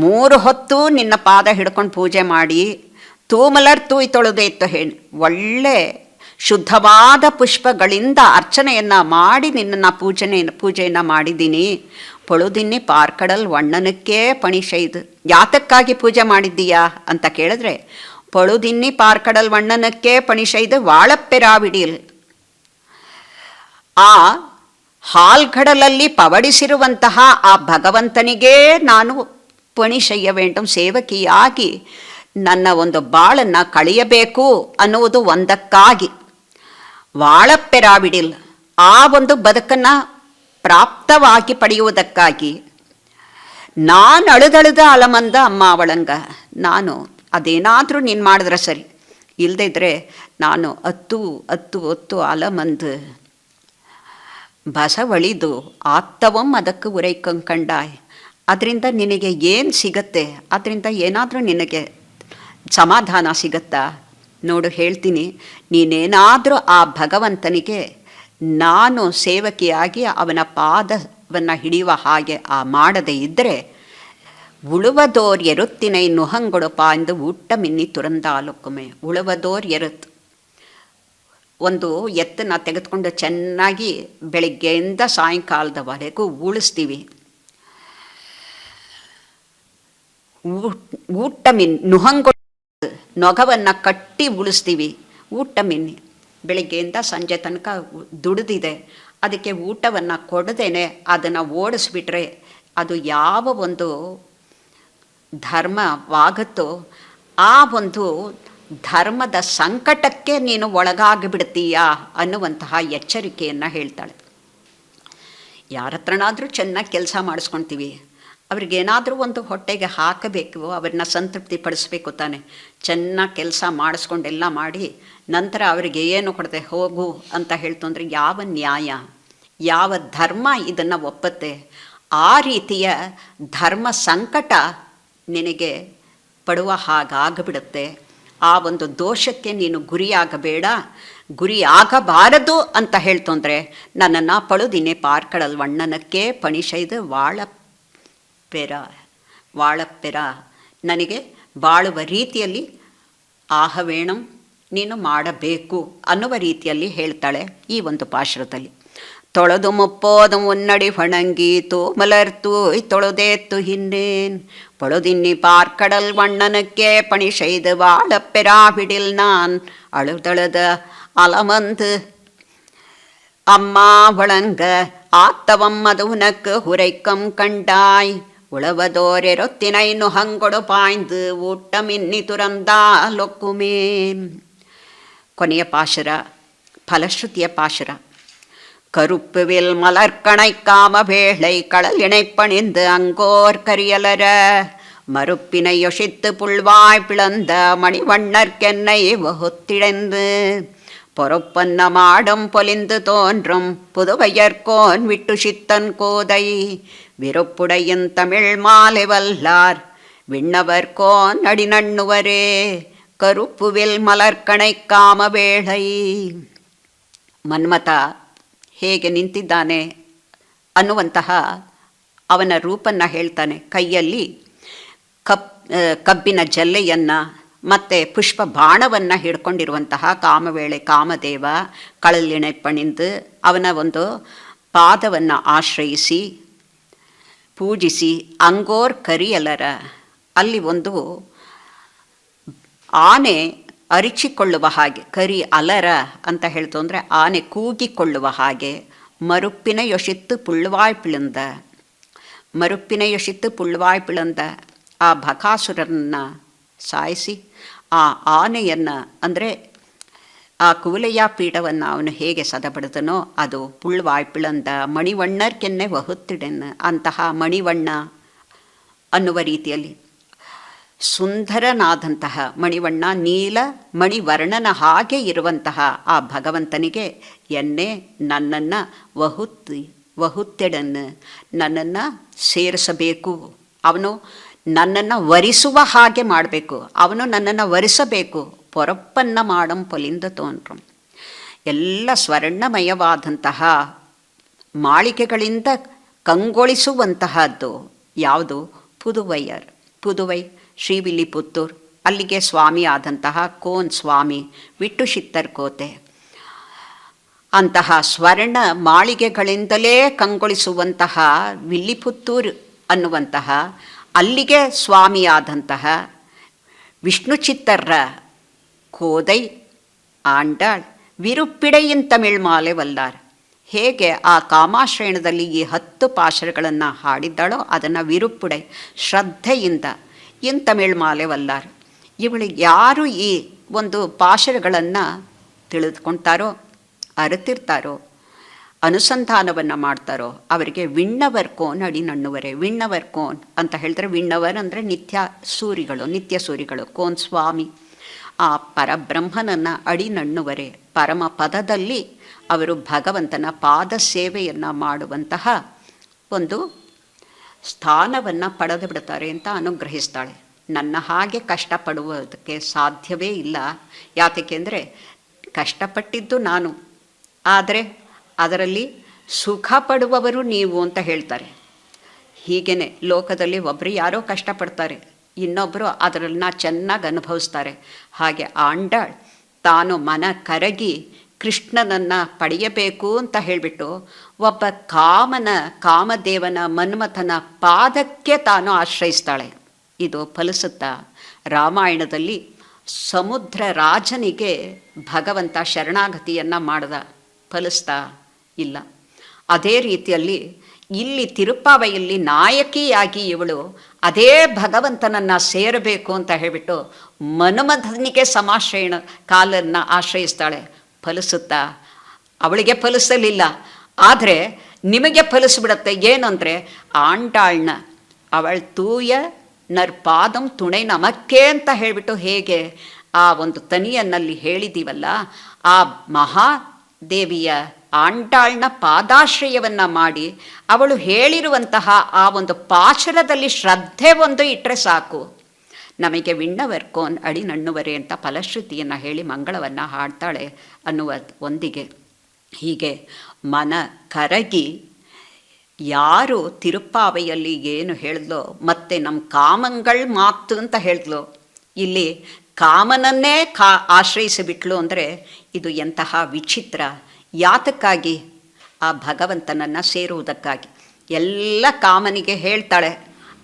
3 ಹೊತ್ತು ನಿನ್ನ ಪಾದ ಹಿಡ್ಕೊಂಡು ಪೂಜೆ ಮಾಡಿ, ತೂಮಲರ್ ತೂಯ್ ತೊಳೆದೇ ಇತ್ತು ಹೇಳಿ ಒಳ್ಳೆ ಶುದ್ಧವಾದ ಪುಷ್ಪಗಳಿಂದ ಅರ್ಚನೆಯನ್ನು ಮಾಡಿ ನಿನ್ನನ್ನು ಪೂಜೆಯನ್ನು ಮಾಡಿದ್ದೀನಿ. ಪೊಳುದಿನ್ನಿ ಪಾರ್ಕಡಲ್ ವಣ್ಣನಕ್ಕೆ ಪಣಿಸೈದು. ಯಾತಕ್ಕಾಗಿ ಪೂಜೆ ಮಾಡಿದ್ದೀಯಾ ಅಂತ ಕೇಳಿದ್ರೆ, ಪೊಳುದಿನ್ನಿ ಪಾರ್ಕಡಲ್ ವಣ್ಣನಕ್ಕೆ ಪಣಿಸೈದು ವಾಳಪ್ಪೆರಾವಿಡಿಲ್. ಆ ಹಾಲ್ಗಡಲಲ್ಲಿ ಪವಡಿಸಿರುವಂತಹ ಆ ಭಗವಂತನಿಗೇ ನಾನು ಪಣಿಸಯ್ಯ ವೇಂಡಂ ಸೇವಕಿಯಾಗಿ ನನ್ನ ಒಂದು ಬಾಳನ್ನು ಕಳೆಯಬೇಕು ಅನ್ನುವುದು ಒಂದಕ್ಕಾಗಿ, ವಾಳಪ್ಪೆರಾವಿಡಿಲ್ ಆ ಒಂದು ಬದುಕನ್ನು ಪ್ರಾಪ್ತವಾಗಿ ಪಡೆಯುವುದಕ್ಕಾಗಿ ನಾನು ಅಳುದಳುದ ಅಲಮಂದ ಅಮ್ಮ ಅವಳಂಗ. ನಾನು ಅದೇನಾದರೂ ನೀನು ಮಾಡಿದ್ರೆ ಸರಿ, ಇಲ್ಲದೇ ಇದ್ದರೆ ನಾನು ಹೊತ್ತು ಅಲಮಂದು ಬಸವಳಿದು ಆತ್ತವಂ ಅದಕ್ಕೆ ಉರೈಕಂಕಂಡಾಯ್. ಅದರಿಂದ ನಿನಗೆ ಏನು ಸಿಗತ್ತೆ? ಅದರಿಂದ ಏನಾದರೂ ನಿನಗೆ ಸಮಾಧಾನ ಸಿಗತ್ತಾ? ನೋಡು ಹೇಳ್ತೀನಿ, ನೀನೇನಾದರೂ ಆ ಭಗವಂತನಿಗೆ ನಾನು ಸೇವಕಿಯಾಗಿ ಅವನ ಪಾದವನ್ನು ಹಿಡಿಯುವ ಹಾಗೆ ಮಾಡದೇ ಇದ್ದರೆ, ಉಳುವದೋರ್ ಎರುತ್ತಿನೈ ನುಹಂಗೊಡುಪ ಎಂದು ಊಟ ಮಿನ್ನಿ ತುರಂದಾಲೊಕ್ಕುಮೆ. ಉಳುವದೋರ್ ಎರುತ್ತು, ಒಂದು ಎತ್ತನ್ನು ತೆಗೆದುಕೊಂಡು ಚೆನ್ನಾಗಿ ಬೆಳಗ್ಗೆಯಿಂದ ಸಾಯಂಕಾಲದವರೆಗೂ ಉಳಿಸ್ತೀವಿ. ಊಟ ನುಹಂಗೊಡು ನೊಗವನ್ನು ಕಟ್ಟಿ ಉಳಿಸ್ತೀವಿ. ಊಟ ಮಿನ್ನಿ ಬೆಳಗ್ಗೆಯಿಂದ ಸಂಜೆ ತನಕ ದುಡಿದಿದೆ, ಅದಕ್ಕೆ ಊಟವನ್ನು ಕೊಡದೇನೆ ಅದನ್ನು ಓಡಿಸ್ಬಿಟ್ರೆ ಅದು ಯಾವ ಒಂದು ಧರ್ಮವಾಗುತ್ತೋ ಆ ಒಂದು ಧರ್ಮದ ಸಂಕಟಕ್ಕೆ ನೀನು ಒಳಗಾಗಿಬಿಡ್ತೀಯಾ ಅನ್ನುವಂತಹ ಎಚ್ಚರಿಕೆಯನ್ನು ಹೇಳ್ತಾಳೆ. ಯಾರ ಹತ್ರನಾದರೂ ಚೆನ್ನಾಗಿ ಕೆಲಸ ಮಾಡಿಸ್ಕೊಳ್ತೀವಿ, ಅವ್ರಿಗೇನಾದರೂ ಒಂದು ಹೊಟ್ಟೆಗೆ ಹಾಕಬೇಕು, ಅವ್ರನ್ನ ಸಂತೃಪ್ತಿ ಪಡಿಸ್ಬೇಕು ತಾನೆ. ಚೆನ್ನಾಗಿ ಕೆಲಸ ಮಾಡಿಸ್ಕೊಂಡೆಲ್ಲ ಮಾಡಿ ನಂತರ ಅವರಿಗೆ ಏನು ಕೊಡದೆ ಹೋಗು ಅಂತ ಹೇಳ್ತಂದ್ರೆ ಯಾವ ನ್ಯಾಯ, ಯಾವ ಧರ್ಮ ಇದನ್ನು ಒಪ್ಪತ್ತೆ? ಆ ರೀತಿಯ ಧರ್ಮ ಸಂಕಟ ನಿನಗೆ ಪಡುವ ಹಾಗಾಗಿಬಿಡುತ್ತೆ. ಆ ಒಂದು ದೋಷಕ್ಕೆ ನೀನು ಗುರಿಯಾಗಬಾರದು ಅಂತ ಹೇಳ್ತಂದ್ರೆ, ನನ್ನನ್ನು ಪಳುದಿನೇ ಪಾರ್ಕಡಲ್ ವಣ್ಣನಕ್ಕೆ ಪಣಿಸೈದು ವಾಳಪ್ಪೆರ ನನಗೆ ಬಾಳುವ ರೀತಿಯಲ್ಲಿ ಆಹವೇಣಂ ನೀನು ಮಾಡಬೇಕು ಅನ್ನುವ ರೀತಿಯಲ್ಲಿ ಹೇಳ್ತಾಳೆ ಈ ಒಂದು ಪಾಶ್ರದಲ್ಲಿ. ತೊಳೆದು ಮುಪ್ಪೋದು ಉನ್ನಡಿ ಹೊಣಂಗಿ ತೂಮಲರ್ತು ತೊಳೆದೇತ್ತು ಹಿನ್ನೇನ್ ಪೊಳುದಿನ್ನಿ ಪಾರ್ಕಡಲ್ ವಣ್ಣನಕ್ಕೆ ಪಣಿಸೈದು ವಾಳಪ್ಪೆರಾ ಬಿಡಿಲ್ ನಾನ್ ಅಳುದಳದ ಅಲಮಂದು ಅಮ್ಮ ಒಳಂಗ ஆத்தவம் அது உனக்கு உரைக்கம் கண்டாய். ಉಳವದೋರೆರೊತ್ತಿನೈನು ಹಂಗೊಡು ಪಾಯ್ದು ಊಟ ಮಿನ್ನಿ ತುರಂದ ಲೊಕ್ಕುಮೇ. ಕೊನೆಯ ಪಾಶುರ ಫಲಶ್ರುತಿಯ ಪಾಶುರ. கருப்புவில் மலர்கணை காம வேளை கடல் இணைப்பணிந்து அங்கோர் கரியலர மறுப்பினை யொசித்து புல்வாய் பிளந்த மணிவண்ணர்க்கென்னை வகுத்திழைந்து பொறுப்பன்ன மாடம் பொலிந்து தோன்றும் புதுவையர்கோன் விட்டு சித்தன் கோதை விருப்புடையின் தமிழ் மாலை வல்லார் விண்ணவர்கோன் அடிநண்ணுவரே கருப்புவில் மலர்கணை ಕಾಮ வேளை. ಮನ್ಮಥ ಹೇಗೆ ನಿಂತಿದ್ದಾನೆ ಅನ್ನುವಂತಹ ಅವನ ರೂಪನ್ನು ಹೇಳ್ತಾನೆ. ಕೈಯಲ್ಲಿ ಕಬ್ಬಿನ ಜಲ್ಲೆಯನ್ನು ಮತ್ತು ಪುಷ್ಪ ಬಾಣವನ್ನು ಹಿಡ್ಕೊಂಡಿರುವಂತಹ ಕಾಮವೇಳೆ ಕಾಮದೇವ ಕಳಲಿಣೆಪ್ಪಣಿಂದು ಅವನ ಒಂದು ಪಾದವನ್ನು ಆಶ್ರಯಿಸಿ ಪೂಜಿಸಿ ಅಂಗೋರ್ ಕರಿಯಲರ, ಅಲ್ಲಿ ಒಂದು ಆನೆ ಅರಿಚಿಕೊಳ್ಳುವ ಹಾಗೆ, ಕರಿ ಅಲರ ಅಂತ ಹೇಳ್ತು ಅಂದರೆ ಆನೆ ಕೂಗಿಕೊಳ್ಳುವ ಹಾಗೆ, ಮರುಪ್ಪಿನ ಯೊಶಿತ್ತು ಪುಳ್ವಾಯ್ ಪಿಳಂದ, ಮರುಪ್ಪಿನ ಯೊಶಿತ್ತು ಪುಳ್ವಾಯ್ ಪಿಳಂದ ಆ ಬಕಾಸುರನ್ನು ಸಾಯಿಸಿ ಆ ಆನೆಯನ್ನು ಅಂದರೆ ಆ ಕುವಲೆಯ ಪೀಠವನ್ನು ಅವನು ಹೇಗೆ ಸದಬಡಿದನೋ ಅದು ಪುಳ್ವಾಯ್ ಪಿಳಂದ ಮಣಿವಣ್ಣರ್ಕೆನ್ನೆ ವಹುತ್ತಿಡೆನ್ನು, ಅಂತಹ ಮಣಿವಣ್ಣ ಅನ್ನುವ ರೀತಿಯಲ್ಲಿ ಸುಂದರನಾದಂತಹ ಮಣಿವಣ್ಣ, ನೀಲ ಮಣಿವರ್ಣನ ಹಾಗೆ ಇರುವಂತಹ ಆ ಭಗವಂತನಿಗೆ ಎನ್ನೆ ನನ್ನನ್ನು ವಹುತ್ತೆಡನ್ನು ನನ್ನನ್ನು ಸೇರಿಸಬೇಕು, ಅವನು ನನ್ನನ್ನು ವರಿಸುವ ಹಾಗೆ ಮಾಡಬೇಕು, ಅವನು ನನ್ನನ್ನು ವರಿಸಬೇಕು. ಪೊರಪ್ಪನ್ನ ಮಾಡಂ ಪೊಲಿಂದ ತೋನ್ರು, ಎಲ್ಲ ಸ್ವರ್ಣಮಯವಾದಂತಹ ಮಾಳಿಗೆಗಳಿಂದ ಕಂಗೊಳಿಸುವಂತಹದ್ದು ಯಾವುದು? ಪುದುವೈ ಶ್ರೀವಿಲ್ಲಿಪುತ್ತೂರ್, ಅಲ್ಲಿಗೆ ಸ್ವಾಮಿ ಆದಂತಹ ಕೋನ್ ಸ್ವಾಮಿ ವಿಟ್ಟು ಶಿತ್ತರ್ ಕೋತೆ, ಅಂತಹ ಸ್ವರ್ಣ ಮಾಳಿಗೆಗಳಿಂದಲೇ ಕಂಗೊಳಿಸುವಂತಹ ವಿಲ್ಲಿಪುತ್ತೂರ್ ಅನ್ನುವಂತಹ ಅಲ್ಲಿಗೆ ಸ್ವಾಮಿಯಾದಂತಹ ವಿಷ್ಣು ಚಿತ್ತರ್ರ ಕೋದೈ ಆಂಡಾಳ್ ವಿರುಪ್ಪಿಡೆಯಿನ್ ತಮಿಳ್ ಮಾಲೆ ವಲ್ಲಾರ್. ಹೇಗೆ ಆ ಕಾಮಾಶ್ರಯಣದಲ್ಲಿ ಈ 10 ಪಾಶರಗಳನ್ನು ಹಾಡಿದ್ದಾಳೋ ಅದನ್ನು ವಿರುಪ್ಪುಡೆ ಶ್ರದ್ಧೆಯಿಂದ ಇನ್ ತಮಿಳ್ ಮಾಲೆ ವಲ್ಲಾರ್. ಇವಳಿಗೆ ಯಾರು ಈ ಒಂದು ಪಾಶರಗಳನ್ನು ತಿಳಿದುಕೊಳ್ತಾರೋ, ಅರಿತಿರ್ತಾರೋ, ಅನುಸಂಧಾನವನ್ನು ಮಾಡ್ತಾರೋ ಅವರಿಗೆ ವಿಣ್ಣವರ್ ಕೋನ್ ಅಡಿ ನಣ್ಣುವರೆ. ವಿಣ್ಣವರ್ ಕೋನ್ ಅಂತ ಹೇಳಿದ್ರೆ, ವಿಣ್ಣವರ್ ಅಂದರೆ ನಿತ್ಯ ಸೂರಿಗಳು, ಕೋನ್ ಸ್ವಾಮಿ ಆ ಪರಬ್ರಹ್ಮನನ್ನು ಅಡಿ ನಣ್ಣುವರೆ, ಪರಮ ಪದದಲ್ಲಿ ಅವರು ಭಗವಂತನ ಪಾದ ಸೇವೆಯನ್ನು ಮಾಡುವಂತಹ ಒಂದು ಸ್ಥಾನವನ್ನು ಪಡೆದು ಬಿಡ್ತಾರೆ ಅಂತ ಅನುಗ್ರಹಿಸ್ತಾಳೆ. ನನ್ನ ಹಾಗೆ ಕಷ್ಟಪಡುವುದಕ್ಕೆ ಸಾಧ್ಯವೇ ಇಲ್ಲ. ಯಾಕೆಂದರೆ ಕಷ್ಟಪಟ್ಟಿದ್ದು ನಾನು, ಆದರೆ ಅದರಲ್ಲಿ ಸುಖ ಪಡುವವರು ನೀವು ಅಂತ ಹೇಳ್ತಾರೆ. ಹೀಗೇ ಲೋಕದಲ್ಲಿ ಒಬ್ಬರು ಯಾರೋ ಕಷ್ಟಪಡ್ತಾರೆ, ಇನ್ನೊಬ್ಬರು ಅದರನ್ನ ಚೆನ್ನಾಗಿ ಅನುಭವಿಸ್ತಾರೆ. ಹಾಗೆ ಆಂಡಾಳ್ ತಾನು ಮನ ಕರಗಿ ಕೃಷ್ಣನನ್ನು ಪಡೆಯಬೇಕು ಅಂತ ಹೇಳಿಬಿಟ್ಟು ಒಬ್ಬ ಕಾಮದೇವನ ಮನ್ಮಥನ ಪಾದಕ್ಕೆ ತಾನು ಆಶ್ರಯಿಸ್ತಾಳೆ. ಇದು ಫಲಿಸುತ್ತಾ ರಾಮಾಯಣದಲ್ಲಿ ಸಮುದ್ರ ರಾಜನಿಗೆ ಭಗವಂತ ಶರಣಾಗತಿಯನ್ನು ಮಾಡ್ದ, ಫಲಿಸ್ತಾ ಇಲ್ಲ. ಅದೇ ರೀತಿಯಲ್ಲಿ ಇಲ್ಲಿ ತಿರುಪ್ಪಾವೈಯಲ್ಲಿ ನಾಯಕಿಯಾಗಿ ಇವಳು ಅದೇ ಭಗವಂತನನ್ನು ಸೇರಬೇಕು ಅಂತ ಹೇಳಿಬಿಟ್ಟು ಮನ್ಮಥನಿಗೆ ಸಮಾಶ್ರಯಣ ಕಾಲನ್ನು ಆಶ್ರಯಿಸ್ತಾಳೆ. ಫಲಿಸುತ್ತಾ ಅವಳಿಗೆ ಫಲಿಸಲಿಲ್ಲ, ಆದರೆ ನಿಮಗೆ ಫಲಿಸ್ಬಿಡತ್ತೆ. ಏನಂದರೆ ಆಂಟಾಳ್ನ ಅವಳು ತೂಯ ನರ್ಪಾದಂ ತುಣೆ ನಮಕ್ಕೆ ಅಂತ ಹೇಳಿಬಿಟ್ಟು ಹೇಗೆ ಆ ಒಂದು ತನಿಯನ್ನಲ್ಲಿ ಹೇಳಿದ್ದೀವಲ್ಲ, ಆ ಮಹಾದೇವಿಯ ಆಂಟಾಳ್ನ ಪಾದಾಶ್ರಯವನ್ನು ಮಾಡಿ ಅವಳು ಹೇಳಿರುವಂತಹ ಆ ಒಂದು ಪಾಶರದಲ್ಲಿ ಶ್ರದ್ಧೆ ಒಂದು ಇಟ್ಟರೆ ಸಾಕು, ನಮಗೆ ವಿಣ್ಣವರ್ಕೋನ್ ಅಡಿ ನಣ್ಣುವರೆ ಅಂತ ಫಲಶ್ರುತಿಯನ್ನು ಹೇಳಿ ಮಂಗಳವನ್ನು ಹಾಡ್ತಾಳೆ ಅನ್ನುವ ಒಂದಿಗೆ. ಹೀಗೆ ಮನ ಕರಗಿ ಯಾರು ತಿರುಪ್ಪಾವೆಯಲ್ಲಿ ಏನು ಹೇಳಿದ್ಲೋ, ಮತ್ತು ನಮ್ಮ ಕಾಮಂಗಳ ಮಾತು ಅಂತ ಹೇಳಿದ್ಲು, ಇಲ್ಲಿ ಕಾಮನನ್ನೇ ಆಶ್ರಯಿಸಿಬಿಟ್ಲು ಅಂದರೆ ಇದು ಎಂತಹ ವಿಚಿತ್ರ. ಯಾತಕ್ಕಾಗಿ? ಆ ಭಗವಂತನನ್ನು ಸೇರುವುದಕ್ಕಾಗಿ. ಎಲ್ಲ ಕಾಮನಿಗೆ ಹೇಳ್ತಾಳೆ,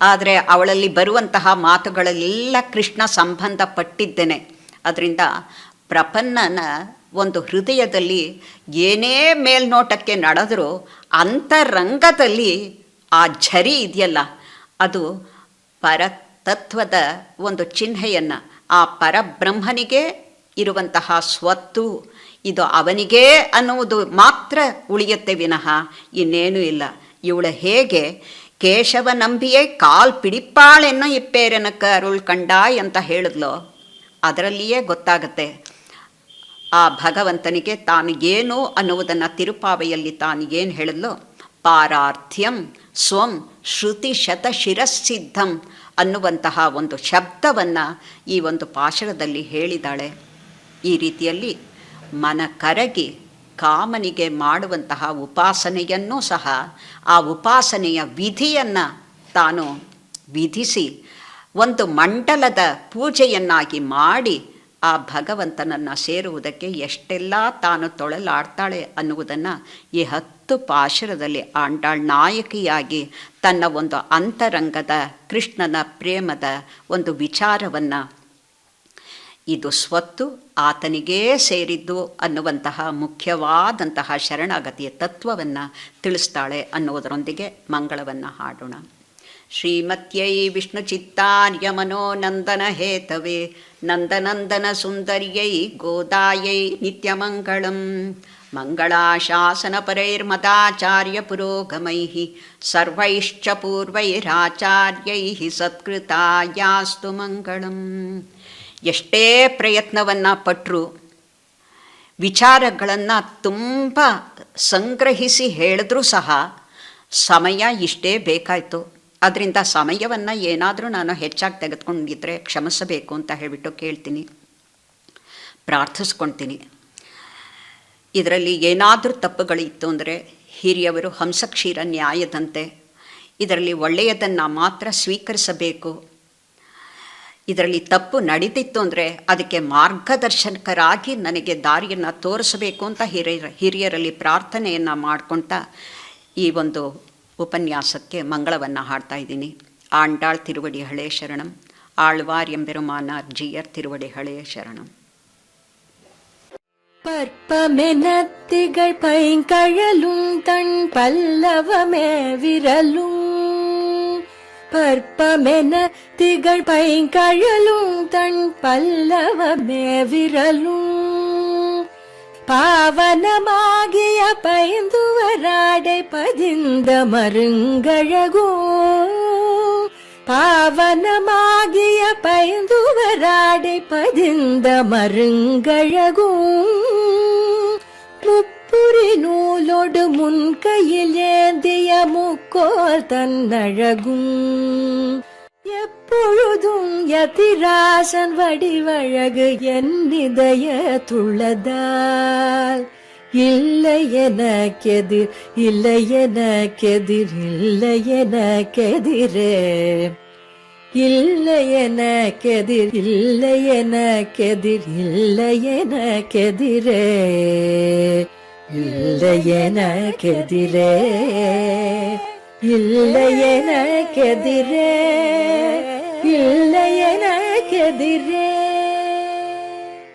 ಆದರೆ ಅವಳಲ್ಲಿ ಬರುವಂತಹ ಮಾತುಗಳೆಲ್ಲ ಕೃಷ್ಣ ಸಂಬಂಧಪಟ್ಟಿದ್ದೇನೆ. ಅದರಿಂದ ಪ್ರಪನ್ನನ ಒಂದು ಹೃದಯದಲ್ಲಿ ಏನೇ ಮೇಲ್ನೋಟಕ್ಕೆ ನಡೆದರೂ ಅಂತರಂಗದಲ್ಲಿ ಆ ಝರಿ ಇದೆಯಲ್ಲ, ಅದು ಪರತತ್ವದ ಒಂದು ಚಿಹ್ನೆಯನ್ನು, ಆ ಪರಬ್ರಹ್ಮನಿಗೆ ಇರುವಂತಹ ಸ್ವತ್ತು ಇದು ಅವನಿಗೇ ಅನ್ನುವುದು ಮಾತ್ರ ಉಳಿಯುತ್ತೆ ವಿನಃ ಇನ್ನೇನೂ ಇಲ್ಲ. ಇವಳು ಹೇಗೆ ಕೇಶವ ನಂಬಿಯೇ ಕಾಲ್ ಪಿಡಿಪ್ಪಾಳೆನ್ನೋ ಇಪ್ಪೇರೆನಕ್ಕ ಅರುಳ್ ಕಂಡಾಯ್ ಅಂತ ಹೇಳಿದ್ಲೋ ಅದರಲ್ಲಿಯೇ ಗೊತ್ತಾಗತ್ತೆ ಆ ಭಗವಂತನಿಗೆ ತಾನು ಏನು ಅನ್ನುವುದನ್ನು ತಿರುಪಾವೆಯಲ್ಲಿ ತಾನು ಏನು ಹೇಳಿದ್ಲೋ, ಪಾರಾರ್ಥ್ಯಂ ಸ್ವಂ ಶ್ರುತಿ ಶತ ಶಿರಸ್ಸಿದ್ಧಂ ಅನ್ನುವಂತಹ ಒಂದು ಶಬ್ದವನ್ನು ಈ ಒಂದು ಪಾಶರದಲ್ಲಿ ಹೇಳಿದಾಳೆ. ಈ ರೀತಿಯಲ್ಲಿ ಮನ ಕರಗಿ ಕಾಮನಿಗೆ ಮಾಡುವಂತಹ ಉಪಾಸನೆಯನ್ನೂ ಸಹ ಆ ಉಪಾಸನೆಯ ವಿಧಿಯನ್ನು ತಾನು ವಿಧಿಸಿ ಒಂದು ಮಂಡಲದ ಪೂಜೆಯನ್ನಾಗಿ ಮಾಡಿ ಆ ಭಗವಂತನನ್ನು ಸೇರುವುದಕ್ಕೆ ಎಷ್ಟೆಲ್ಲ ತಾನು ತೊಳಲಾಡ್ತಾಳೆ ಅನ್ನುವುದನ್ನು ಈ 10 ಪಾಶುರದಲ್ಲಿ ಆಂಡಾಳ್ ನಾಯಕಿಯಾಗಿ ತನ್ನ ಒಂದು ಅಂತರಂಗದ ಕೃಷ್ಣನ ಪ್ರೇಮದ ಒಂದು ವಿಚಾರವನ್ನು, ಇದು ಸ್ವತ್ತು ಆತನಿಗೇ ಸೇರಿದ್ದು ಅನ್ನುವಂತಹ ಮುಖ್ಯವಾದಂತಹ ಶರಣಾಗತಿಯ ತತ್ವವನ್ನು ತಿಳಿಸ್ತಾಳೆ ಅನ್ನುವುದರೊಂದಿಗೆ ಮಂಗಳವನ್ನು ಹಾಡೋಣ. ಶ್ರೀಮತ್ಯೈ ವಿಷ್ಣು ಚಿತ್ತಾರ್ಯ ಮನೋನಂದನ ಹೇತವೇ ನಂದನಂದನ ಸುಂದರ್ಯೈ ಗೋದಾಯೈ ನಿತ್ಯಮಂಗಳಂ. ಮಂಗಳಾಶಾಸನ ಪರೈರ್ಮದಾಚಾರ್ಯ ಪುರೋಗಮೈಃ ಸರ್ವೈಶ್ಚ ಪೂರ್ವೈರಾಚಾರ್ಯೈಃ ಸತ್ಕೃತಾಯಾಸ್ತು ಮಂಗಳಂ. ಎಷ್ಟೇ ಪ್ರಯತ್ನವನ್ನು ಪಟ್ಟರು, ವಿಚಾರಗಳನ್ನು ತುಂಬ ಸಂಗ್ರಹಿಸಿ ಹೇಳಿದ್ರೂ ಸಹ ಸಮಯ ಇಷ್ಟೇ ಬೇಕಾಯಿತು. ಅದರಿಂದ ಸಮಯವನ್ನು ಏನಾದರೂ ನಾನು ಹೆಚ್ಚಾಗಿ ತೆಗೆದುಕೊಂಡಿದ್ದರೆ ಕ್ಷಮಿಸಬೇಕು ಅಂತ ಹೇಳಿಬಿಟ್ಟು ಕೇಳ್ತೀನಿ, ಪ್ರಾರ್ಥಿಸ್ಕೊಳ್ತೀನಿ. ಇದರಲ್ಲಿ ಏನಾದರೂ ತಪ್ಪುಗಳಿತ್ತು ಅಂದರೆ ಹಿರಿಯವರು ಹಂಸಕ್ಷೀರ ನ್ಯಾಯದಂತೆ ಇದರಲ್ಲಿ ಒಳ್ಳೆಯದನ್ನು ಮಾತ್ರ ಸ್ವೀಕರಿಸಬೇಕು. ಇದರಲ್ಲಿ ತಪ್ಪು ನಡೀತಿತ್ತು ಅಂದರೆ ಅದಕ್ಕೆ ಮಾರ್ಗದರ್ಶಕರಾಗಿ ನನಗೆ ದಾರಿಯನ್ನು ತೋರಿಸಬೇಕು ಅಂತ ಹಿರಿಯರಲ್ಲಿ ಪ್ರಾರ್ಥನೆಯನ್ನು ಮಾಡ್ಕೊಳ್ತಾ ಈ ಒಂದು ಉಪನ್ಯಾಸಕ್ಕೆ ಮಂಗಳವನ್ನು ಹಾಡ್ತಾ ಇದ್ದೀನಿ. ಆಂಡಾಳ್ ತಿರುವಡಿ ಹಳೇ ಶರಣಂ. ಆಳ್ವಾರ್ ಎಂಬೆರುಮಾನಾರ್ ஜியர் திருவடி ஹளே சரணம். பற்பமெனத்திகள் பைங்கழலும் தன் பல்லவமே விரலும். பற்பமென திகழ் பைங்கழலும் தன் பல்லவமே விரலும். பாவனமாகிய பைந்துவராடை பதிந்த மருங்கழகோ. பாவனமாகிய பைந்துவராடை பதிந்த மருங்கழகோ. முப்புரி நூலோடு முன்கையில் ஏந்திய முக்கோல் தன்னழகும். எப்பொழுதும் யதிராசன் வடிவழகு என் இதயத்துள்ளதால். இல்லை எனக்கெதிர் இல்லை எனக்கெதிர் இல்லை எனக்கெதிரே. இல்லை எனக்கெதிர் இல்லை எனக்கெதிர் இல்லை எனக்கெதிரே. இல்லை எனக்கெதிரே இல்லை எனக்கெதிரே இல்லை எனக்கெதிரே.